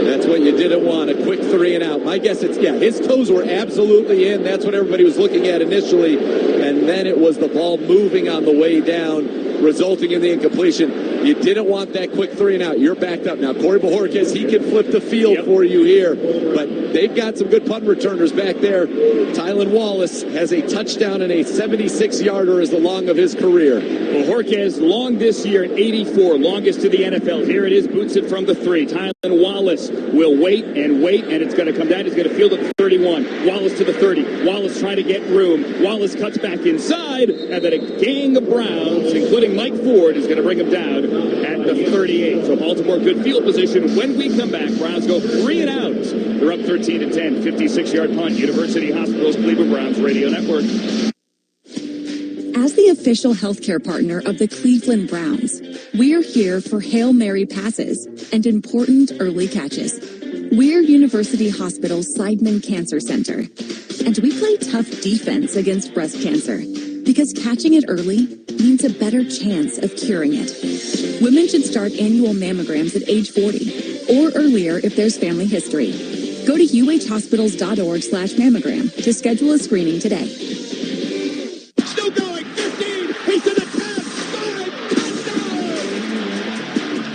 That's what you didn't want, a quick 3 and out. My guess his toes were absolutely in. That's what everybody was looking at initially. And then it was the ball moving on the way down, resulting in the incompletion. You didn't want that quick 3 and out. You're backed up now. Corey Bojorquez, he can flip the field for you here. But they've got some good punt returners back there. Tylan Wallace has a touchdown and a 76-yarder as the long of his career. Bojorquez, long this year at 84, longest to the NFL. Here it is, boots it from the 3. Tylan Wallace will wait, and it's going to come down. He's going to field at the 31. Wallace to the 30. Wallace trying to get room. Wallace cuts back inside, and then a gang of Browns, including Mike Ford, is going to bring him down at the 38. So Baltimore, good field position. When we come back, Browns go 3 and out. They're up 13-10, 56-yard punt. University Hospitals, Cleveland Browns Radio Network. As the official healthcare partner of the Cleveland Browns, we're here for Hail Mary passes and important early catches. We're University Hospital's Seidman Cancer Center, and we play tough defense against breast cancer because catching it early means a better chance of curing it. Women should start annual mammograms at age 40 or earlier if there's family history. Go to uhhospitals.org/mammogram to schedule a screening today. Still going, 15, he's to the 10, 5, touchdown!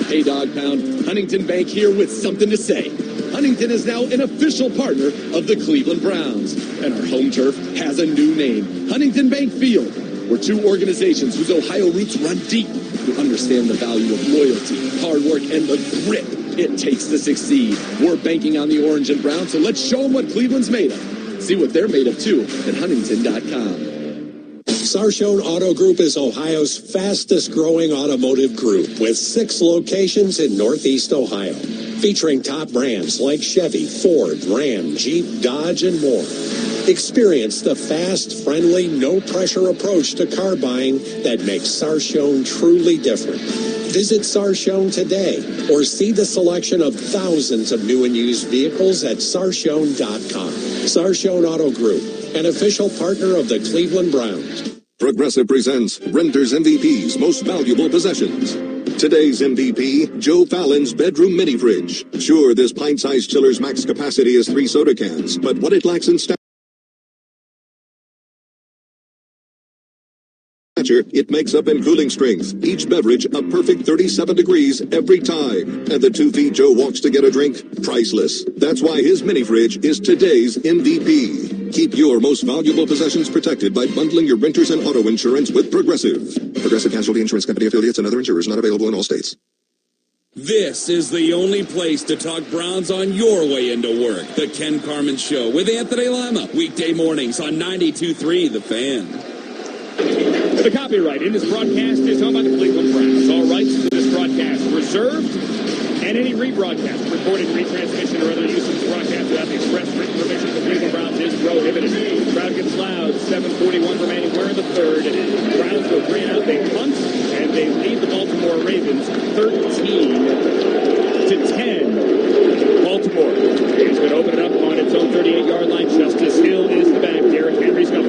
Hey, Dog Pound, Huntington Bank here with something to say. Huntington is now an official partner of the Cleveland Browns, and our home turf has a new name, Huntington Bank Field. We're two organizations whose Ohio roots run deep, who understand the value of loyalty, hard work, and the grit it takes to succeed. We're banking on the orange and brown, so let's show them what Cleveland's made of. See what they're made of, too, at Huntington.com. Sarshone Auto Group is Ohio's fastest growing automotive group with 6 locations in Northeast Ohio, featuring top brands like Chevy, Ford, Ram, Jeep, Dodge, and more. Experience the fast, friendly, no-pressure approach to car buying that makes Sarshone truly different. Visit Sarshone today or see the selection of thousands of new and used vehicles at Sarshone.com. Sarshone Auto Group, an official partner of the Cleveland Browns. Progressive presents Renter's MVP's Most Valuable Possessions. Today's MVP, Joe Fallon's bedroom mini fridge. Sure, this pint-sized chiller's max capacity is 3 soda cans, but what it lacks in it makes up in cooling strength. Each beverage a perfect 37 degrees every time. And the 2 feet Joe walks to get a drink, priceless. That's why his mini fridge is today's MVP. Keep your most valuable possessions protected by bundling your renters and auto insurance with Progressive. Progressive Casualty Insurance Company affiliates and other insurers not available in all states. This is the only place to talk Browns on your way into work. The Ken Carman Show with Anthony Lima. Weekday mornings on 92.3 The Fan. The copyright in this broadcast is owned by the Cleveland Browns. All rights to this broadcast reserved, and any rebroadcast, recording, retransmission, or other use of this broadcast without the express written permission of the Cleveland Browns is prohibited. Crowd gets loud. 7:41 remaining. We're in the third. Browns go 3 and out. They punt, and they lead the Baltimore Ravens 13-10. Baltimore is going to open it up on its own 38-yard line. Justice Hill is the back. Derrick Henry's got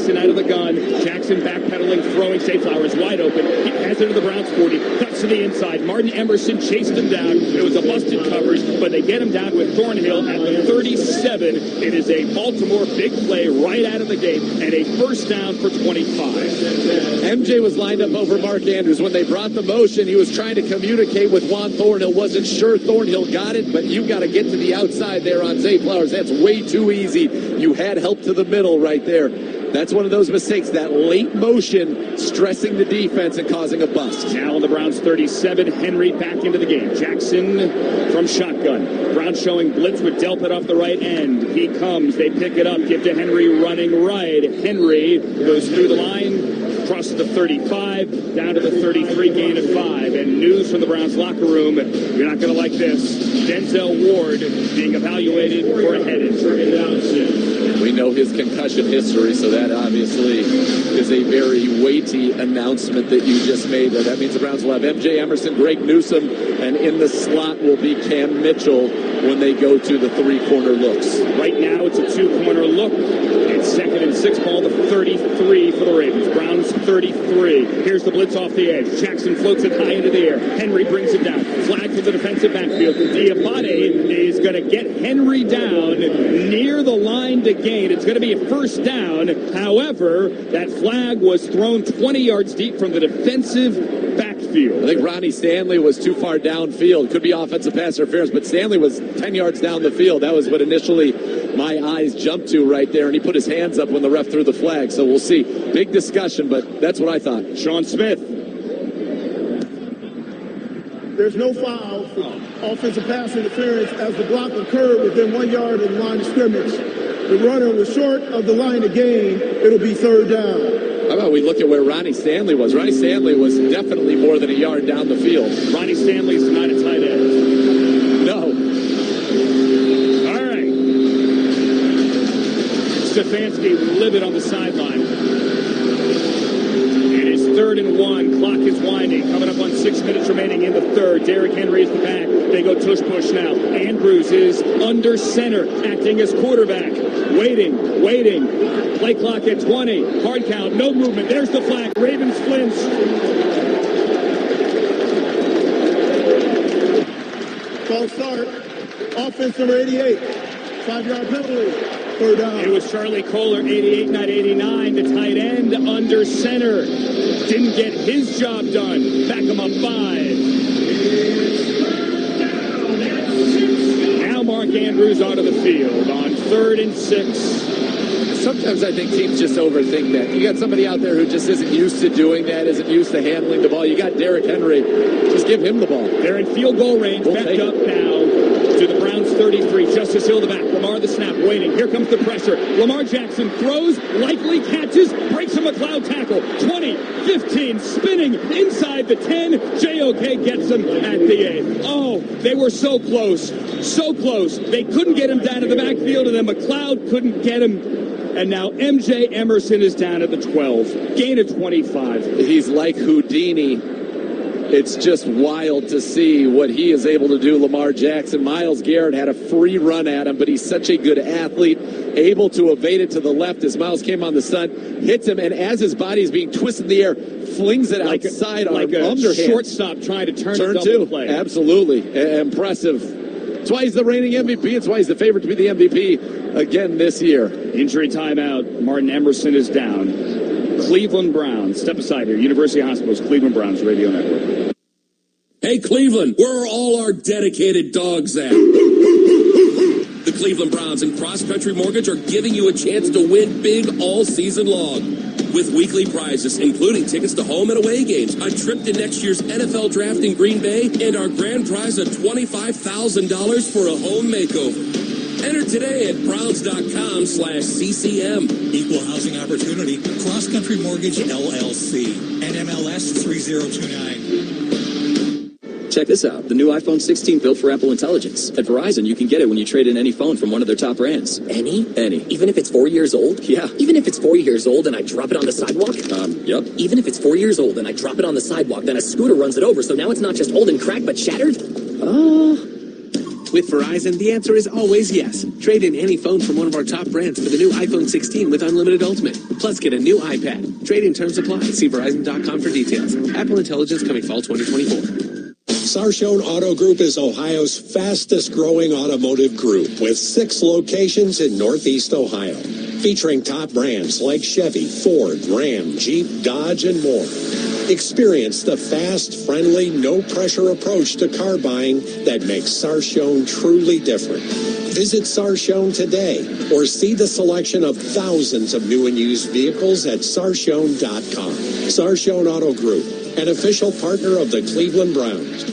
Jackson out of the gun. Jackson backpedaling, throwing. Sayflower is wide open. He has it to the Browns 40. Cuts to the inside. Martin Emerson chased him down. It was a busted coverage, but they get him down with Thornhill at the 37. It is a Baltimore big play right out of the gate and a first down for 25. MJ was lined up over Mark Andrews. When they brought the motion, he was trying to communicate with Juan Thornhill. Wasn't sure Thornhill got it, but you got to get to the outside there on Zay Flowers. That's way too easy. You had help to the middle right there. That's one of those mistakes, that late motion stressing the defense and causing a bust. Now on the Browns 37, Henry back into the game. Jackson from shotgun. Browns showing blitz with Delpit off the right end. He comes, they pick it up, give to Henry running right. Henry goes through the line, across the 35, down to the 33, gain of 5. And news from the Browns locker room, you're not going to like this. Denzel Ward being evaluated for a head injury. We know his concussion history, so that obviously is a very weighty announcement that you just made. That means the Browns will have MJ Emerson, Greg Newsome, and in the slot will be Cam Mitchell when they go to the three-corner looks. Right now it's a two-corner look. It's 2nd and 6, ball to 33 for the Ravens. Browns 33. Here's the blitz off the edge. Jackson floats it high into the air. Henry brings it down. Flag for the defensive backfield. Diabate is going to get Henry down near the line to gain. It's going to be a first down. However, that flag was thrown 20 yards deep from the defensive backfield. I think Ronnie Stanley was too far downfield. Could be offensive pass interference, but Stanley was 10 yards down the field. That was what initially my eyes jumped to right there, and he put his hands up when the ref threw the flag. So we'll see. Big discussion, but that's what I thought. Sean Smith. There's no foul for offensive pass interference as the block occurred within 1 yard of the line of scrimmage. The runner was short of the line of gain. It'll be third down. How about we look at where Ronnie Stanley was? Ronnie Stanley was definitely more than a yard down the field. Ronnie Stanley's not a tight end. No. All right. Stefanski livid on the sideline. It is 3rd and 1. Clock is winding. Coming up on 6 minutes remaining in the third. Derrick Henry is the back. They go tush push now. Andrews is under center, acting as quarterback. Waiting. Play clock at 20. Hard count, no movement. There's the flag. Ravens flinch. False start. Offense number 88. 5-yard penalty. Third down. It was Charlie Kohler, 88, not 89. The tight end under center. Didn't get his job done. Back him up 5. Now Mark Andrews onto the field on 3rd and 6. Sometimes I think teams just overthink that. You got somebody out there who just isn't used to doing that, isn't used to handling the ball. You got Derrick Henry. Just give him the ball. They're in field goal range. Backed up now to the Browns 33. Justice Hill the back. Lamar the snap. Waiting. Here comes the pressure. Lamar Jackson throws. Likely catches. Breaks a McLeod tackle. 20, 15. Spinning inside the 10. JOK gets him at the 8. Oh, they were so close. So close. They couldn't get him down to the backfield, and then McLeod couldn't get him. And now MJ Emerson is down at the 12. Gain of 25. He's like Houdini. It's just wild to see what he is able to do. Lamar Jackson, Myles Garrett had a free run at him, but he's such a good athlete, able to evade it to the left as Myles came on the stunt, hits him, and as his body is being twisted in the air, flings it outside like a underhand. Shortstop trying to turn a double play. Absolutely. Impressive. That's why he's the reigning MVP. That's why he's the favorite to be the MVP again this year. Injury timeout. Martin Emerson is down. Cleveland Browns. Step aside here. University Hospital's Cleveland Browns Radio Network. Hey, Cleveland, where are all our dedicated dogs at? The Cleveland Browns and Cross Country Mortgage are giving you a chance to win big all season long. With weekly prizes, including tickets to home and away games, a trip to next year's NFL draft in Green Bay, and our grand prize of $25,000 for a home makeover. Enter today at Browns.com/CCM. Equal housing opportunity. Cross Country Mortgage, LLC. NMLS 3029. Check this out. The new iPhone 16 built for Apple Intelligence. At Verizon, you can get it when you trade in any phone from one of their top brands. Any? Any. Even if it's 4 years old? Yeah. Even if it's 4 years old and I drop it on the sidewalk? Yep. Even if it's 4 years old and I drop it on the sidewalk, then a scooter runs it over, so now it's not just old and cracked, but shattered? With Verizon, the answer is always yes. Trade in any phone from one of our top brands for the new iPhone 16 with unlimited Ultimate. Plus, get a new iPad. Trade-in terms apply. See Verizon.com for details. Apple Intelligence coming fall 2024. Sarshone Auto Group is Ohio's fastest growing automotive group with 6 locations in Northeast Ohio, featuring top brands like Chevy, Ford, Ram, Jeep, Dodge, and more. Experience the fast, friendly, no-pressure approach to car buying that makes Sarshone truly different. Visit Sarshone today or see the selection of thousands of new and used vehicles at Sarshone.com. Sarshone Auto Group, an official partner of the Cleveland Browns.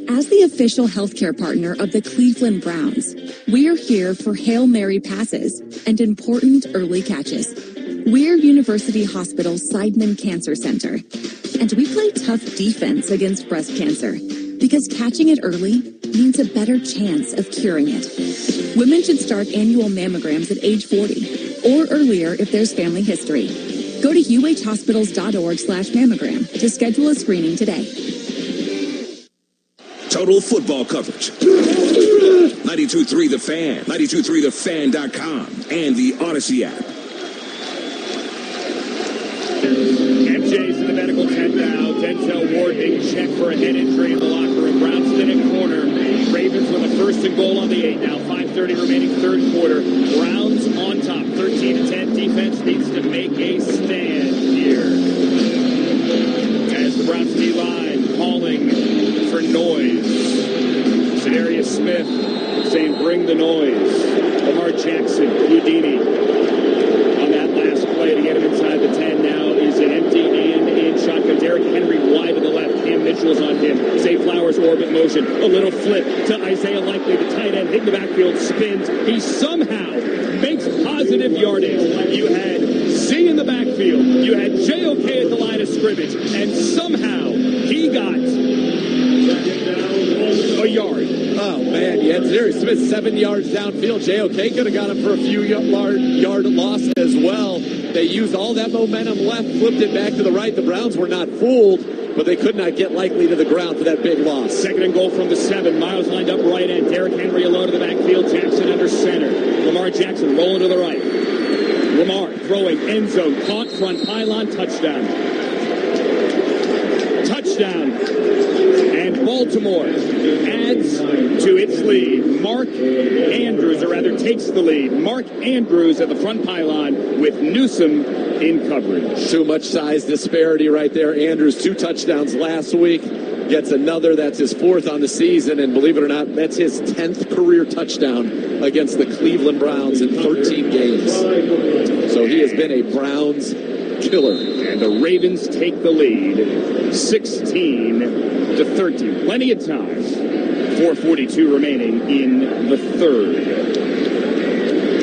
As the official healthcare partner of the Cleveland Browns, we're here for Hail Mary passes and important early catches. We're University Hospital's Seidman Cancer Center, and we play tough defense against breast cancer because catching it early means a better chance of curing it. Women should start annual mammograms at age 40 or earlier if there's family history. Go to uhhospitals.org/mammogram to schedule a screening today. Total football coverage. 92.3 The Fan, 92.3thefan.com, and the Odyssey app. MJ's in the medical tent now. Denzel Ward being checked for a head injury in the locker room. Browns in at corner. Ravens with a 1st and goal on the 8. Now 5:30 remaining third quarter. Browns on top. 13-10. Defense needs to make a stand here. As the Browns D-line calling for noise. Za'Darius Smith saying bring the noise. Lamar Jackson, Houdini on that last play to get him inside the 10 now is an empty and in shotgun. Derrick Henry wide to the left. Cam Mitchell's on him. Zay Flowers orbit motion. A little flip to Isaiah Likely, the tight end, hitting the backfield, spins. He somehow makes positive yardage. You had Z in the backfield. You had JOK at the line of scrimmage. And somehow he got a yard. Oh, man, you had Za'Darius Smith 7 yards downfield. JOK could have got him for a few yard loss as well. They used all that momentum left, flipped it back to the right. The Browns were not fooled, but they could not get Likely to the ground for that big loss. 2nd and goal from the 7. Miles lined up right end. Derrick Henry alone to the backfield. Jackson under center. Lamar Jackson rolling to the right. Lamar throwing end zone. Caught front pylon. Touchdown. Touchdown. And Baltimore adds to its lead. Mark Andrews, or rather takes the lead. Mark Andrews at the front pylon with Newsome in coverage. Too much size disparity right there. Andrews, 2 touchdowns last week. Gets another. That's his 4th on the season. And believe it or not, that's his 10th career touchdown against the Cleveland Browns in 13 games. So he has been a Browns killer. And the Ravens take the lead 16-13. Plenty of time. 4:42 remaining in the third.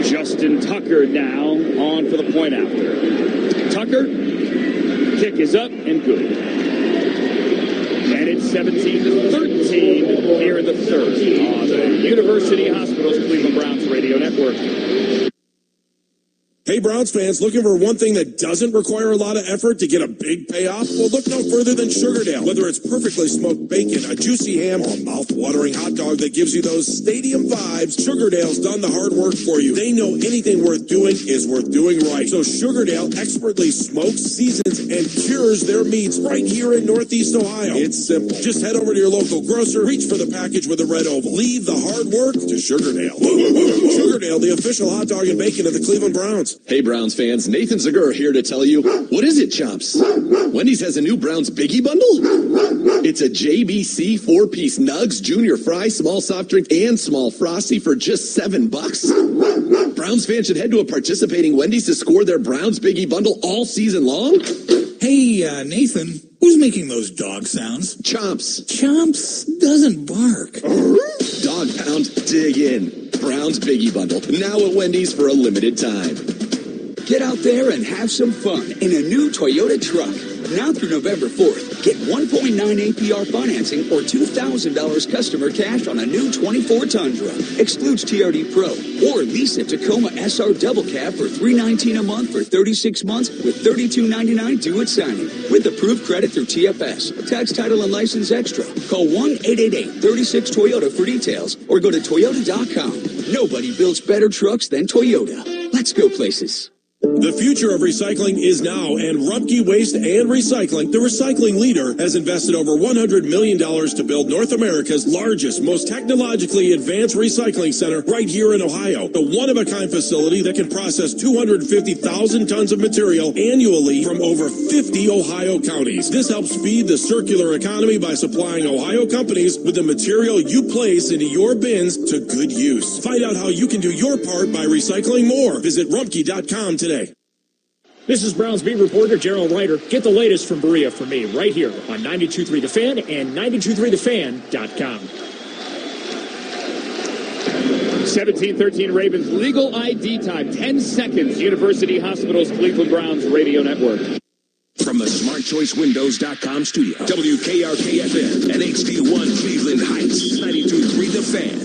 Justin Tucker now on for the point after. Tucker, kick is up and good. And it's 17-13 here in the third on the University Hospitals Cleveland Browns Radio Network. Hey, Browns fans, looking for one thing that doesn't require a lot of effort to get a big payoff? Well, look no further than Sugardale. Whether it's perfectly smoked bacon, a juicy ham, or a mouth-watering hot dog that gives you those stadium vibes, Sugardale's done the hard work for you. They know anything worth doing is worth doing right. So Sugardale expertly smokes, seasons, and cures their meats right here in Northeast Ohio. It's simple. Just head over to your local grocer, reach for the package with a red oval. Leave the hard work to Sugardale. Sugardale, the official hot dog and bacon of the Cleveland Browns. Hey, Browns fans, Nathan Zagur here to tell you, what is it, Chomps? Wendy's has a new Browns Biggie Bundle? It's a JBC 4-piece Nugs, Junior Fry, small soft drink, and small Frosty for just $7. Browns fans should head to a participating Wendy's to score their Browns Biggie Bundle all season long? Hey, Nathan, who's making those dog sounds? Chomps. Chomps doesn't bark. Dog pound, dig in. Browns Biggie Bundle, now at Wendy's for a limited time. Get out there and have some fun in a new Toyota truck. Now through November 4th, get 1.9 APR financing or $2,000 customer cash on a new 24 Tundra. Excludes TRD Pro. Or lease a Tacoma SR Double Cab for $319 a month for 36 months with $32.99 due at signing. With approved credit through TFS. Tax, title, and license extra. Call 1-888-36-TOYOTA for details or go to Toyota.com. Nobody builds better trucks than Toyota. Let's go places. The future of recycling is now, and Rumpke Waste and Recycling, the recycling leader, has invested over $100 million to build North America's largest, most technologically advanced recycling center right here in Ohio. The one-of-a-kind facility that can process 250,000 tons of material annually from over 50 Ohio counties. This helps feed the circular economy by supplying Ohio companies with the material you place into your bins to good use. Find out how you can do your part by recycling more. Visit Rumpke.com today. This is Browns beat reporter Gerald Ryder. Get the latest from Berea for me right here on 92.3 The Fan and 92.3thefan.com. 17-13 Ravens. Legal ID time. 10 seconds. University Hospitals Cleveland Browns Radio Network. From the SmartChoiceWindows.com studio, WKRK-FM and HD1 Cleveland Heights, 92.3 The Fan.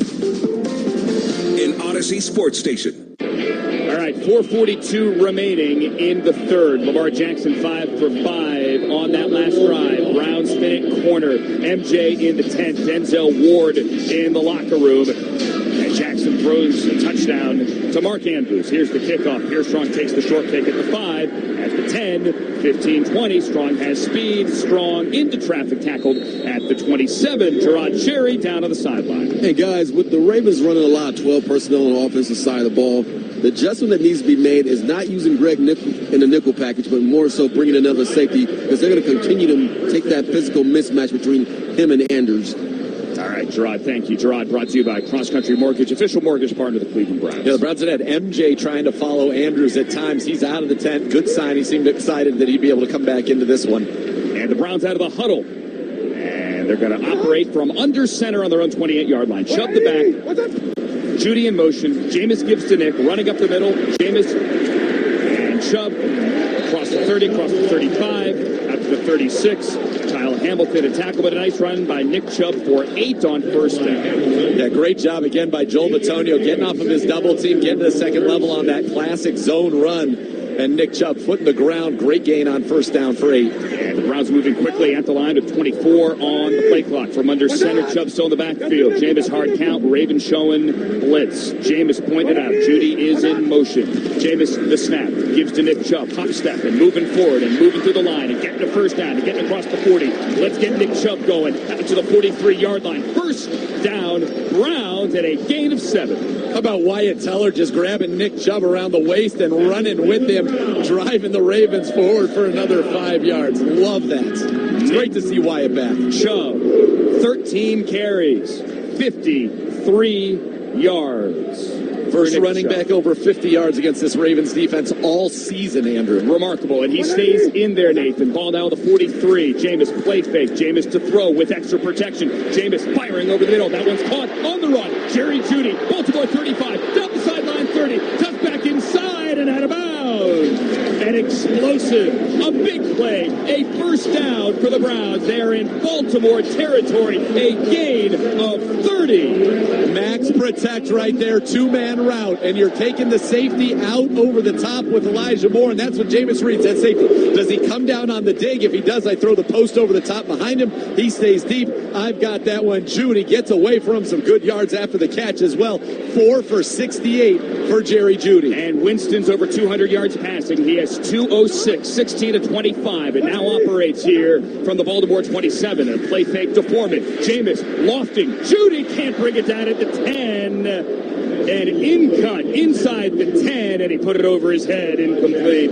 An Odyssey Sports Station. All right, 4:42 remaining in the third. Lamar Jackson 5 for 5 on that last drive. Browns spin it corner. MJ in the 10th. Denzel Ward in the locker room. And Jackson throws a touchdown to Mark Andrews. Here's the kickoff. Pierre Strong takes the short kick at the 5. At the 10, 15-20. Strong has speed. Strong into traffic, tackled at the 27. Gerard Cherry down on the sideline. Hey, guys, with the Ravens running a lot of 12 personnel on the offensive side of the ball, the adjustment that needs to be made is not using Greg in the nickel package, but more so bringing another safety because they're going to continue to take that physical mismatch between him and Andrews. All right, Gerard, thank you. Gerard brought to you by Cross Country Mortgage, official mortgage partner of the Cleveland Browns. Yeah, the Browns had MJ trying to follow Andrews at times. He's out of the tent. Good sign. He seemed excited that he'd be able to come back into this one. And the Browns out of the huddle. And they're going to operate from under center on their own 28-yard line. Shove the back. Judy in motion. Jameis gives to Nick, running up the middle. Jameis and Chubb across the 30, across the 35, out to the 36. Kyle Hamilton a tackle, but a nice run by Nick Chubb for 8 on first down. Yeah, great job again by Joel Bitonio getting off of his double team, getting to the second level on that classic zone run. And Nick Chubb foot in the ground. Great gain on first down for 8. And the Browns moving quickly at the line with 24 on the play clock. From under center, Chubb still in the backfield. Jameis hard count. Ravens showing blitz. Jameis pointed out. Judy is in motion. Jameis the snap. Gives to Nick Chubb. Hop step and moving forward and moving through the line and getting a first down and getting across the 40. Let's get Nick Chubb going out to the 43-yard line. First down, Browns at a gain of 7. How about Wyatt Teller just grabbing Nick Chubb around the waist and running with him, driving the Ravens forward for another 5 yards. Love that. It's great to see Wyatt back. Chubb, 13 carries, 53 yards. First running back over 50 yards against this Ravens defense all season, Andrew. Remarkable, and he stays in there, Nathan. Ball now with the 43. Jameis play fake. Jameis to throw with extra protection. Jameis firing over the middle. That one's caught on the run. Jerry Jeudy, Baltimore 35, down the sideline 30, tucked back inside and out of bounds. An explosive, a big play, a first down for the Browns. They're in Baltimore territory, a gain of 30. Max protect right there, two-man route, and you're taking the safety out over the top with Elijah Moore, and that's what Jameis reads, that safety. Does he come down on the dig? If he does, I throw the post over the top behind him. He stays deep. I've got that one. Judy gets away from him, some good yards after the catch as well. 4 for 68 for Jerry Jeudy. And Winston's over 200 yards passing. He has 206, 16 to 25, and now operates here from the Baltimore 27. And play fake to Foreman. Jameis lofting. Jeudy can't bring it down at the 10. And in cut inside the 10, and he put it over his head, incomplete.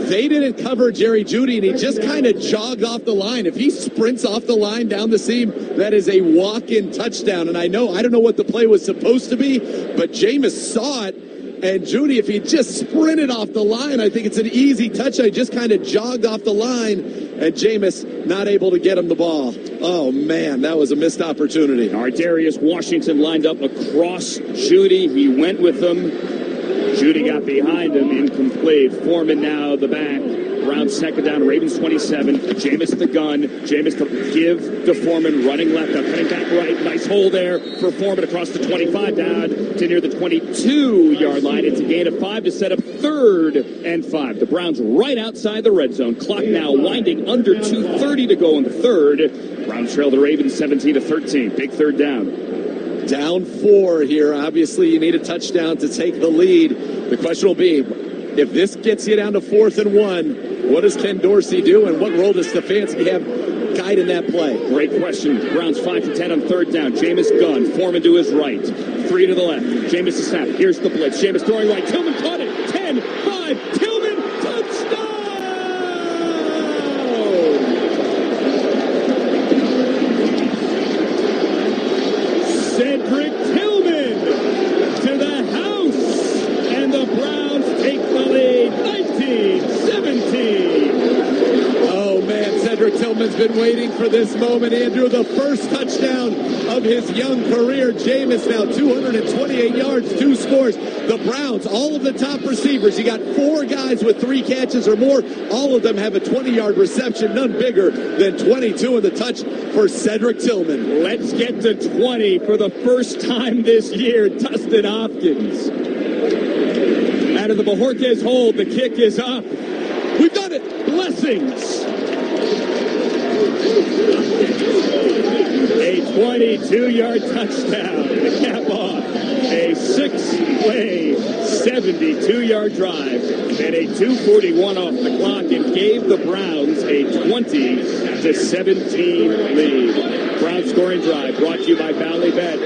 They didn't cover Jerry Jeudy, and he just kind of jogged off the line. If he sprints off the line down the seam, that is a walk-in touchdown. And I don't know what the play was supposed to be, but Jameis saw it. And Jeudy, if he just sprinted off the line, I think it's an easy touchdown. He just kind of jogged off the line, and Jameis not able to get him the ball. Oh, man, that was a missed opportunity. Darius Washington lined up across Jeudy. He went with them. Judy got behind him, incomplete. Foreman now the back. Browns second down, Ravens 27. Jameis the gun. Jameis to give to Foreman, running left, now cutting back right. Nice hole there for Foreman across the 25, down to near the 22-yard line. It's a gain of 5 to set up 3rd and 5. The Browns right outside the red zone. Clock now winding under 2:30 to go in the third. Browns trail the Ravens 17-13. Big third down. Down 4 here. Obviously, you need a touchdown to take the lead. The question will be, if this gets you down to 4th and 1, what does Ken Dorsey do, and what role does Stefanski have guiding that play? Great question. Browns 5 to 10 on third down. Jameis gun. Foreman to his right. 3 to the left. Jameis to snap. Here's the blitz. Jameis throwing right. Tillman caught it. 10, 5. Tillman, touchdown! Cedric Tillman to the house, and the Browns take the lead. 19-17. Oh, man, Cedric Tillman's been waiting for this moment, Andrew. The first touchdown of his young career. Jameis now 228 yards, 2 scores. The Browns, all of the top receivers, you got 4 guys with 3 catches or more. All of them have a 20-yard reception, none bigger than 22 in the touch for Cedric Tillman. Let's get to 20 for the first time this year. Dustin Hopkins. Out of the Bojorquez hold, the kick is up. We've done it. Blessings. A 22-yard touchdown to cap off a 6-play, 72-yard drive and a 2:41 off the clock, and gave the Browns a 20-17 lead. Browns scoring drive brought to you by Valley Bet.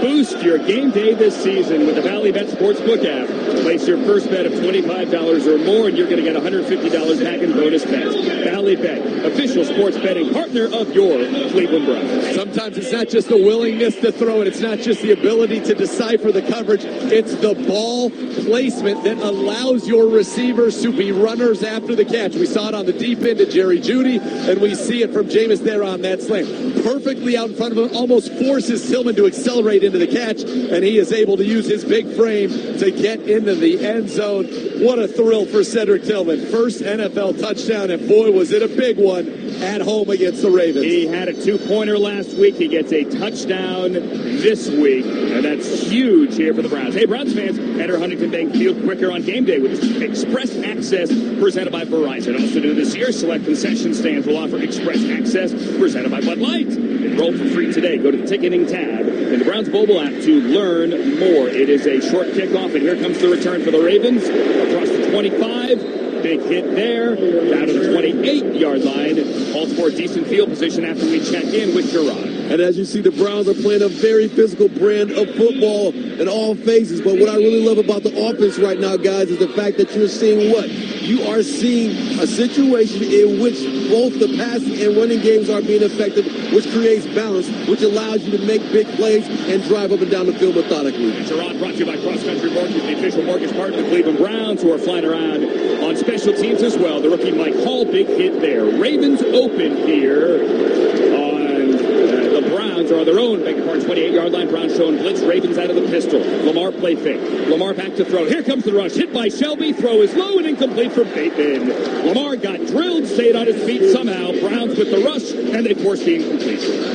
Boost your game day this season with the Valley Bet Sportsbook app. Place your first bet of $25 or more, and you're going to get $150 back in bonus bets. Valley Bet, official sports betting partner of your Cleveland Browns. Sometimes it's not just the willingness to throw it. It's not just the ability to decipher the coverage. It's the ball placement that allows your receivers to be runners after the catch. We saw it on the deep end of Jerry Jeudy, and we see it from Jameis there on that slam. Perfectly out in front of him, almost forces Tillman to accelerate into the catch, and he is able to use his big frame to get into the end zone. What a thrill for Cedric Tillman. First NFL touchdown, and boy, was it a big one at home against the Ravens. He had a 2-pointer last week. He gets a touchdown this week, and that's huge here for the Browns. Hey, Browns fans, enter Huntington Bank Field quicker on game day with Express Access presented by Verizon. Also new this year, select concession stands will offer Express Access presented by Bud Light. Enroll for free today. Go to the ticketing tab in the Browns mobile app to learn more. It is a short kickoff, and here comes the return for the Ravens across the 25. Big hit there, down to the 28-yard line. Baltimore decent field position after we check in with Gerard. And as you see, the Browns are playing a very physical brand of football in all phases. But what I really love about the offense right now, guys, is the fact that you're seeing what? You are seeing a situation in which both the passing and running games are being effective, which creates balance, which allows you to make big plays and drive up and down the field methodically. And Gerard brought to you by Cross Country Mortgage, the official mortgage partner of the Cleveland Browns, who are flying around on special teams as well. The rookie Mike Hall, big hit there. Ravens open here on the Browns are on their own, beg your pardon, 28-yard line. Browns showing blitz. Ravens out of the pistol. Lamar play fake. Lamar back to throw. Here comes the rush. Hit by Shelby. Throw is low and incomplete for Bateman. Lamar got drilled, stayed on his feet somehow. Browns with the rush, and they forced the incompletion.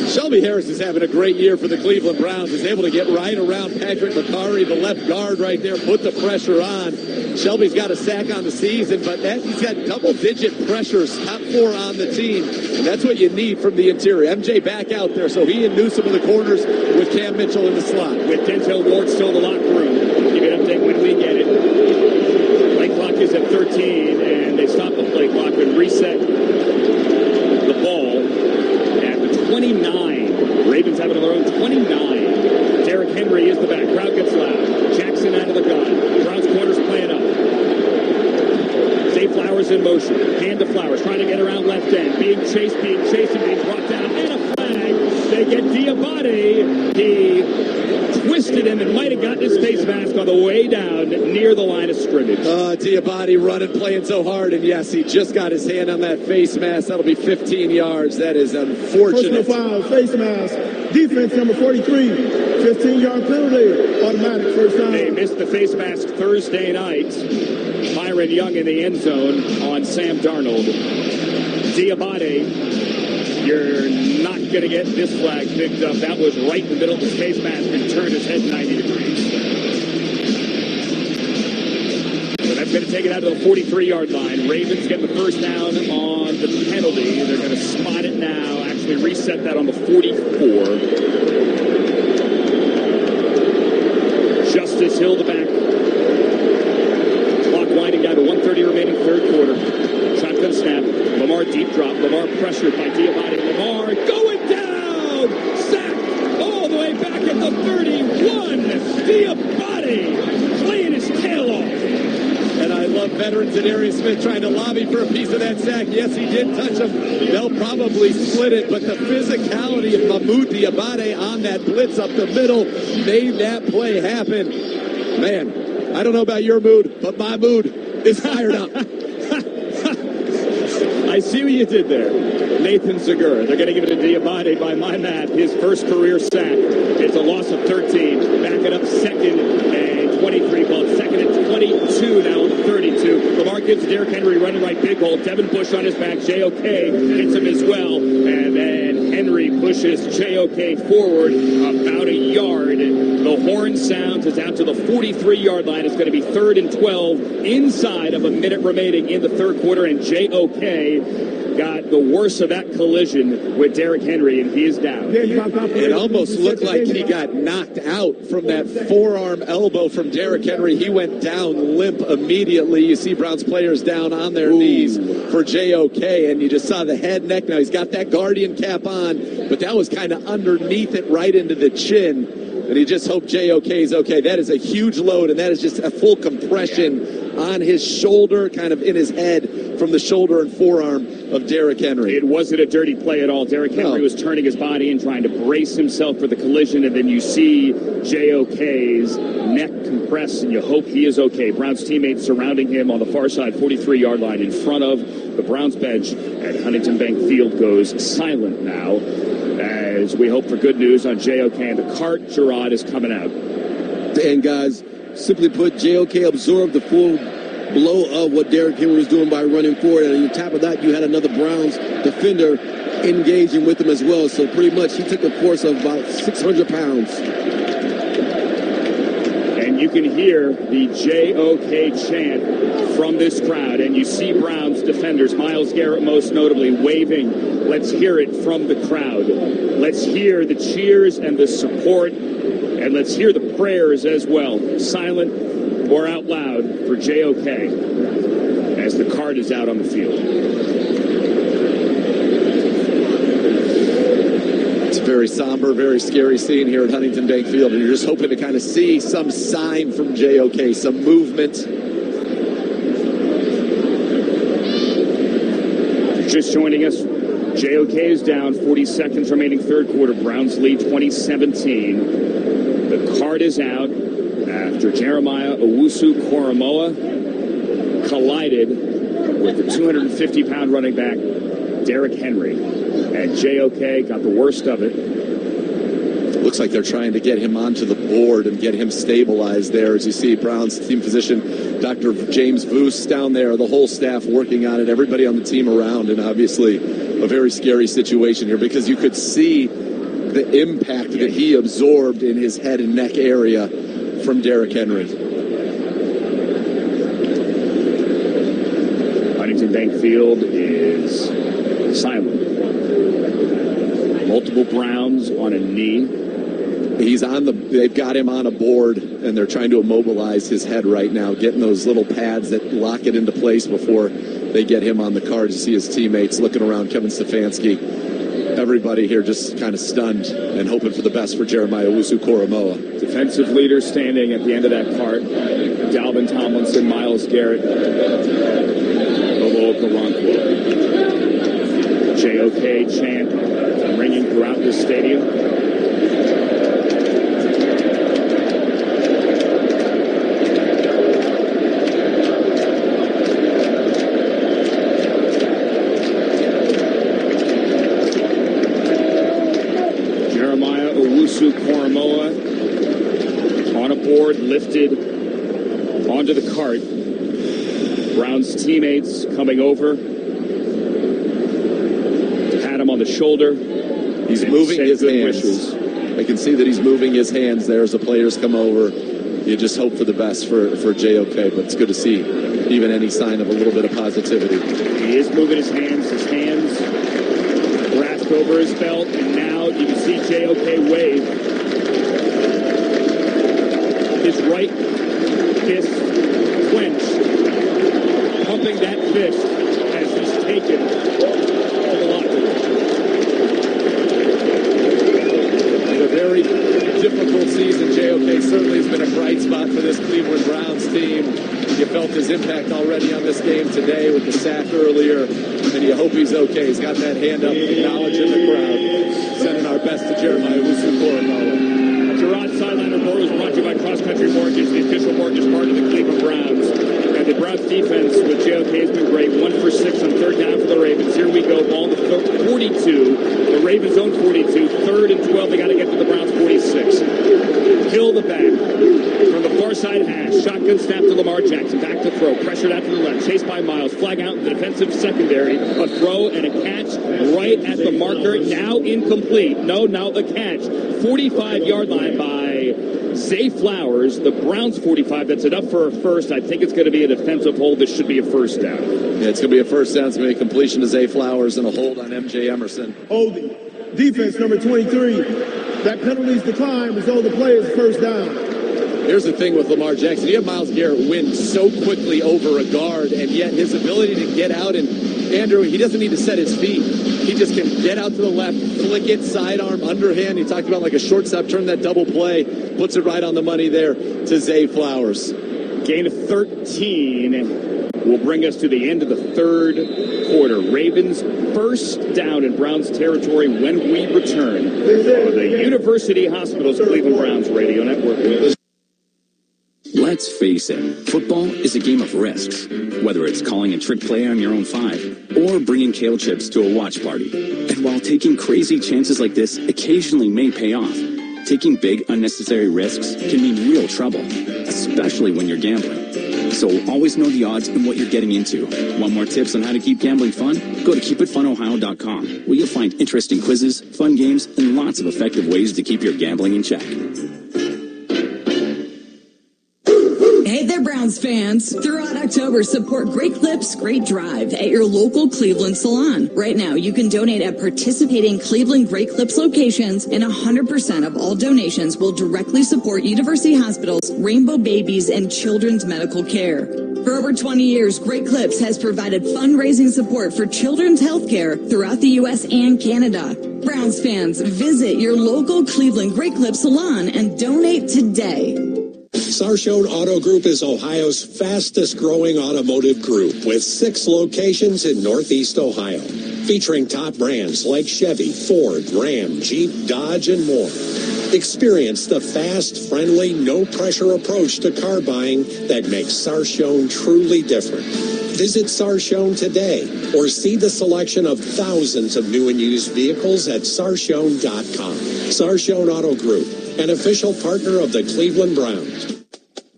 Shelby Harris is having a great year for the Cleveland Browns. He's able to get right around Patrick McCarry, the left guard right there, put the pressure on. Shelby's got a sack on the season, but he's got double-digit pressures, top 4 on the team. And that's what you need from the interior. MJ back out there, so he and Newsom in the corners with Cam Mitchell in the slot. With Denzel Ward still in the locker room. Give you an update when we get it. Play clock is at 13, and they stop the play clock and reset the ball at the 29. Ravens have it on their own 29. Derrick Henry is the back. Crowd gets loud. Jackson out of the gun. Browns corners playing up. Zay Flowers in motion. Hand to Flowers. Trying to get around left end. Being chased, and being brought down. And a flag. They get Diabate. He twisted him and might have gotten his face mask on the way down near the line of scrimmage. Diabate running, playing so hard, and yes, he just got his hand on that face mask. That'll be 15 yards. That is unfortunate. Personal foul, face mask. Defense number 43, 15-yard penalty, automatic first down. They missed the face mask Thursday night. Byron Young in the end zone on Sam Darnold. Diabate, you're not going to get this flag picked up. That was right in the middle of his face mask and turned his head 90 degrees. So that's going to take it out to the 43-yard line. Ravens get the first down on the penalty. They're going to spot it now, actually reset that on the 44. Justice Hill, the back. Clock winding down to 1:30 remaining third quarter. Shotgun snap. Lamar deep drop. Lamar pressured by Diabate. Lamar going down! Sacked all the way back at the 31. Diabate playing his tail off. And I love veterans and Arius Smith trying to lobby for a piece of that sack. Yes, he did touch him. They'll probably split it, but the physicality of Mahmoud Diabate on that blitz up the middle made that play happen. Man, I don't know about your mood, but my mood is fired up. I see what you did there. Nathan Segura. They're going to give it to Diabate by my math. His first career sack. It's a loss of 13. Back it up second and 23. Well, second and 22 now, 32. Lamar gives Derrick Henry running right big hole. Devin Bush on his back. JOK hits him as well. And then Henry pushes JOK forward about a yard. The horn sounds. It's out to the 43-yard line. It's going to be 3rd and 12 inside of a minute remaining in the third quarter. And JOK got the worst of that collision with Derrick Henry, and he is down. It almost looked like he got knocked out from that forearm elbow from Derrick Henry. He went down limp immediately. You see Browns players down on their knees for JOK, and you just saw the head, neck. Now he's got that Guardian cap on, but that was kind of underneath it right into the chin. And he just hoped JOK is okay. That is a huge load, and that is just a full compression on his shoulder, kind of in his head from the shoulder and forearm of Derrick Henry. It wasn't a dirty play at all. Derrick Henry was turning his body and trying to brace himself for the collision, and then you see JOK's neck compress, and you hope he is okay. Browns teammates surrounding him on the far side, 43-yard line in front of the Browns bench at Huntington Bank Field goes silent now, as we hope for good news on JOK. And the cart, Gerard, is coming out. And guys, simply put, JOK absorbed the full blow of what Derrick Henry was doing by running forward. And on top of that, you had another Browns defender engaging with him as well. So pretty much he took a force of about 600 pounds. And you can hear the JOK chant from this crowd. And you see Browns defenders, Myles Garrett most notably, waving. Let's hear it from the crowd. Let's hear the cheers and the support. And let's hear the prayers as well, silent or out loud, for JOK as the card is out on the field. It's a very somber, very scary scene here at Huntington Bank Field, and you're just hoping to kind of see some sign from JOK, some movement. Just joining us, JOK is down, 40 seconds remaining third quarter. Browns lead 2017. The card is out after Jeremiah Owusu-Koramoah collided with the 250-pound running back, Derrick Henry. And JOK got the worst of it. Looks like they're trying to get him onto the board and get him stabilized there. As you see, Browns team physician Dr. James Voos down there, the whole staff working on it, everybody on the team around, and obviously a very scary situation here because you could see the impact that he absorbed in his head and neck area from Derrick Henry. Huntington Bank Field is silent. Multiple Browns on a knee. They've got him on a board, and they're trying to immobilize his head right now, getting those little pads that lock it into place before they get him on the card. You see his teammates looking around, Kevin Stefanski. Everybody here just kind of stunned and hoping for the best for Jeremiah Owusu-Koramoah. Defensive leader standing at the end of that cart. Dalvin Tomlinson, Myles Garrett, Bobo Okoronkwo. JOK chant ringing throughout the stadium. Jeremiah board, lifted onto the cart. Brown's teammates coming over, pat him on the shoulder. He's moving his hands. Wishes. I can see that he's moving his hands there as the players come over. You just hope for the best for JOK, but it's good to see even any sign of a little bit of positivity. He is moving his hands grasped over his belt, and now you can see JOK wave. His right fist clenched, pumping that fist as he's taken to the locker room. A very difficult season. JOK certainly has been a bright spot for this Cleveland Browns team. You felt his impact already on this game today with the sack earlier, and you hope he's okay. He's got that hand up, acknowledging the crowd. Sending our best to Jeremiah Usu-Koramoah. Gerard Sideline Report was brought to you by Cross Country Mortgage, the official mortgage partner of the Cleveland Browns. And the Browns defense with JOK has been great. 1 for 6 on third down for the Ravens. Here we go. Ball to 42. The Ravens own 42. 3rd and 12. They got to get to the Browns 46. Hill the back. From the far side hash. Shotgun snap to Lamar Jackson. Back to throw. Pressured out to the left. Chased by Miles. Flag out in the defensive secondary. A throw and a catch right at the marker. Now incomplete. No, now the catch. 45-yard line by Zay Flowers. The Browns 45. That's enough for a first. I think it's going to be a defensive hold. This should be a first down. Yeah, it's going to be a first down. It's going to be a completion to Zay Flowers and a hold on MJ Emerson. Holding. Defense number 23. That penalty's declined. Result of the play is first down. Here's the thing with Lamar Jackson. You have Myles Garrett win so quickly over a guard, and yet his ability to get out, and Andrew, he doesn't need to set his feet. He just can get out to the left, flick it, sidearm, underhand. He talked about like a shortstop, turn that double play, puts it right on the money there to Zay Flowers. Gain of 13 will bring us to the end of the third quarter. Ravens first down in Browns territory when we return on the University Hospitals Cleveland Browns Radio Network. Let's face it, football is a game of risks. Whether it's calling a trick play on your own 5 or bringing kale chips to a watch party. And while taking crazy chances like this occasionally may pay off, taking big unnecessary risks can mean real trouble, especially when you're gambling. So always know the odds and what you're getting into. Want more tips on how to keep gambling fun? Go to keepitfunohio.com, where you'll find interesting quizzes, fun games, and lots of effective ways to keep your gambling in check. Hey there, Browns fans. Throughout October, support Great Clips, Great Drive at your local Cleveland salon. Right now, you can donate at participating Cleveland Great Clips locations, and 100% of all donations will directly support University Hospitals, Rainbow Babies, and Children's Medical Care. For over 20 years, Great Clips has provided fundraising support for children's health care throughout the U.S. and Canada. Browns fans, visit your local Cleveland Great Clips salon and donate today. Sarshone Auto Group is Ohio's fastest growing automotive group with 6 locations in Northeast Ohio, featuring top brands like Chevy, Ford, Ram, Jeep, Dodge, and more. Experience the fast, friendly, no-pressure approach to car buying that makes Sarshone truly different. Visit Sarshone today or see the selection of thousands of new and used vehicles at Sarshone.com. Sarshone Auto Group, an official partner of the Cleveland Browns.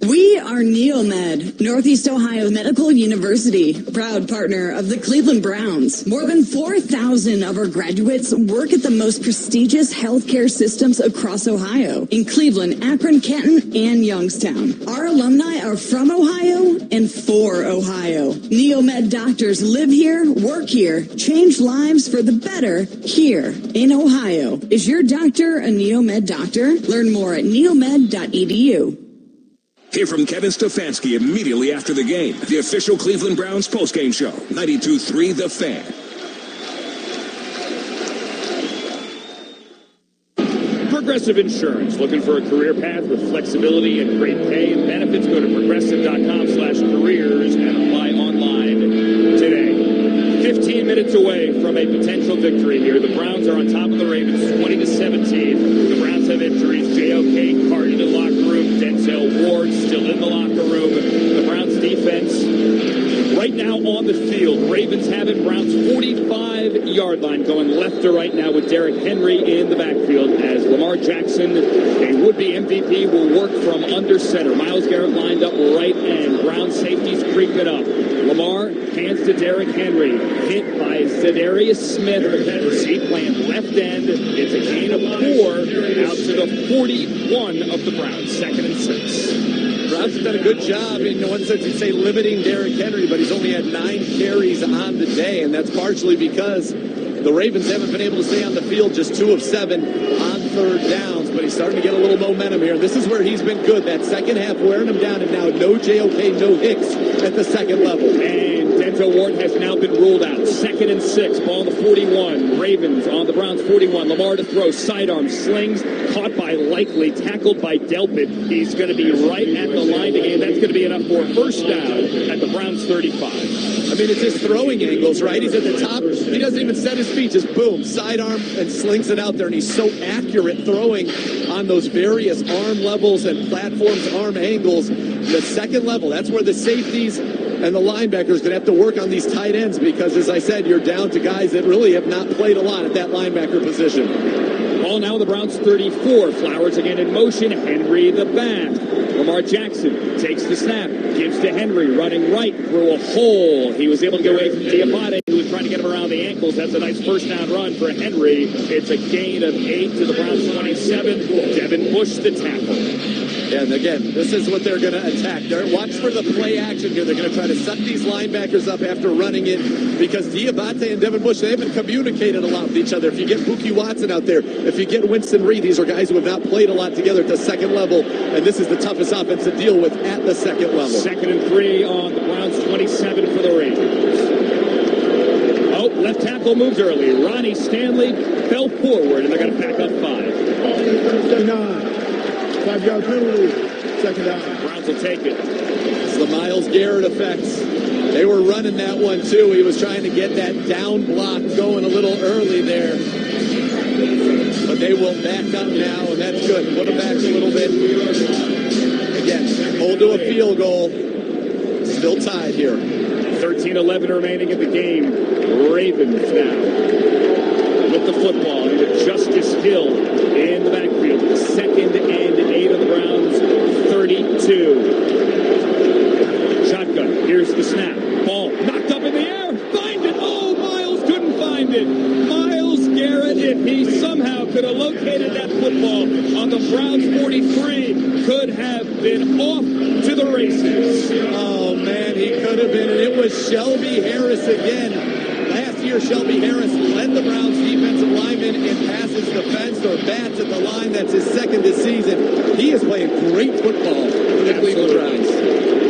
We are Neomed, Northeast Ohio Medical University, proud partner of the Cleveland Browns. More than 4,000 of our graduates work at the most prestigious healthcare systems across Ohio, in Cleveland, Akron, Canton, and Youngstown. Our alumni are from Ohio and for Ohio. Neomed doctors live here, work here, change lives for the better here in Ohio. Is your doctor a Neomed doctor? Learn more at neomed.edu. Hear from Kevin Stefanski immediately after the game. The official Cleveland Browns postgame show, 92.3 The Fan. Progressive Insurance. Looking for a career path with flexibility and great pay and benefits? Go to progressive.com/careers and apply online today. 15 minutes away from a potential victory here. The Browns are on top of the Ravens 20-17. The Browns have injuries. JOK Card in the locker room. Denzel Ward still in the locker room. The Browns defense right Right now on the field, Ravens have it. Browns 45-yard line, going left to right now with Derrick Henry in the backfield as Lamar Jackson, a would-be MVP, will work from under center. Myles Garrett lined up right end. Brown safeties creeping up. Lamar hands to Derrick Henry, hit by Zadarius Smith. See playing left end. It's a gain of 4 out to the 41 of the Browns. 2nd and 6. Browns have done a good job in one sense, you'd say, limiting Derrick Henry, but he's only had 9 carries on the day, and that's partially because the Ravens haven't been able to stay on the field, just 2 of 7 on 3rd downs, but he's starting to get a little momentum here. This is where he's been good, that second half wearing him down, and now no JOK, no Hicks at the second level. And Denzel Ward has now been ruled out. 2nd and 6, ball on the 41. Ravens on the Browns 41. Lamar to throw, sidearm, slings, caught by Likely, tackled by Delpit. He's going to be right at the line to gain. That's going to be enough for a first down at the Browns 35. I mean, it's his throwing angles, right? He's at the top. He doesn't even set his feet. Just boom, sidearm, and slings it out there. And he's so accurate throwing on those various arm levels and platforms, arm angles. The second level, that's where the safeties and the linebackers going to have to work on these tight ends because, as I said, you're down to guys that really have not played a lot at that linebacker position. Ball now the Browns 34. Flowers again in motion. Henry the back. Lamar Jackson takes the snap, gives to Henry, running right through a hole. He was able to get away from Diabate, who was trying to get him around the ankles. That's a nice first down run for Henry. It's a gain of 8 to the Browns 27. Devin Bush the tackle. And again, this is what they're going to attack. Watch for the play action here. They're going to try to suck these linebackers up after running it because Diabate and Devin Bush, they haven't communicated a lot with each other. If you get Buki Watson out there, if you get Winston Reed, these are guys who have not played a lot together at the second level, and this is the toughest offense to deal with at the second level. 2nd and 3 on the Browns 27 for the Ravens. Oh, left tackle moved early. Ronnie Stanley fell forward, and they're going to pack up 5. 5-yard penalty, 2nd down. Browns will take it. It's the Myles Garrett effect. They were running that one too. He was trying to get that down block going a little early there. But they will back up now, and that's good. Put them back a little bit. Again, hold to a field goal. Still tied here. 13-11 remaining in the game. Ravens now with the football and with Justice Hill in the backfield. 2nd and 8 of the Browns 32. Shotgun. Here's the snap. Ball knocked up in the air. Find it. Oh, Myles couldn't find it. Myles Garrett, if he somehow could have located that football on the Browns 43, could have been off to the races. Oh, man, he could have been. And it was Shelby Harris again. Last year, Shelby Harris led the Browns defensive lineman in passes defense or bats at the line. That's his 2nd this season. He is playing great football for the Cleveland Browns.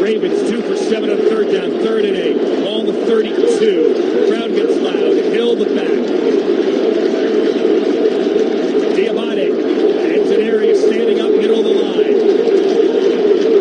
Ravens 2 for 7 on 3rd down, 3rd and 8. Ball on the 32. Crowd gets loud. Hill the back. Diabate and Zadarius standing up middle of the line.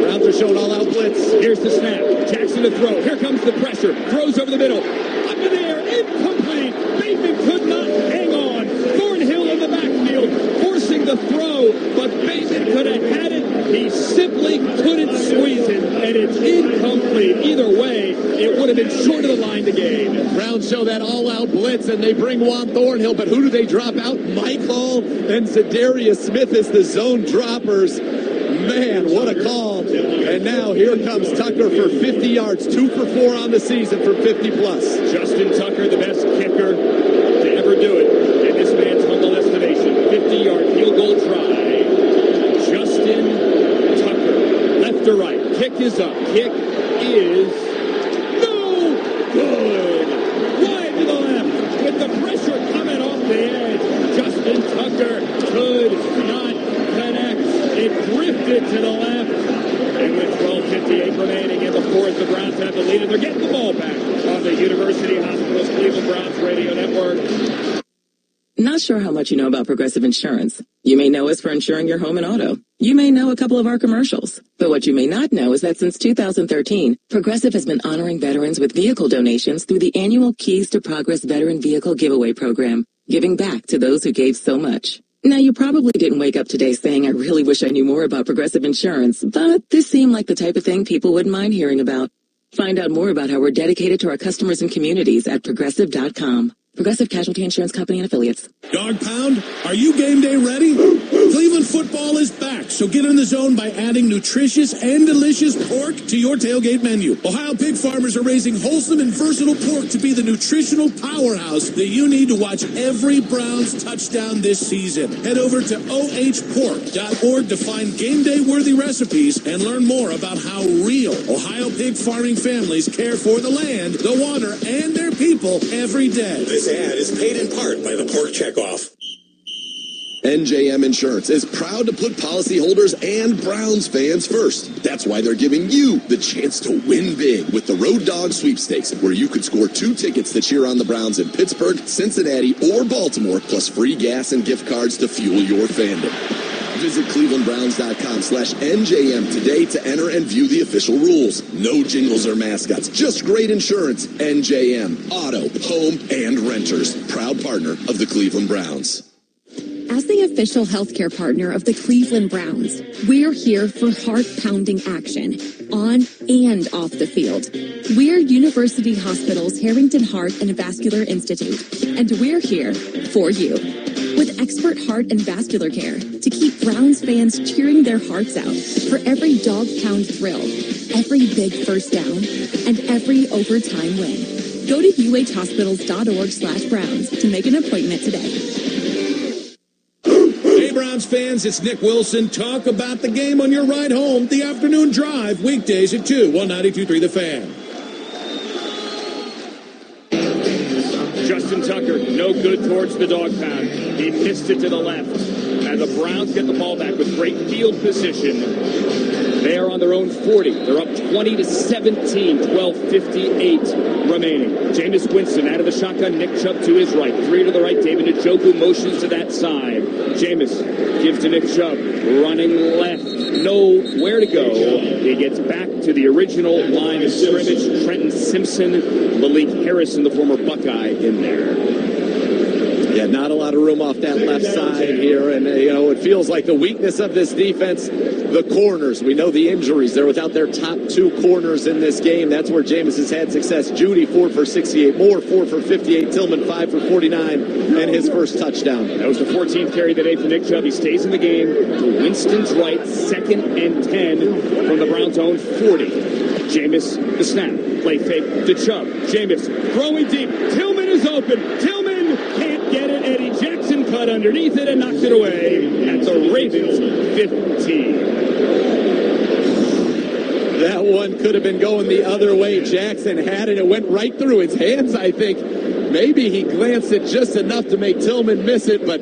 Browns are showing all-out blitz. Here's the snap. Jackson to throw. Here comes the pressure. Throws over the middle. Up in the air. Incomplete. Bateman could not hang on. Thornhill in the backfield forcing the throw, but Bateman could have had it. He simply couldn't squeeze it, and it's incomplete. Either way, it would have been short of the line to gain. Browns show that all-out blitz, and they bring Juan Thornhill, but who do they drop out? Mike Hall and Zadarius Smith as the zone droppers. Man, what a call. And now here comes Tucker for 50 yards, 2 for 4 on the season from 50 plus. Justin Tucker, the best kicker to ever do it in this man's humble estimation. 50-yard field goal try. Justin Tucker, left to right. Kick is up. Kick is no good. Wide to the left with the pressure coming off the edge. Justin Tucker could not connect. It drifted to the left. And with 12:58 remaining in the 4th, the Browns have the lead, and they're getting the ball back on the University Hospitals Cleveland Browns Radio Network. Not sure how much you know about Progressive Insurance. You may know us for insuring your home and auto. You may know a couple of our commercials. But what you may not know is that since 2013, Progressive has been honoring veterans with vehicle donations through the annual Keys to Progress Veteran Vehicle Giveaway Program, giving back to those who gave so much. Now, you probably didn't wake up today saying, I really wish I knew more about Progressive Insurance, but this seemed like the type of thing people wouldn't mind hearing about. Find out more about how we're dedicated to our customers and communities at Progressive.com. Progressive Casualty Insurance Company and Affiliates. Dog Pound, are you game day ready? Cleveland football is back, so get in the zone by adding nutritious and delicious pork to your tailgate menu. Ohio pig farmers are raising wholesome and versatile pork to be the nutritional powerhouse that you need to watch every Browns touchdown this season. Head over to ohpork.org to find game day worthy recipes and learn more about how real Ohio pig farming families care for the land, the water, and their people every day. This ad is paid in part by the Pork Checkoff. NJM Insurance is proud to put policyholders and Browns fans first. That's why they're giving you the chance to win big with the Road Dog Sweepstakes, where you could score 2 tickets to cheer on the Browns in Pittsburgh, Cincinnati, or Baltimore, plus free gas and gift cards to fuel your fandom. Visit clevelandbrowns.com/NJM today to enter and view the official rules. No jingles or mascots, just great insurance. NJM, auto, home, and renters. Proud partner of the Cleveland Browns. As the official healthcare partner of the Cleveland Browns, we're here for heart-pounding action, on and off the field. We're University Hospital's Harrington Heart and Vascular Institute, and we're here for you. With expert heart and vascular care to keep Browns fans cheering their hearts out for every dog pound thrill, every big first down, and every overtime win. Go to uhhospitals.org/Browns to make an appointment today. Hey, Browns fans, it's Nick Wilson. Talk about the game on your ride home. The afternoon drive, weekdays at 2, 192.3 The Fan. Justin Tucker, no good towards the dog pound. He missed it to the left. And the Browns get the ball back with great field position. They are on their own 40. They're up 20-17, 12:58 remaining. Jameis Winston out of the shotgun. Nick Chubb to his right. 3 to the right. David Njoku motions to that side. Jameis gives to Nick Chubb. Running left. Nowhere to go. He gets back to the original line of scrimmage. Trenton Simpson, Malik Harrison, the former Buckeye, in there. Yeah, not a lot of room off that left side here. And, it feels like the weakness of this defense, the corners. We know the injuries. They're without their top 2 corners in this game. That's where Jameis has had success. Judy, 4 for 68. Moore, 4 for 58. Tillman, 5 for 49. And his first touchdown. That was the 14th carry of the day for Nick Chubb. He stays in the game to Winston's right. 2nd and 10 from the Browns' own 40. Jameis, the snap. Play fake to Chubb. Jameis throwing deep. Tillman is open. Tillman can't get it. Eddie Jackson cut underneath it and knocks it away at the Ravens 15. That one could have been going the other way. Jackson had it. It went right through his hands, I think. Maybe he glanced it just enough to make Tillman miss it, but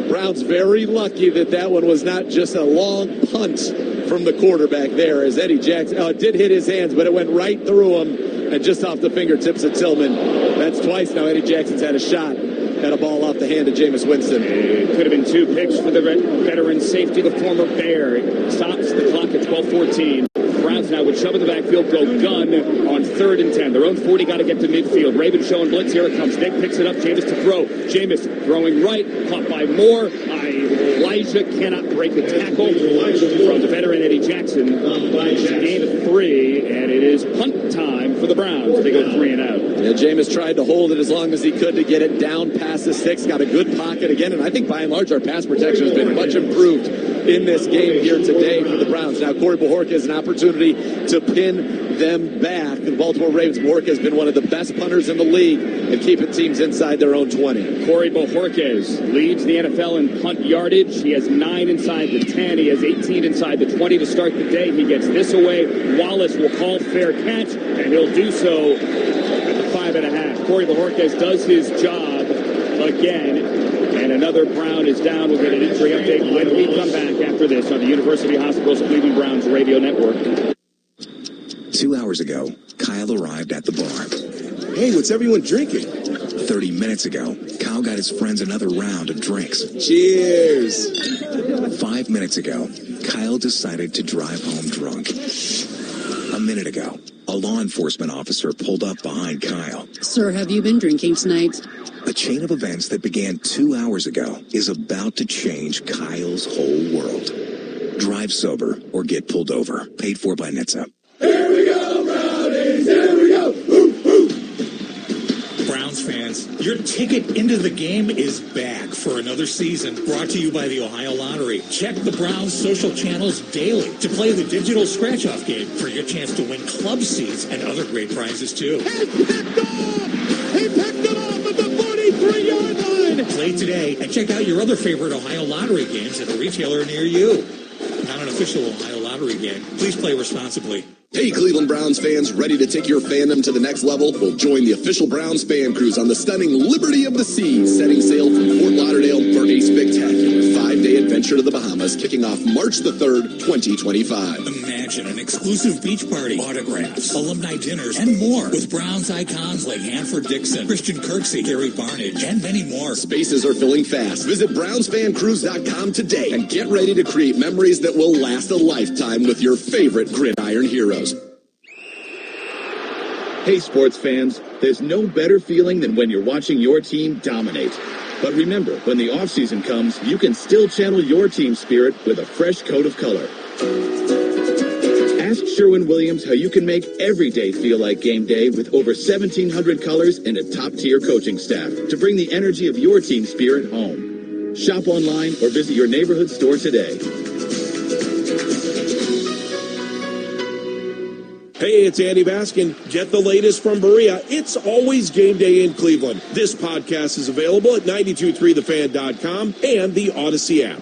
Browns very lucky that one was not just a long punt from the quarterback there, as Eddie Jackson did hit his hands, but it went right through him and just off the fingertips of Tillman. That's twice now Eddie Jackson's had a shot at a ball off the hand of Jameis Winston. It could have been 2 picks for the veteran safety, the former Bear. It stops the clock at 12:14. Browns now with Chubb in the backfield go gun on 3rd and 10. Their own 40, got to get to midfield. Ravens showing blitz. Here it comes. Nick picks it up. Jameis to throw. Jameis throwing right. Caught by Moore. Elijah cannot break the tackle from the veteran Eddie Jackson. Gain of 3, and it is punt time for the Browns. They go 3 and out. Yeah, Jameis tried to hold it as long as he could to get it down past the 6. Got a good pocket again, and I think by and large our pass protection has been much improved in this game here today for the Browns. Now Corey Bojorquez has an opportunity to pin them back. The Baltimore Ravens, Bojorquez has been one of the best punters in the league and keeping teams inside their own 20. Corey Bojorquez leads the NFL in punt yardage. He has 9 inside the 10. He has 18 inside the 20 to start the day. He gets this away. Wallace will call fair catch, and he'll do so at the 5.5. Corey Bojorquez does his job again. And another Brown is down. We'll get an injury update when we come back after this on the University Hospital's Cleveland Browns radio network. 2 hours ago, Kyle arrived at the bar. Hey, what's everyone drinking? 30 minutes ago, Kyle got his friends another round of drinks. Cheers! 5 minutes ago, Kyle decided to drive home drunk. A minute ago, a law enforcement officer pulled up behind Kyle. Sir, have you been drinking tonight? A chain of events that began 2 hours ago is about to change Kyle's whole world. Drive sober or get pulled over. Paid for by NHTSA. Here we go, Brownies! fans, your ticket into the game is back for another season, brought to you by the Ohio Lottery. Check the Browns social channels daily to play the digital scratch-off game for your chance to win club seats and other great prizes, too. He picked it off at the 43-yard line. Play today and check out your other favorite Ohio Lottery games at a retailer near you. Not an official Ohio Lottery game. Please play responsibly. Hey, Cleveland Browns fans, ready to take your fandom to the next level? Well, join the official Browns fan cruise on the stunning Liberty of the Seas, setting sail from Fort Lauderdale for a spectacular 5-day adventure to the Bahamas, kicking off March the 3rd, 2025. Imagine an exclusive beach party, autographs, alumni dinners, and more with Browns icons like Hanford Dixon, Christian Kirksey, Gary Barnage, and many more. Spaces are filling fast. Visit BrownsFanCruise.com today and get ready to create memories that will last a lifetime with your favorite gridiron heroes. Hey, sports fans, there's no better feeling than when you're watching your team dominate. But remember, when the offseason comes, you can still channel your team spirit with a fresh coat of color. Ask Sherwin-Williams how you can make every day feel like game day with over 1,700 colors and a top-tier coaching staff to bring the energy of your team spirit home. Shop online or visit your neighborhood store today. Hey, it's Andy Baskin. Get the latest from Berea. It's always game day in Cleveland. This podcast is available at 923thefan.com and the Odyssey app.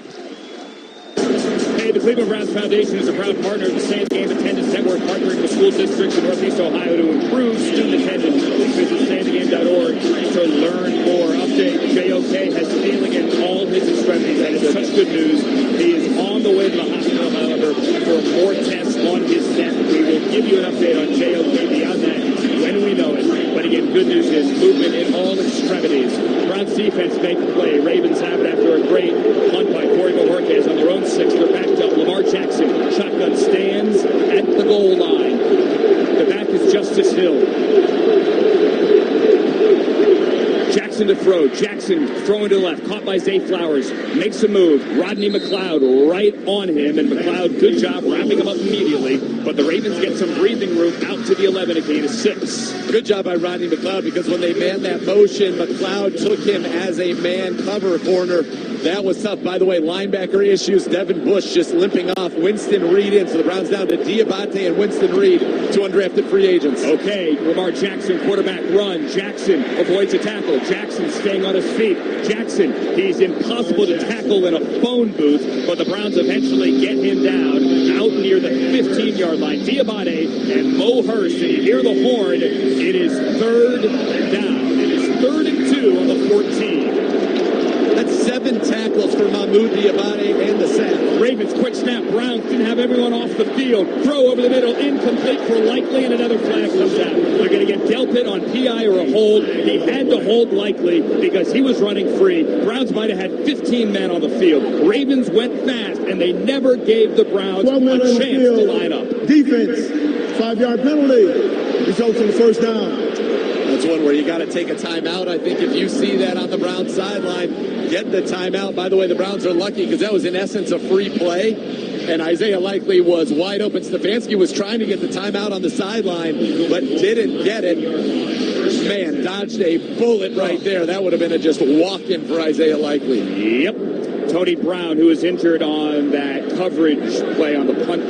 Hey, the Cleveland Browns Foundation is a proud partner of the Same Game Attendance Network, partnering with school districts in Northeast Ohio to improve student attendance. Please visit SameTheGame.org to learn more. Update, JOK has feeling in all his extremities. That is such good news. He is on the way to the hospital, however, for more tests on his neck. We will give you an update on JOK beyond that when we know it. But again, good news is movement in all extremities. Browns defense make the play. Ravens have it after a great punt by Corey Bojorquez on their own 6. They're backed up. Lamar Jackson, shotgun stands at the goal line. The back is Justice Hill. Jackson to throw. Jackson throwing to the left. Caught by Zay Flowers. Makes a move. Rodney McLeod right on him. And McLeod, good job wrapping him up immediately. But the Ravens get some breathing room out to the 11, a gain of 6. Good job by Rodney McLeod, because when they manned that motion, McLeod took him as a man cover corner. That was tough. By the way, linebacker issues. Devin Bush just limping off. Winston Reed in. So the Browns down to Diabate and Winston Reed, 2 undrafted free agents. Okay, Lamar Jackson, quarterback run. Jackson avoids a tackle. Jackson staying on his feet. Jackson, he's impossible to tackle in a phone booth, but the Browns eventually get him down out near the 15-yard line. Diabate and Mo Hurst, and you hear the horn. It is 3rd down. It is 3rd and 2 on the 14. That's 7 tackles for Mahmoud Diabate and the sack. Ravens, quick snap. Browns didn't have everyone off the field. Throw over the middle, incomplete for Likely, and another flag comes out. They're going to get dealt it on PI or a hold. He had to hold Likely because he was running free. Browns might have had 15 men on the field. Ravens went fast, and they never gave the Browns a chance to line up. Defense, 5-yard penalty. Results in the first down. That's one where you got to take a timeout. I think if you see that on the Browns sideline, get the timeout. By the way, the Browns are lucky because that was in essence a free play, and Isaiah Likely was wide open. Stefanski was trying to get the timeout on the sideline, but didn't get it. Man, dodged a bullet right there. That would have been a just walk-in for Isaiah Likely. Yep. Tony Brown, who was injured on that coverage play on the punt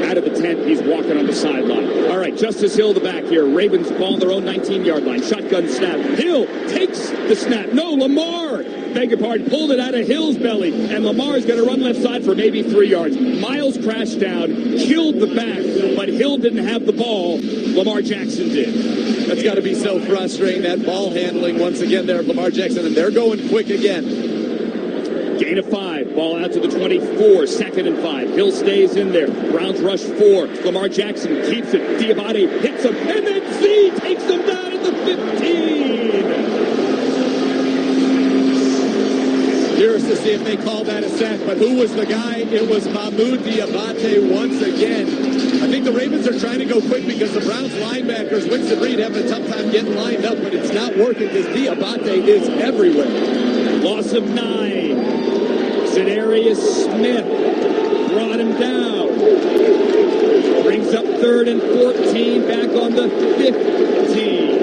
out of the tent. He's walking on the sideline. All right, Justice Hill, the back here. Ravens ball on their own 19-yard line. Shotgun snap. Hill takes the snap. No, Lamar, beg your pardon, pulled it out of Hill's belly, and Lamar's going to run left side for maybe 3 yards. Miles crashed down, killed the back, but Hill didn't have the ball. Lamar Jackson did. That's got to be so frustrating, that ball handling once again there of Lamar Jackson, and they're going quick again. Gain of 5. Ball out to the 24. 2nd and 5. Hill stays in there. Browns rush 4. Lamar Jackson keeps it. Diabate hits him. And then Z takes him down at the 15. Curious to see if they call that a sack, but who was the guy? It was Mahmoud Diabate once again. I think the Ravens are trying to go quick because the Browns linebackers, Winston Reed, having a tough time getting lined up, but it's not working because Diabate is everywhere. Loss of 9. Za'Darius Smith brought him down. Brings up 3rd and 14, back on the 15.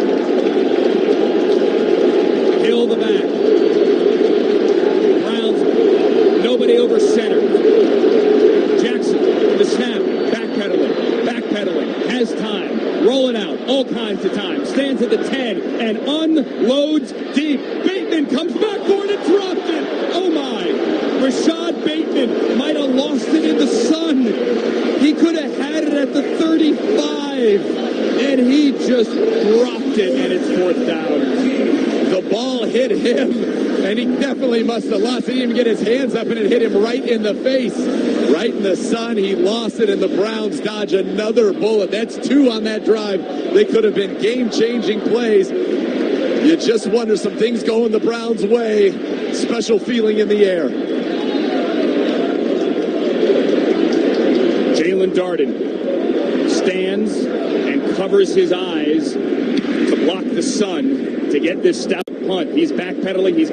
all kinds of time. Stands at the 10 and unloads deep. Bateman comes back for it and dropped it. Oh my. Rashad Bateman might have lost it in the sun. He could have had it at the 35 and he just dropped it and it's 4th down. The ball hit him, and he definitely must have lost it. He didn't even get his hands up, and it hit him right in the face, right in the sun. He lost it, and the Browns dodge another bullet. That's 2 on that drive. They could have been game-changing plays. You just wonder, some things going the Browns' way. Special feeling in the air. Jalen Darden stands and covers his eyes to block the sun to get this stout punt. He's backpedaling, he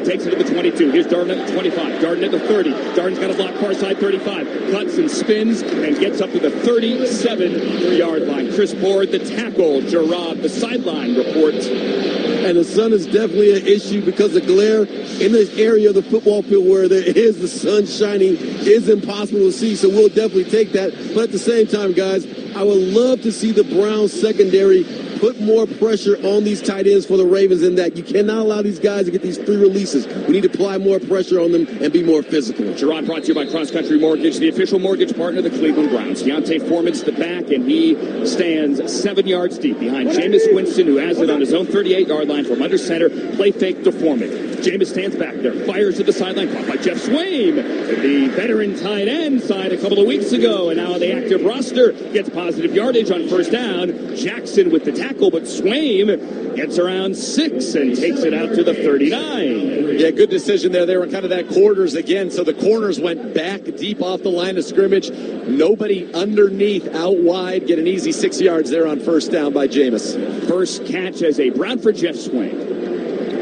takes it to the 22. Here's Darden at the 25, Darden at the 30. Darden's got a block far side 35, cuts and spins and gets up to the 37-yard line. Chris Board, the tackle. Gerard, the sideline report. And the sun is definitely an issue because the glare in this area of the football field where there is the sun shining is impossible to see, so we'll definitely take that. But at the same time, guys, I would love to see the Browns secondary put more pressure on these tight ends for the Ravens in that you cannot allow these guys to get these free releases. We need to apply more pressure on them and be more physical. Gerard brought to you by Cross Country Mortgage, the official mortgage partner of the Cleveland Browns. Deontay Foreman's the back, and he stands 7 yards deep behind Jameis Winston, who has it on his own 38-yard line from under center. Play fake to Foreman. Jameis stands back there, fires to the sideline, caught by Jeff Swaim, the veteran tight end, signed a couple of weeks ago, and now on the active roster, gets positive yardage on 1st down. Jackson with the tackle, but Swaim gets around 6 and takes it out to the 39. Yeah, good decision there. They were kind of that quarters again, so the corners went back deep off the line of scrimmage. Nobody underneath, out wide. Get an easy 6 yards there on 1st down by Jameis. First catch as a Brown for Jeff Swaim.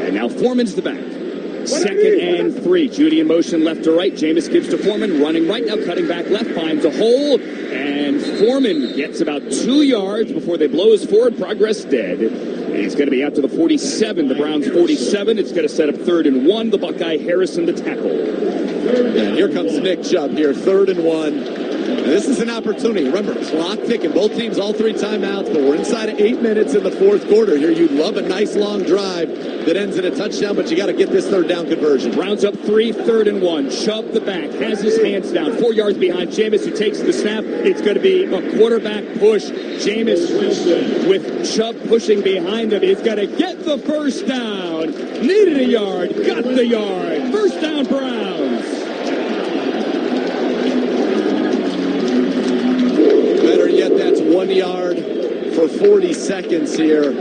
And now Foreman's the back. 2nd and 3. Judy in motion left to right. Jameis gives to Foreman, running right now, cutting back left, finds a hole, and Foreman gets about 2 yards before they blow his forward progress dead. And he's going to be out to the 47, the Browns 47. It's going to set up 3rd and 1. The Buckeye Harrison, the tackle. And here comes Nick Chubb here, 3rd and 1. This is an opportunity. Remember, clock ticking. Both teams, all 3 timeouts, but we're inside of 8 minutes in the 4th quarter here. You'd love a nice long drive that ends in a touchdown, but you got to get this 3rd down conversion. Browns up 3, 3rd and 1. Chubb the back, has his hands down, 4 yards behind Jameis, who takes the snap. It's going to be a quarterback push. Jameis with Chubb pushing behind him. He's got to get the 1st down. Needed a yard, got the yard. 1st down, Browns. Better yet, that's 1 yard for 40 seconds here.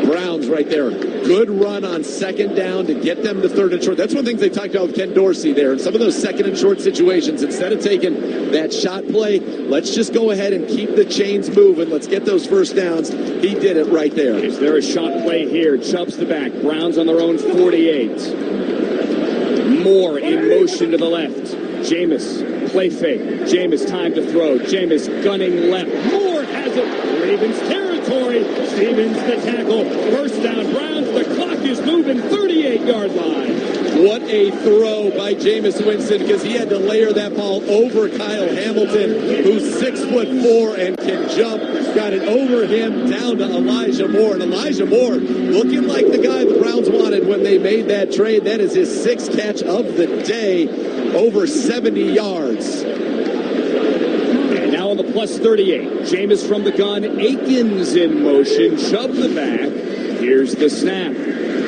Browns right there. Good run on 2nd down to get them to 3rd and short. That's one of the things they talked about with Ken Dorsey there. In some of those 2nd and short situations, instead of taking that shot play, let's just go ahead and keep the chains moving. Let's get those 1st downs. He did it right there. Is there a shot play here? Chubb's the back. Browns on their own 48. Moore in motion to the left. Jameis, play fake. Jameis, time to throw. Jameis gunning left. Moore has it. Ravens territory. Stevens the tackle. 1st down, Browns. The clock is moving. 38-yard line. What a throw by Jameis Winston, because he had to layer that ball over Kyle Hamilton, who's 6'4" and can jump. Got it over him down to Elijah Moore. And Elijah Moore looking like the guy the Browns wanted when they made that trade. That is his 6th catch of the day, over 70 yards. And now on the plus 38. Jameis from the gun. Akins in motion. Chubb the back. Here's the snap.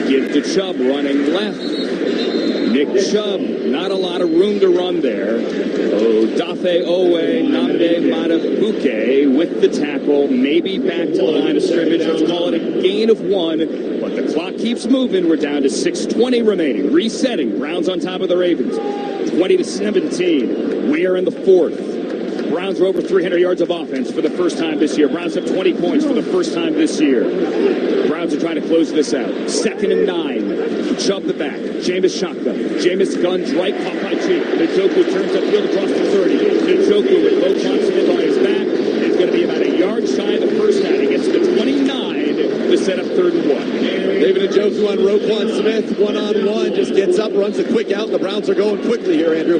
Give to Chubb running left. Nick Chubb, not a lot of room to run there. Odafe Owe, Nnamdi Matabuke with the tackle, maybe back to the line of scrimmage. Let's call it a gain of 1, but the clock keeps moving. We're down to 6:20 remaining. Resetting, Browns on top of the Ravens, 20-17. We are in the 4th. Browns are over 300 yards of offense for the first time this year. Browns have 20 points for the first time this year. Browns are trying to close this out. 2nd and 9. Chubb the back. Jameis shotgun. Jameis guns right, caught by Chief. Njoku turns upfield across the 30. Njoku with low confidence on his back. It's going to be about a yard shy of the 1st down. He gets to the 29 to set up 3rd and 1. David Njoku on Roquan Smith, one-on-one, just gets up, runs a quick out. The Browns are going quickly here, Andrew.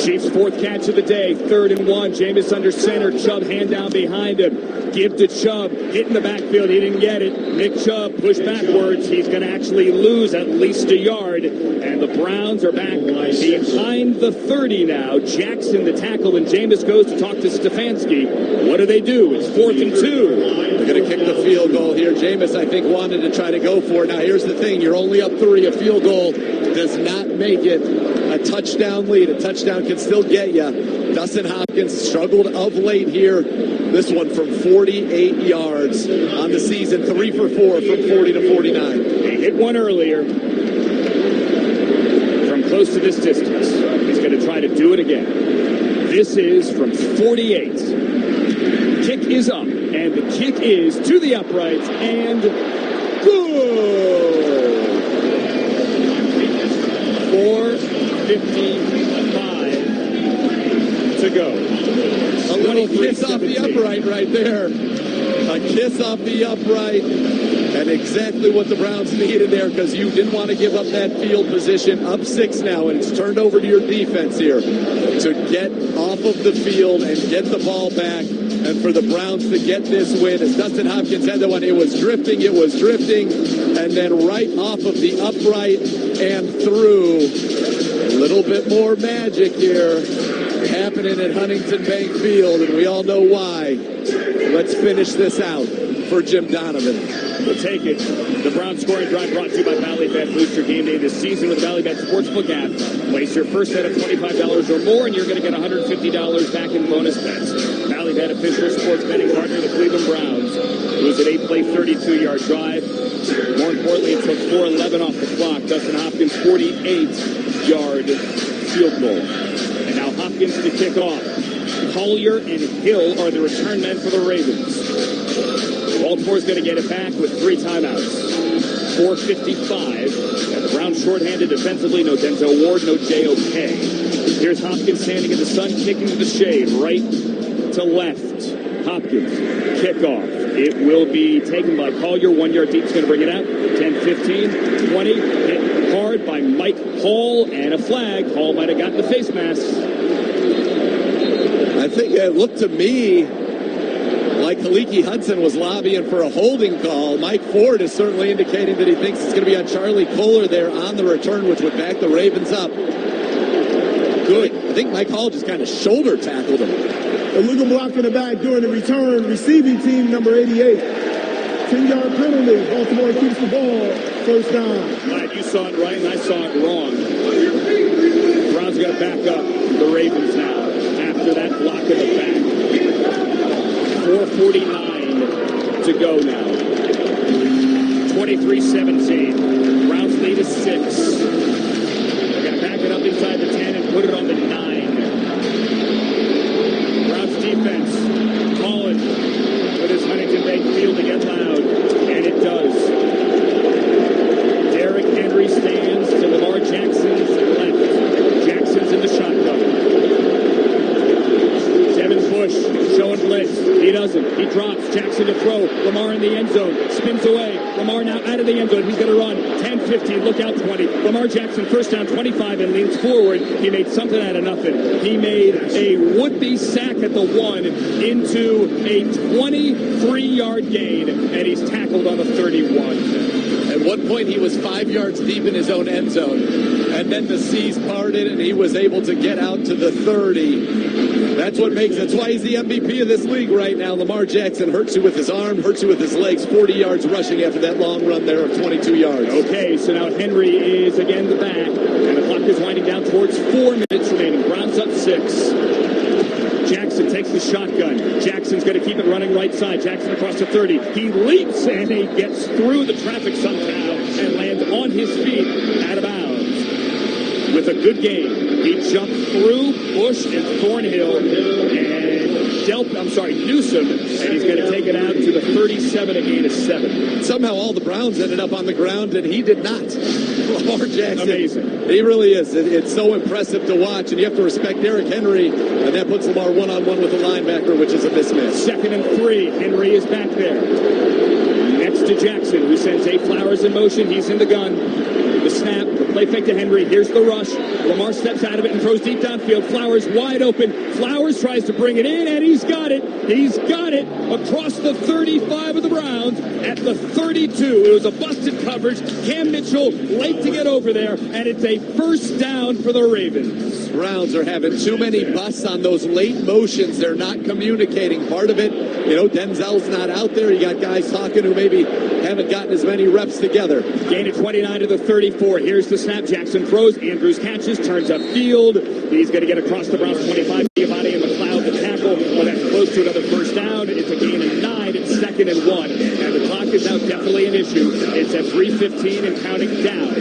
Chiefs' fourth catch of the day, 3rd and 1. Jameis under center. Chubb hand down behind him. Give to Chubb. Hit in the backfield. He didn't get it. Nick Chubb pushed backwards. He's going to actually lose at least a yard. And the Browns are back behind the 30 now. Jackson the tackle, and Jameis goes to talk to Stefanski. What do they do? It's 4th and 2. They're going to kick the field goal here. Jameis, I think, wanted to try to go for it. Now, here's the thing. You're only up 3. A field goal does not make it a touchdown lead. A touchdown can still get you. Dustin Hopkins struggled of late here. This one from 48 yards on the season. 3 for 4 from 40 to 49. He hit one earlier from close to this distance. He's going to try to do it again. This is from 48. Kick is up, and the kick is to the uprights, and good. 4:55 to go. A little kiss off the upright right there. A kiss off the upright. And exactly what the Browns needed there, because you didn't want to give up that field position. Up 6 now, and it's turned over to your defense here to get off of the field and get the ball back. And for the Browns to get this win, as Dustin Hopkins had that one, it was drifting, and then right off of the upright and through. A little bit more magic here happening at Huntington Bank Field, and we all know why. Let's finish this out for Jim Donovan. We'll take it. The Browns scoring drive brought to you by Ballybet. Boost your game day this season with the Ballybet Sportsbook app. Place your first bet of $25 or more, and you're going to get $150 back in bonus bets. Ballybet, official sports betting partner of the Cleveland Browns. It was an 8-play, 32-yard drive. More importantly, it took 4:11 off the clock. Dustin Hopkins, 48-yard field goal. And now Hopkins to kick off. Collier and Hill are the return men for the Ravens. Baltimore's going to get it back with 3 timeouts. 4:55. And the Browns shorthanded defensively. No Denzel Ward, no J.O.K. Here's Hopkins standing in the sun, kicking to the shade, right to left. Hopkins, kickoff. It will be taken by Collier. 1 yard deep is going to bring it out. 10, 15, 20. Hit hard by Mike Hall, and a flag. Hall might have gotten the face mask. I think it looked to me like Kaliki Hudson was lobbying for a holding call. Mike Ford is certainly indicating that he thinks it's going to be on Charlie Kohler there on the return, which would back the Ravens up. Good. I think Mike Hall just kind of shoulder tackled him. Illegal block in the back during the return. Receiving team number 88. 10-yard penalty. Baltimore keeps the ball. First down. Glad you saw it right and I saw it wrong. Browns got to back up the Ravens now after that block in the back. 4:49 to go now. 23-17. Browns lead is 6. They're going to back it up inside the 10 and put it on the 9. Browns defense calling with his Huntington Bank Field to get loud, and it does. Derrick Henry stands to Lamar Jackson's left. Jackson's in the shotgun. Devin Bush showing blitz. He doesn't. He drops. Jackson to throw. Lamar in the end zone. Spins away. Lamar now out of the end zone. He's going to run. 10, 15. Look out, 20. Lamar Jackson first down, 25, and leans forward. He made something out of nothing. He made a would-be sack at the 1 into a 23-yard gain, and he's tackled on the 31. At one point, he was 5 yards deep in his own end zone, and then the seas parted, and he was able to get out to the 30. That's why he's the MVP of this league right now. Lamar Jackson hurts you with his arm, hurts you with his legs, 40 yards rushing after that long run there of 22 yards. Okay, so now Henry is again the back, and the clock is winding down towards 4 minutes remaining. Browns up 6. Jackson takes the shotgun. Jackson's going to keep it running right side. Jackson across the 30. He leaps and he gets through the traffic somehow and lands on his feet out of bounds. With a good game, he jumped through Bush and Thornhill and Newsom, and he's going to take it out to the 37, a gain of 7. Somehow all the Browns ended up on the ground, and he did not. Lamar Jackson. Amazing. He really is. It's so impressive to watch, and you have to respect Derrick Henry, and that puts Lamar one-on-one with the linebacker, which is a mismatch. 2nd and 3. Henry is back there. Next to Jackson, who sends 8 Flowers in motion. He's in the gun. The snap, the play fake to Henry. Here's the rush. Lamar steps out of it and throws deep downfield. Flowers wide open. Flowers tries to bring it in, and he's got it. He's got it across the 35 of the Browns at the 32. It was a busted coverage. Cam Mitchell late to get over there, and it's a first down for the Ravens. Browns are having too many busts on those late motions. They're not communicating. Part of it, Denzel's not out there. You got guys talking who maybe haven't gotten as many reps together. Gain of 29 to the 34. Here's the snap. Jackson throws. Andrews catches. Turns upfield. He's going to get across the Browns 25. Giovanni and McLeod the tackle. Well, that's close to another first down. It's a gain of 9. It's 2nd and 1. And the clock is now definitely an issue. It's at 3:15 and counting down.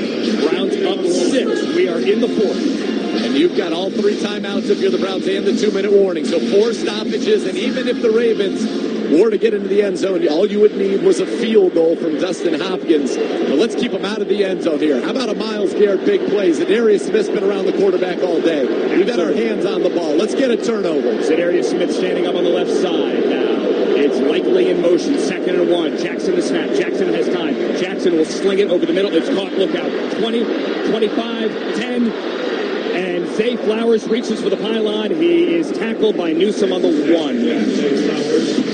Browns up 6. We are in the 4th. And you've got all 3 timeouts if you're the Browns and the 2-minute warning. So 4 stoppages, and even if the Ravens were to get into the end zone, all you would need was a field goal from Dustin Hopkins. But let's keep him out of the end zone here. How about a Myles Garrett big play? Za'Darius Smith's been around the quarterback all day. We've got our hands on the ball. Let's get a turnover. Za'Darius Smith standing up on the left side now. It's likely in motion. 2nd and 1. Jackson the snap. Jackson has time. Jackson will sling it over the middle. It's caught. Look out. 20, 25, 10. And Zay Flowers reaches for the pylon. He is tackled by Newsome on the 1.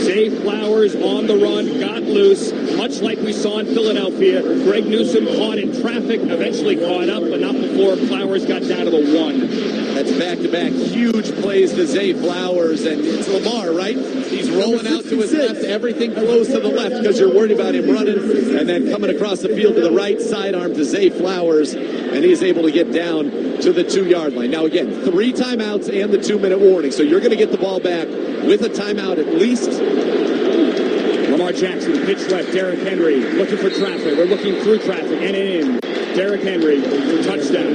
Zay Flowers on the run, got loose, much like we saw in Philadelphia. Greg Newsome caught in traffic, eventually caught up, but not before Flowers got down to the 1. That's back-to-back huge plays to Zay Flowers, and it's Lamar, right? He's rolling out to his left, everything close to the left because you're worried about him running, and then coming across the field to the right, sidearm to Zay Flowers, and he's able to get down to the 2-yard line. Now again, 3 timeouts and the 2-minute warning, so you're going to get the ball back with a timeout at least. Lamar Jackson, pitch left, Derrick Henry, looking for traffic. We're looking through traffic and in. Derrick Henry for touchdown.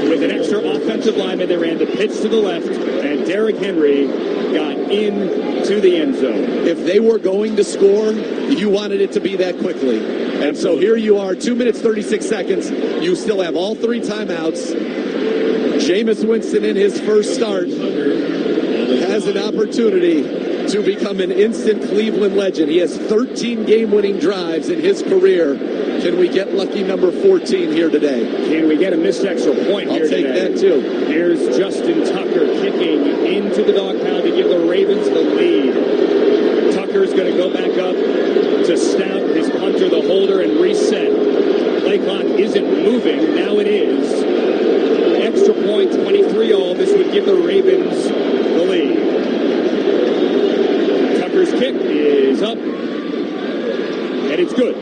With an extra offensive lineman, they ran the pitch to the left, and Derrick Henry got into the end zone. If they were going to score, you wanted it to be that quickly. And so here you are, 2 minutes, 36 seconds. You still have all 3 timeouts. Jameis Winston in his first start has an opportunity to become an instant Cleveland legend. He has 13 game-winning drives in his career. Can we get lucky number 14 here today? Can we get a missed extra point here today? I'll take that too. Here's Justin Tucker kicking into the dog pound to give the Ravens the lead. Tucker's going to go back up to snap his punter, the holder, and reset. Play clock isn't moving. Now it is. Extra point, 23-all. This would give the Ravens the lead. Tucker's kick is up, and it's good.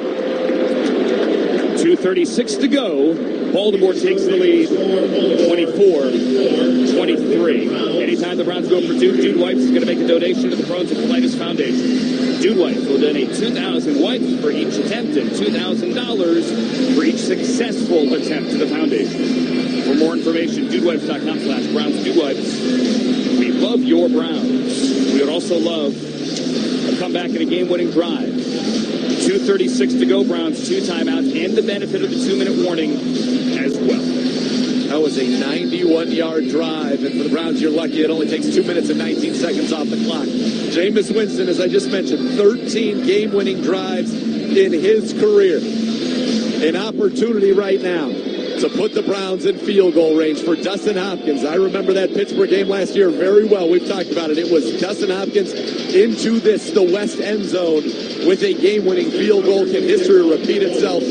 2:36 to go. Baltimore takes the lead, 24-23. Anytime the Browns go for Jude Wipes is going to make a donation to the Crohn's and Colitis Foundation. Jude Wipes will donate 2,000 wipes for each attempt and $2,000 for each successful attempt to the foundation. For more information, JudeWipes.com/Browns Jude Wipes. We love your Browns. We would also love a comeback and a game-winning drive. 2:36 to go. Browns 2 timeouts and the benefit of the 2-minute warning as well. That was a 91-yard drive, and for the Browns, you're lucky it only takes 2 minutes and 19 seconds off the clock. Jameis Winston, as I just mentioned, 13 game-winning drives in his career. An opportunity right now to put the Browns in field goal range for Dustin Hopkins. I remember that Pittsburgh game last year very well. We've talked about it. It was Dustin Hopkins into the west end zone with a game-winning field goal. Can history repeat itself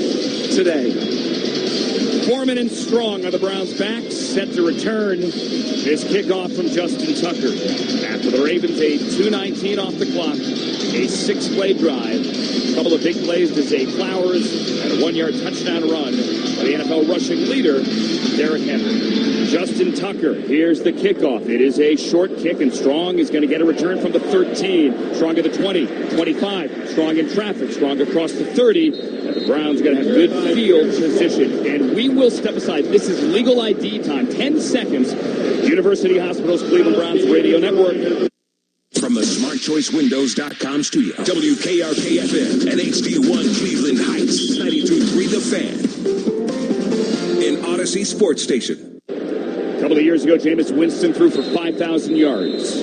today? Foreman and Strong are the Browns' backs, set to return this kickoff from Justin Tucker. After the Ravens, a 2:19 off the clock, a 6-play drive. A couple of big plays to Zay Flowers and a 1-yard touchdown run by the NFL rushing leader, Derrick Henry. Justin Tucker, here's the kickoff. It is a short kick, and Strong is going to get a return from the 13. Strong at the 20, 25. Strong in traffic. Strong across the 30. And the Browns are going to have good field position. And we will step aside. This is legal ID time. 10 seconds. University Hospitals Cleveland Browns Radio Network. From the SmartChoiceWindows.com studio, WKRK-FM and HD1 Cleveland Heights, 92.3 The Fan. An Odyssey Sports Station. A couple of years ago, Jameis Winston threw for 5,000 yards.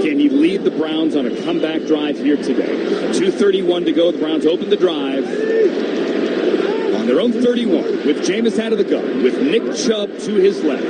Can he lead the Browns on a comeback drive here today? 2:31 to go. The Browns open the drive. On on their own 31 with Jameis out of the gun, with Nick Chubb to his left.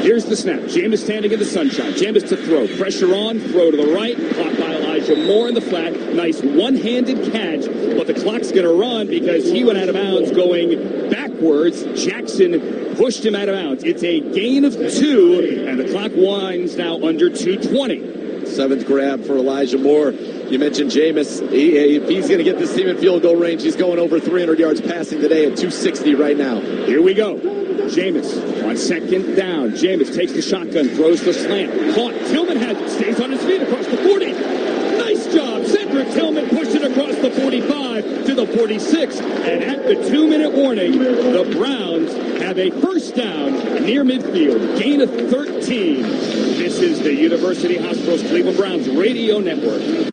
Here's the snap. Jameis standing in the sunshine. Jameis to throw. Pressure on. Throw to the right. Caught by Elijah Moore in the flat. Nice one-handed catch, but the clock's going to run because he went out of bounds going backwards. Jackson pushed him out of bounds. It's a gain of 2, and the clock winds now under 2:20. Seventh grab for Elijah Moore. You mentioned Jameis. If he's going to get this team in field goal range, he's going over 300 yards passing today at 260 right now. Here we go. Jameis on second down. Jameis takes the shotgun, throws the slant. Caught. Tillman stays on his feet across the 40. Nice job. Cedric Tillman pushed it across the 45 to the 46. And at the 2-minute warning, the Browns have a first down near midfield. Gain of 13. This is the University Hospitals Cleveland Browns Radio Network.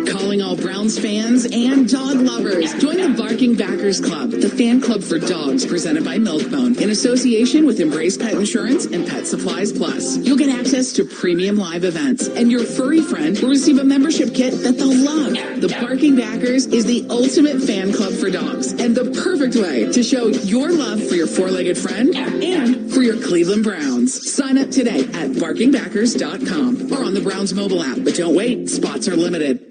Calling all Browns fans and dog lovers. Join the Barking Backers Club, the fan club for dogs presented by Milkbone in association with Embrace Pet Insurance and Pet Supplies Plus. You'll get access to premium live events, and your furry friend will receive a membership kit that they'll love. The Barking Backers is the ultimate fan club for dogs and the perfect way to show your love for your four-legged friend and for your Cleveland Browns. Sign up today at barkingbackers.com or on the Browns mobile app. But don't wait, spots are limited.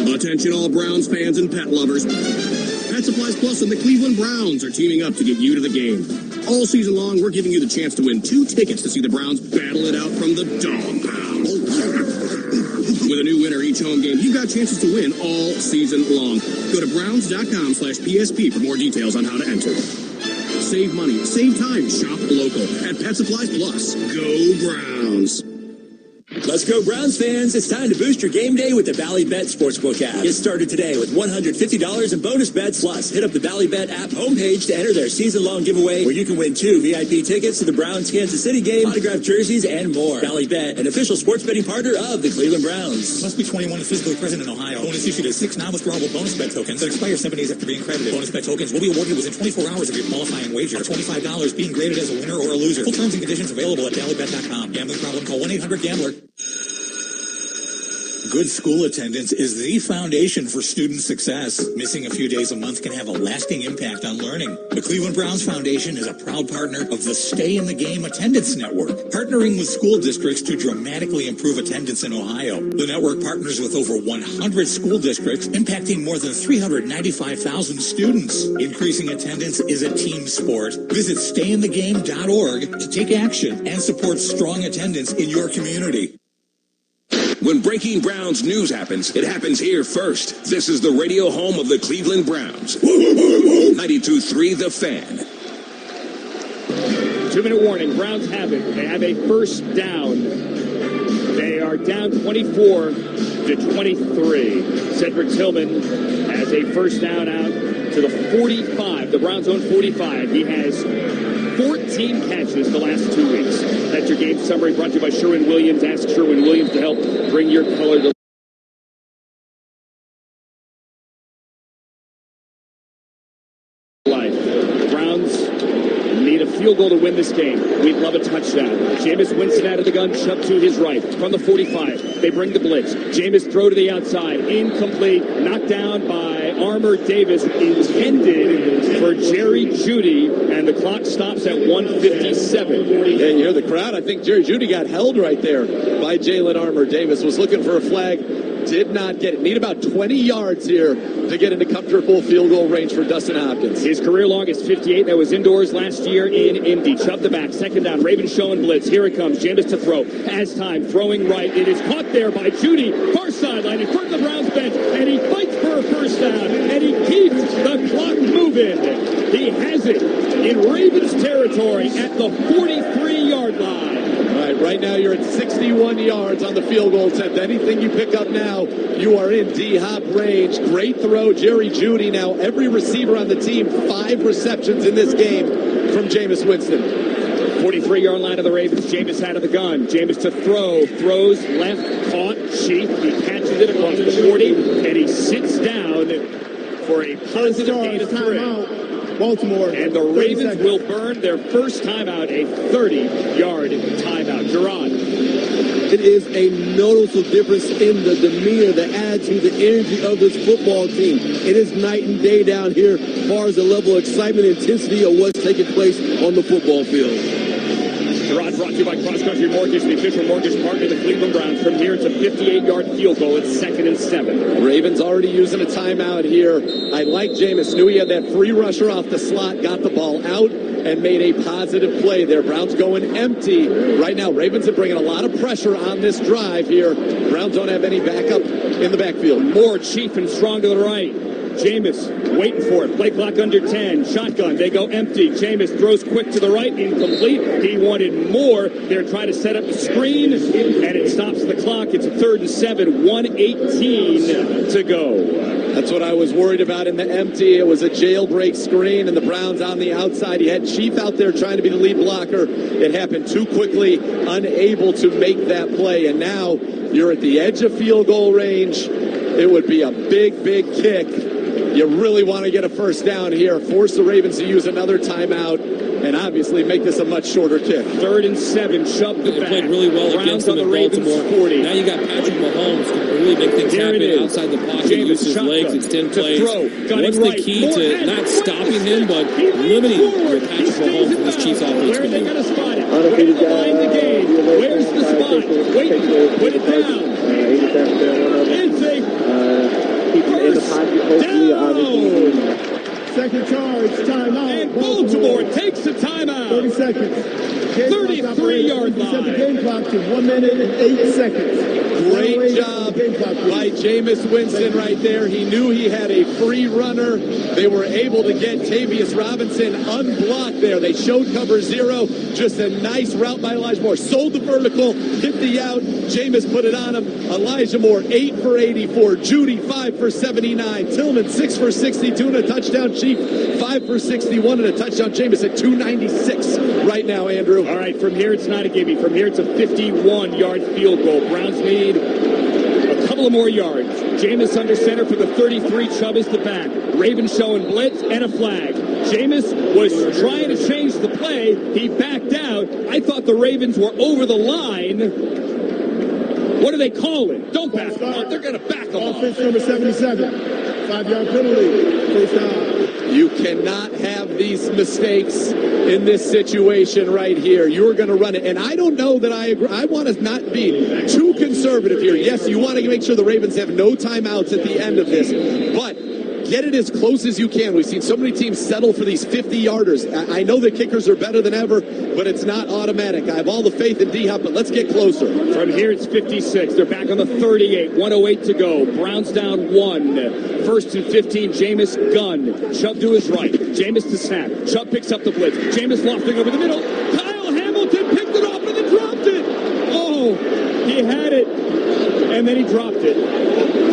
Attention all Browns fans and pet lovers. Pet Supplies Plus and the Cleveland Browns are teaming up to get you to the game. All season long, we're giving you the chance to win 2 tickets to see the Browns battle it out from the dog pound. With a new winner each home game, you've got chances to win all season long. Go to browns.com/PSP for more details on how to enter. Save money, save time, shop local at Pet Supplies Plus. Go Browns. Let's go Browns fans. It's time to boost your game day with the Ballybet Sportsbook app. Get started today with $150 in bonus bets. Plus, hit up the Ballybet app homepage to enter their season-long giveaway where you can win 2 VIP tickets to the Browns-Kansas City game, autographed jerseys, and more. Ballybet, an official sports betting partner of the Cleveland Browns. Must be 21 and physically present in Ohio. Bonus issued as 6 non-withdrawable bonus bet tokens that expire 7 days after being credited. Bonus bet tokens will be awarded within 24 hours of your qualifying wager. $25 being graded as a winner or a loser. Full terms and conditions available at ballybet.com. Gambling problem? Call 1-800-GAMBLER. Good school attendance is the foundation for student success. Missing a few days a month can have a lasting impact on learning. The Cleveland Browns Foundation is a proud partner of the Stay in the Game Attendance Network, partnering with school districts to dramatically improve attendance in Ohio. The network partners with over 100 school districts, impacting more than 395,000 students. Increasing attendance is a team sport. Visit stayinthegame.org to take action and support strong attendance in your community. When breaking Browns news happens, it happens here first. This is the radio home of the Cleveland Browns. 92.3 The Fan. 2-minute warning. Browns have it. They have a first down. They are down 24 to 23. Cedric Tillman has a first down out to the 45. The Browns own 45. He has 14 catches the last 2 weeks. That's your game summary brought to you by Sherwin-Williams. Ask Sherwin-Williams to help bring your color to life. Browns need a field goal to win this game. We'd love a touchdown. Jameis Winston out of the gun, Chubb to his right. From the 45, they bring the blitz. Jameis throw to the outside. Incomplete. Knocked down by Armour Davis. Intended for Jerry Jeudy. And the clock stops at 1:57. Yeah, you hear the crowd. I think Jerry Jeudy got held right there by Jalen Armour Davis. Was looking for a flag. Did not get it. Need about 20 yards here to get into comfortable field goal range for Dustin Hopkins. His career long is 58. That was indoors last year in Indy. Chubb the back. Second down. Ravens showing blitz. Here it comes. Jameis to throw. As time. Throwing right. It is caught there by Jeudy. Far sideline in front of the Browns bench. And he fights for a first down. And he keeps the clock moving. He has it in Ravens territory at the 43-yard line. All right, right now you're at 61 yards on the field goal attempt. Anything you pick up now, you are in D-Hop range. Great throw, Jerry Jeudy. Now every receiver on the team, 5 receptions in this game from Jameis Winston. 43-yard line of the Ravens. Jameis out of the gun. Jameis to throw. Throws left. Caught. Sheath. He catches it across the 40. And he sits down for a positive gain of 3. Baltimore. And the Ravens will burn their first timeout, a 30-yard timeout. Gerard. it is a noticeable difference in the demeanor, the attitude, the energy of this football team. It is night and day down here as far as the level of excitement and intensity of what's taking place on the football field. Gerard brought to you by Cross Country Mortgage, the official mortgage partner of the Cleveland Browns. From here, it's a 58-yard field goal. It's 2nd and 7. Ravens already using a timeout here. I like Jameis. Knew he had that free rusher off the slot, got the ball out, and made a positive play there. Browns going empty. Right now, Ravens are bringing a lot of pressure on this drive here. Browns don't have any backup in the backfield. More cheap and strong to the right. Jameis waiting for it. Play clock under 10. Shotgun. They go empty. Jameis throws quick to the right. Incomplete. He wanted more. They're trying to set up the screen, and it stops the clock. It's a 3rd and 7. 1:18 to go. That's what I was worried about in the empty. It was a jailbreak screen, and the Browns on the outside. He had Chief out there trying to be the lead blocker. It happened too quickly, unable to make that play. And now you're at the edge of field goal range. It would be a big, big kick. You really want to get a first down here. Force the Ravens to use another timeout, and obviously make this a much shorter kick. 3rd and 7. Shove the back. Played really well against them in Baltimore. 40. Now you got Patrick Mahomes who can really make things happen outside the pocket, use his legs, extend plays. What's the key to not stopping him, but limiting what Patrick Mahomes and this Chiefs offense Where are can they do? going to spot it? Where's the line the game? Where's the spot? Wait, put it down. It's a first down. Second charge, timeout. And Baltimore takes the timeout. 30 seconds. 33-yard line. Set the game clock to 1 minute and 8 seconds. Great job by Jameis Winston right there. He knew he had a free runner. They were able to get Tavius Robinson unblocked there. They showed cover 0. Just a nice route by Elijah Moore. Sold the vertical, hit the out. Jameis put it on him. Elijah Moore, 8 for 84. Judy, 5 for 79. Tillman, 6 for 62 and a touchdown. Chief, 5 for 61 and a touchdown. Jameis at 296 right now, Andrew. All right, from here it's not a gimme. From here it's a 51-yard field goal. Browns need a couple of more yards. Jameis under center for the 33. Chubb is the back. Ravens showing blitz and a flag. Jameis was trying to change the play. He backed out. I thought the Ravens were over the line. What do they call it? Don't back them up. They're going to back them up. Offense number 77. 5-yard penalty. First down. You cannot have these mistakes in this situation right here. You're going to run it. And I don't know that I agree. I want to not be too conservative here. Yes, you want to make sure the Ravens have no timeouts at the end of this. But get it as close as you can. We've seen so many teams settle for these 50-yarders. I know the kickers are better than ever, but it's not automatic. I have all the faith in D-Hop, but let's get closer. From here, it's 56. They're back on the 38. 1:08 to go. Browns down 1. 1st and 15. Jameis gun. Chubb to his right. Jameis to snap. Chubb picks up the blitz. Jameis lofting over the middle. Kyle Hamilton picked it off and then dropped it. Oh, he had it, and then he dropped it.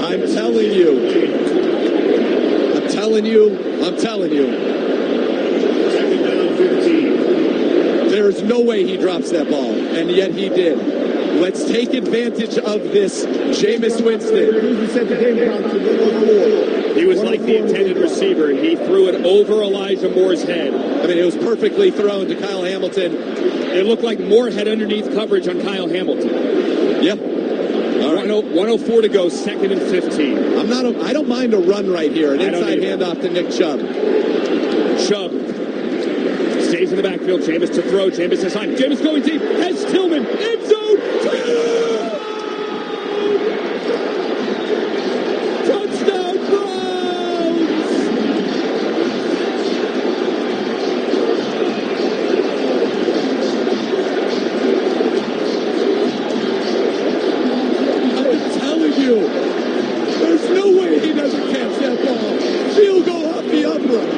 I'm telling you. Second down, 15. There's no way he drops that ball, and yet he did. Let's take advantage of this. Jameis Winston. He was like the intended receiver. He threw it over Elijah Moore's head. I mean, it was perfectly thrown to Kyle Hamilton. It looked like Moore had underneath coverage on Kyle Hamilton. Yep. All right. 104 to go, 2nd and 15. I don't mind a run right here. An inside handoff to Nick Chubb. Chubb stays in the backfield. Jameis to throw. Jameis is on. Jameis going deep. Has Tillman. End zone. Touchdown, Browns! I'm telling you, there's no way he doesn't catch that ball. Field goal off the upright.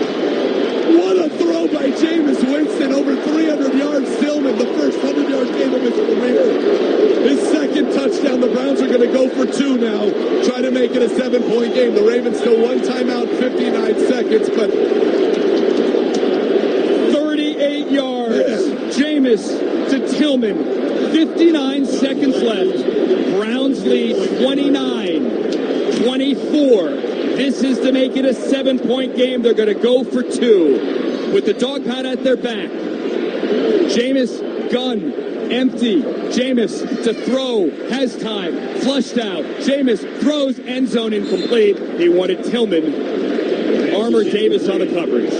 What a throw by Jameis Winston. Over 300 yards. Tillman, the first 100-yard game of his career. His second touchdown. The Browns are going to go for 2 now. Try to make it a 7-point game. The Ravens still 1 timeout, 59 seconds, but 38 yards. Jameis to Tillman. 59 seconds left. Browns lead 29-24. This is to make it a 7-point game. They're going to go for 2 with the dog pound at their back. Jameis gun. empty. Jameis to throw, has time, flushed out. Jameis throws, end zone incomplete. He wanted Tillman. Armour Davis on the coverage.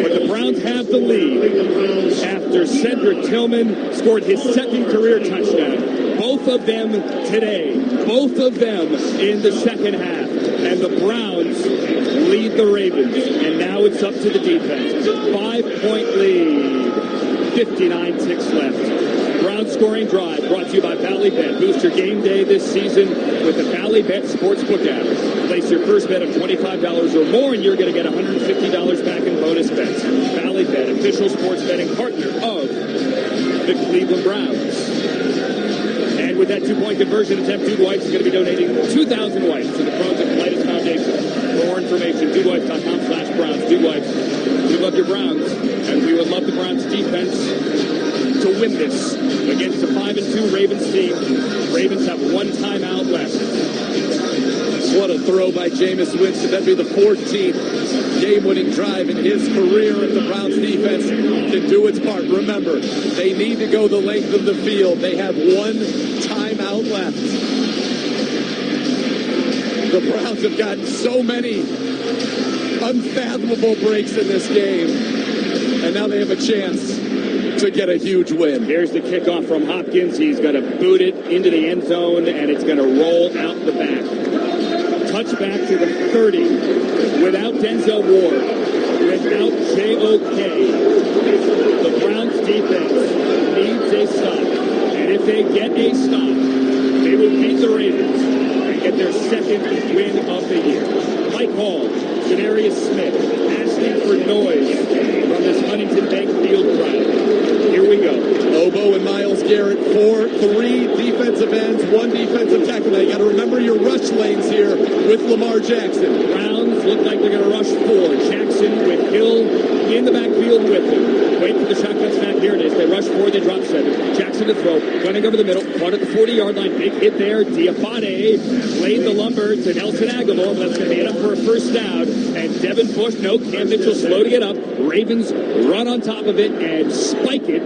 But the Browns have the lead after Cedric Tillman scored his second career touchdown. Both of them today. Both of them in the second half. And the Browns lead the Ravens. And now it's up to the defense. 5-point lead. 59 ticks left. Browns scoring drive brought to you by Ballybet. Boost your game day this season with the Ballybet Sportsbook app. Place your first bet of $25 or more and you're going to get $150 back in bonus bets. Ballybet, official sports betting partner of the Cleveland Browns. And with that 2-point conversion attempt, Dude Wipes is going to be donating 2,000 wipes to the Pros and Colitis Foundation. For more information, dudewipes.com/Browns. Dude Wipes, we love your Browns, and we would love the Browns defense to win this against a 5-2 Ravens team. Ravens have one timeout left. What a throw by Jameis Winston. That'd be the 14th game-winning drive in his career if the Browns defense can do its part. Remember, they need to go the length of the field. They have one timeout left. The Browns have gotten so many unfathomable breaks in this game, and now they have a chance to get a huge win. Here's the kickoff from Hopkins. He's going to boot it into the end zone, and it's going to roll out the back. Touchback to the 30 without Denzel Ward, without JOK. The Browns defense needs a stop, and if they get a stop, they will beat the Ravens and get their second win of the year. Mike Hall, Janarius Smith, asking for noise from this Huntington Bank Field crowd. Here we go. Obo and Myles Garrett, 3 defensive ends, 1 defensive tackle. Now you got to remember your rush lanes here with Lamar Jackson. Browns look like they're going to rush 4. Jackson with Hill in the backfield with him. Wait for the shotgun snap. Here it is. They rush 4. They drop 7. Jackson to throw. Running over the middle. Caught at the 40-yard line. Big hit there. Diafade laid the lumber to Nelson Aguilar. But that's going to be enough for a first down. And Devin Bush, no, Cam Mitchell slow to get up. Ravens run on top of it and spike it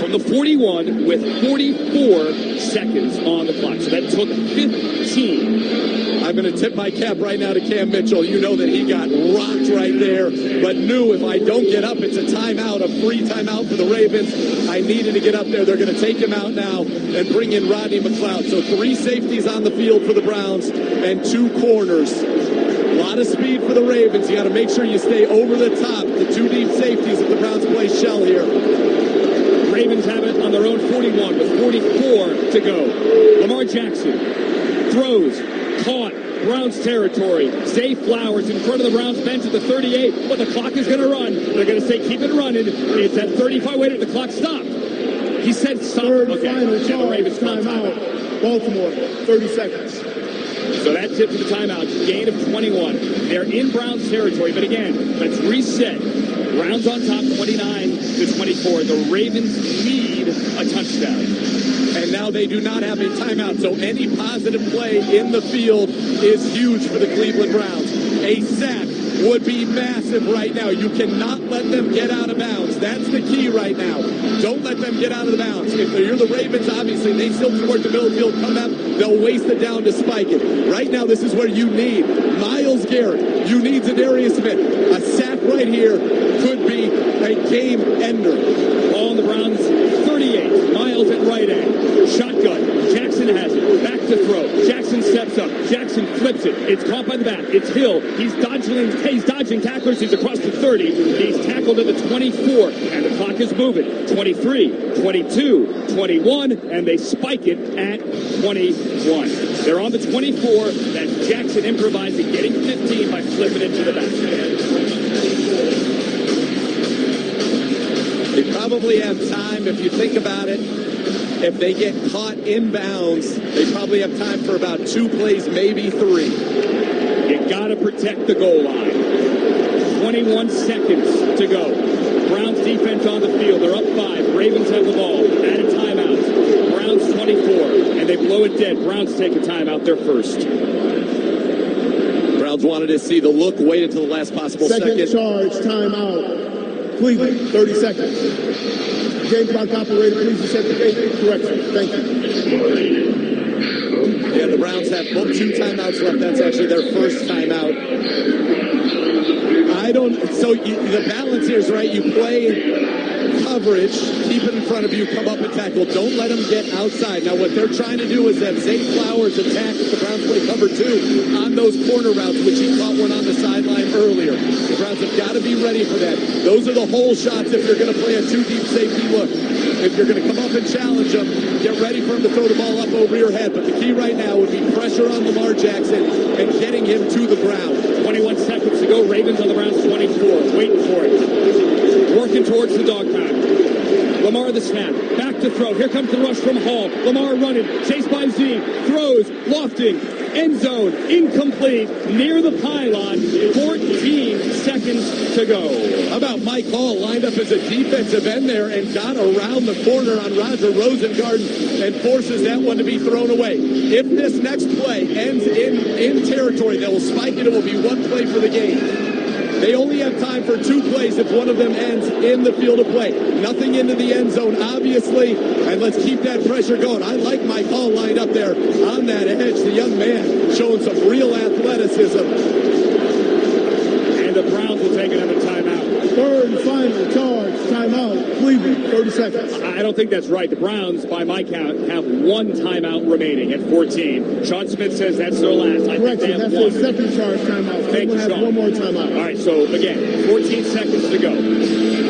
from the 41 with 44 seconds on the clock. So that took 15. I'm going to tip my cap right now to Cam Mitchell. You know that he got rocked right there, but knew if I don't get up, it's a timeout, a free timeout for the Ravens. I needed to get up there. They're going to take him out now and bring in Rodney McLeod. So 3 safeties on the field for the Browns and 2 corners. A lot of speed for the Ravens. You got to make sure you stay over the top. The 2 deep safeties if the Browns play shell here. Ravens have it on their own 41 with 44 to go. Lamar Jackson throws, caught, Browns territory. Zay Flowers in front of the Browns bench at the 38, but the clock is going to run. They're going to say keep it running. It's at 35. Wait, the clock stopped. He said stop. Final the Ravens timeout. Baltimore, 30 seconds. So that's it for the timeout. Gain of 21. They're in Browns territory, but again, let's reset. Browns on top, 29-24. The Ravens lead a touchdown. And now they do not have a timeout, so any positive play in the field is huge for the Cleveland Browns. A sack would be massive right now. You cannot let them get out of bounds. That's the key right now. Don't let them get out of the bounds. If you're the Ravens, obviously, they still toward the middle of the field, come up, they'll waste it down to spike it. Right now, this is where you need Myles Garrett. You need Zadarius Smith. A sack right here could be a game ender. Ball on the Browns, 38. Myles at right end. Shotgun. Jackson has it. Back to throw. Jackson steps up. Jackson flips it. It's caught by the back. It's Hill. He's dodging tacklers. He's across the 30. He's tackled at the 24. And the clock is moving. 23, 22, 21. And they spike it at 21. They're on the 24. That's Jackson improvising, getting 15 by flipping it to the back. They probably have time, if you think about it. If they get caught inbounds, they probably have time for about 2 plays, maybe 3. You gotta protect the goal line. 21 seconds to go. Browns defense on the field. They're up 5. Ravens have the ball. At a timeout. Browns 24. And they blow it dead. Browns take a timeout. They're first. Browns wanted to see the look. Wait until the last possible second. Second charge, timeout. Cleveland, 30 seconds. Game clock operator, please accept the game correction. Thank you. Yeah, the Browns have 2 timeouts left. That's actually their first timeout. The balance here is right. You play coverage, keep it in front of you, come up and tackle. Don't let them get outside. Now, what they're trying to do is have Zay Flowers attack if the Browns play cover 2 on those corner routes, which he caught one on the sideline earlier. The Browns have got to be ready for that. Those are the hole shots if you're going to play a 2-deep safety look. If you're going to come up and challenge them, get ready for him to throw the ball up over your head. But the key right now would be pressure on Lamar Jackson and getting him to the ground. 21 seconds to go. Ravens on the Browns 24. Waiting for it. Working towards the dog pound. Lamar the snap. Back to throw. Here comes the rush from Hall. Lamar running. Chased by Z. Throws. Lofting. End zone. Incomplete. Near the pylon. 14 seconds to go. How about Mike Hall lined up as a defensive end there and got around the corner on Roger Rosengarten and forces that one to be thrown away. If this next play ends in territory, they will spike it. It will be 1 play for the game. They only have time for 2 plays if one of them ends in the field of play. Nothing into the end zone, obviously, and let's keep that pressure going. I like Mike Hall lined up there on that edge. The young man showing some real athleticism. And the Browns will take another timeout. Third and final charge, timeout, Cleveland, 30 seconds. I don't think that's right. The Browns, by my count, have 1 timeout remaining at 14. Sean Smith says that's their last. I think they have that's 1. their second charge timeout. Thank you, have Sean. 1 more timeout. All right, so again, 14 seconds to go.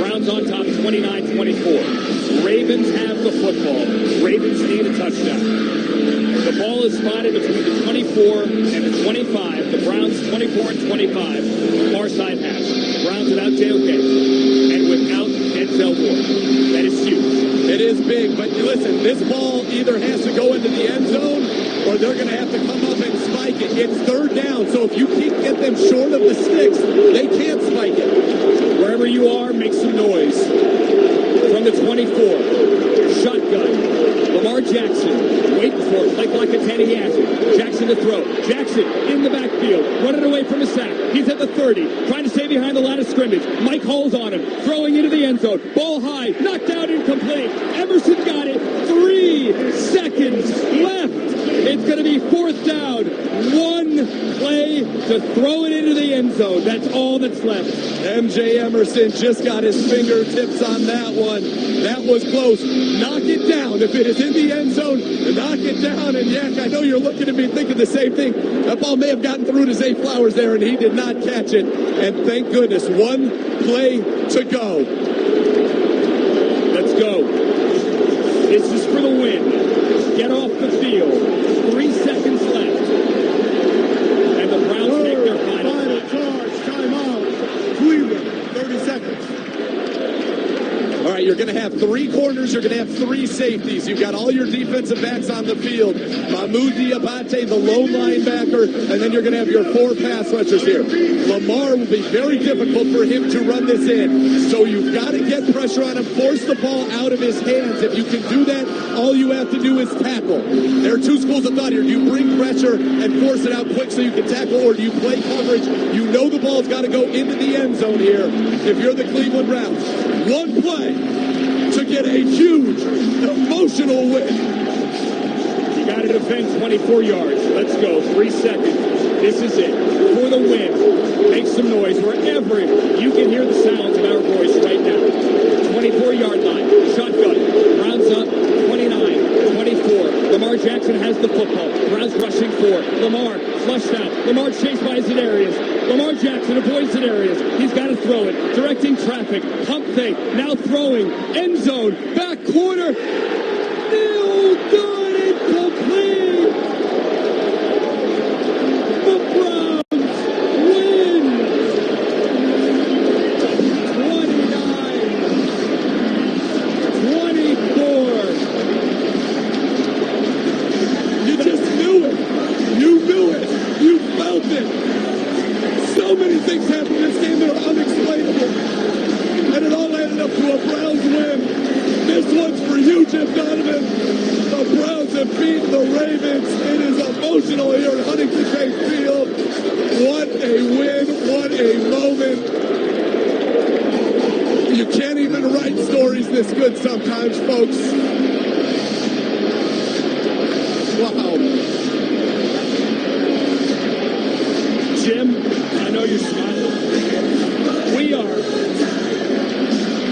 Browns on top, 29-24. Ravens have the football. Ravens need a touchdown. The ball is spotted between the 24 and the 25. The Browns 24 and 25. Far side half. Browns without J.O.K. and without Denzel Ward. That is huge. It is big, but listen, this ball either has to go into the end zone or they're going to have to come up and spike it. It's third down, so if you get them short of the sticks, they can't spike it. Wherever you are, make some noise. From the 24. Shotgun. Lamar Jackson waiting for it, like a Teddy Ashton. Jackson to throw. Jackson in the backfield, running away from a sack. He's at the 30, trying to stay behind the line of scrimmage. Mike Hall's on him, throwing into the end zone. Ball high, knocked out, incomplete. Emerson got it. 3 seconds left. It's going to be 4th down. 1 play to throw it into the end zone. That's all that's left. MJ Emerson just got his fingertips on that one. That was close. Knock it down. If it is in the end zone, knock it down. And Yak, I know you're looking at me thinking the same thing. That ball may have gotten through to Zay Flowers there, and he did not catch it. And thank goodness, 1 play to go. Let's go. This is for the win. Get off the field. 3 seconds left. And the Browns take their final charge, timeout, Cleveland, 30 seconds. All right, you're going to have 3 corners. You're going to have 3 safeties. You've got all your defensive backs on the field. Mahmoud Diabate, the lone linebacker, and then you're going to have your 4 pass rushers here. Lamar will be very difficult for him to run this in. So you've got to get pressure on him, force the ball out of his hands. If you can do that, all you have to do is tackle. There are 2 schools of thought here. Do you bring pressure and force it out quick so you can tackle, or do you play coverage? You know the ball's got to go into the end zone here if you're the Cleveland Browns. 1 play to get a huge emotional win. You got to defend 24 yards. Let's go. 3 seconds. This is it. For the win. Make some noise wherever you can hear the sounds of our voice right now. 24-yard line. Shotgun. Browns up. 29-24. Lamar Jackson has the football. Browns rushing 4. Lamar flushed out. Lamar chased by Zedarius. Lamar Jackson avoids Zedarius. He's got to throw it. Directing traffic. Pump fake. Now throwing. End zone. Back corner. No good. Incomplete. The Browns win. 29-24. You just knew it. You knew it. You felt it. So many things happened in this game that are unexplainable. And it all added up to a Browns win. This one's for you, Jim Donovan. The Browns have beaten the Ravens. It is emotional here at Huntington Bank Field. What a win. What a moment. You this good sometimes, folks.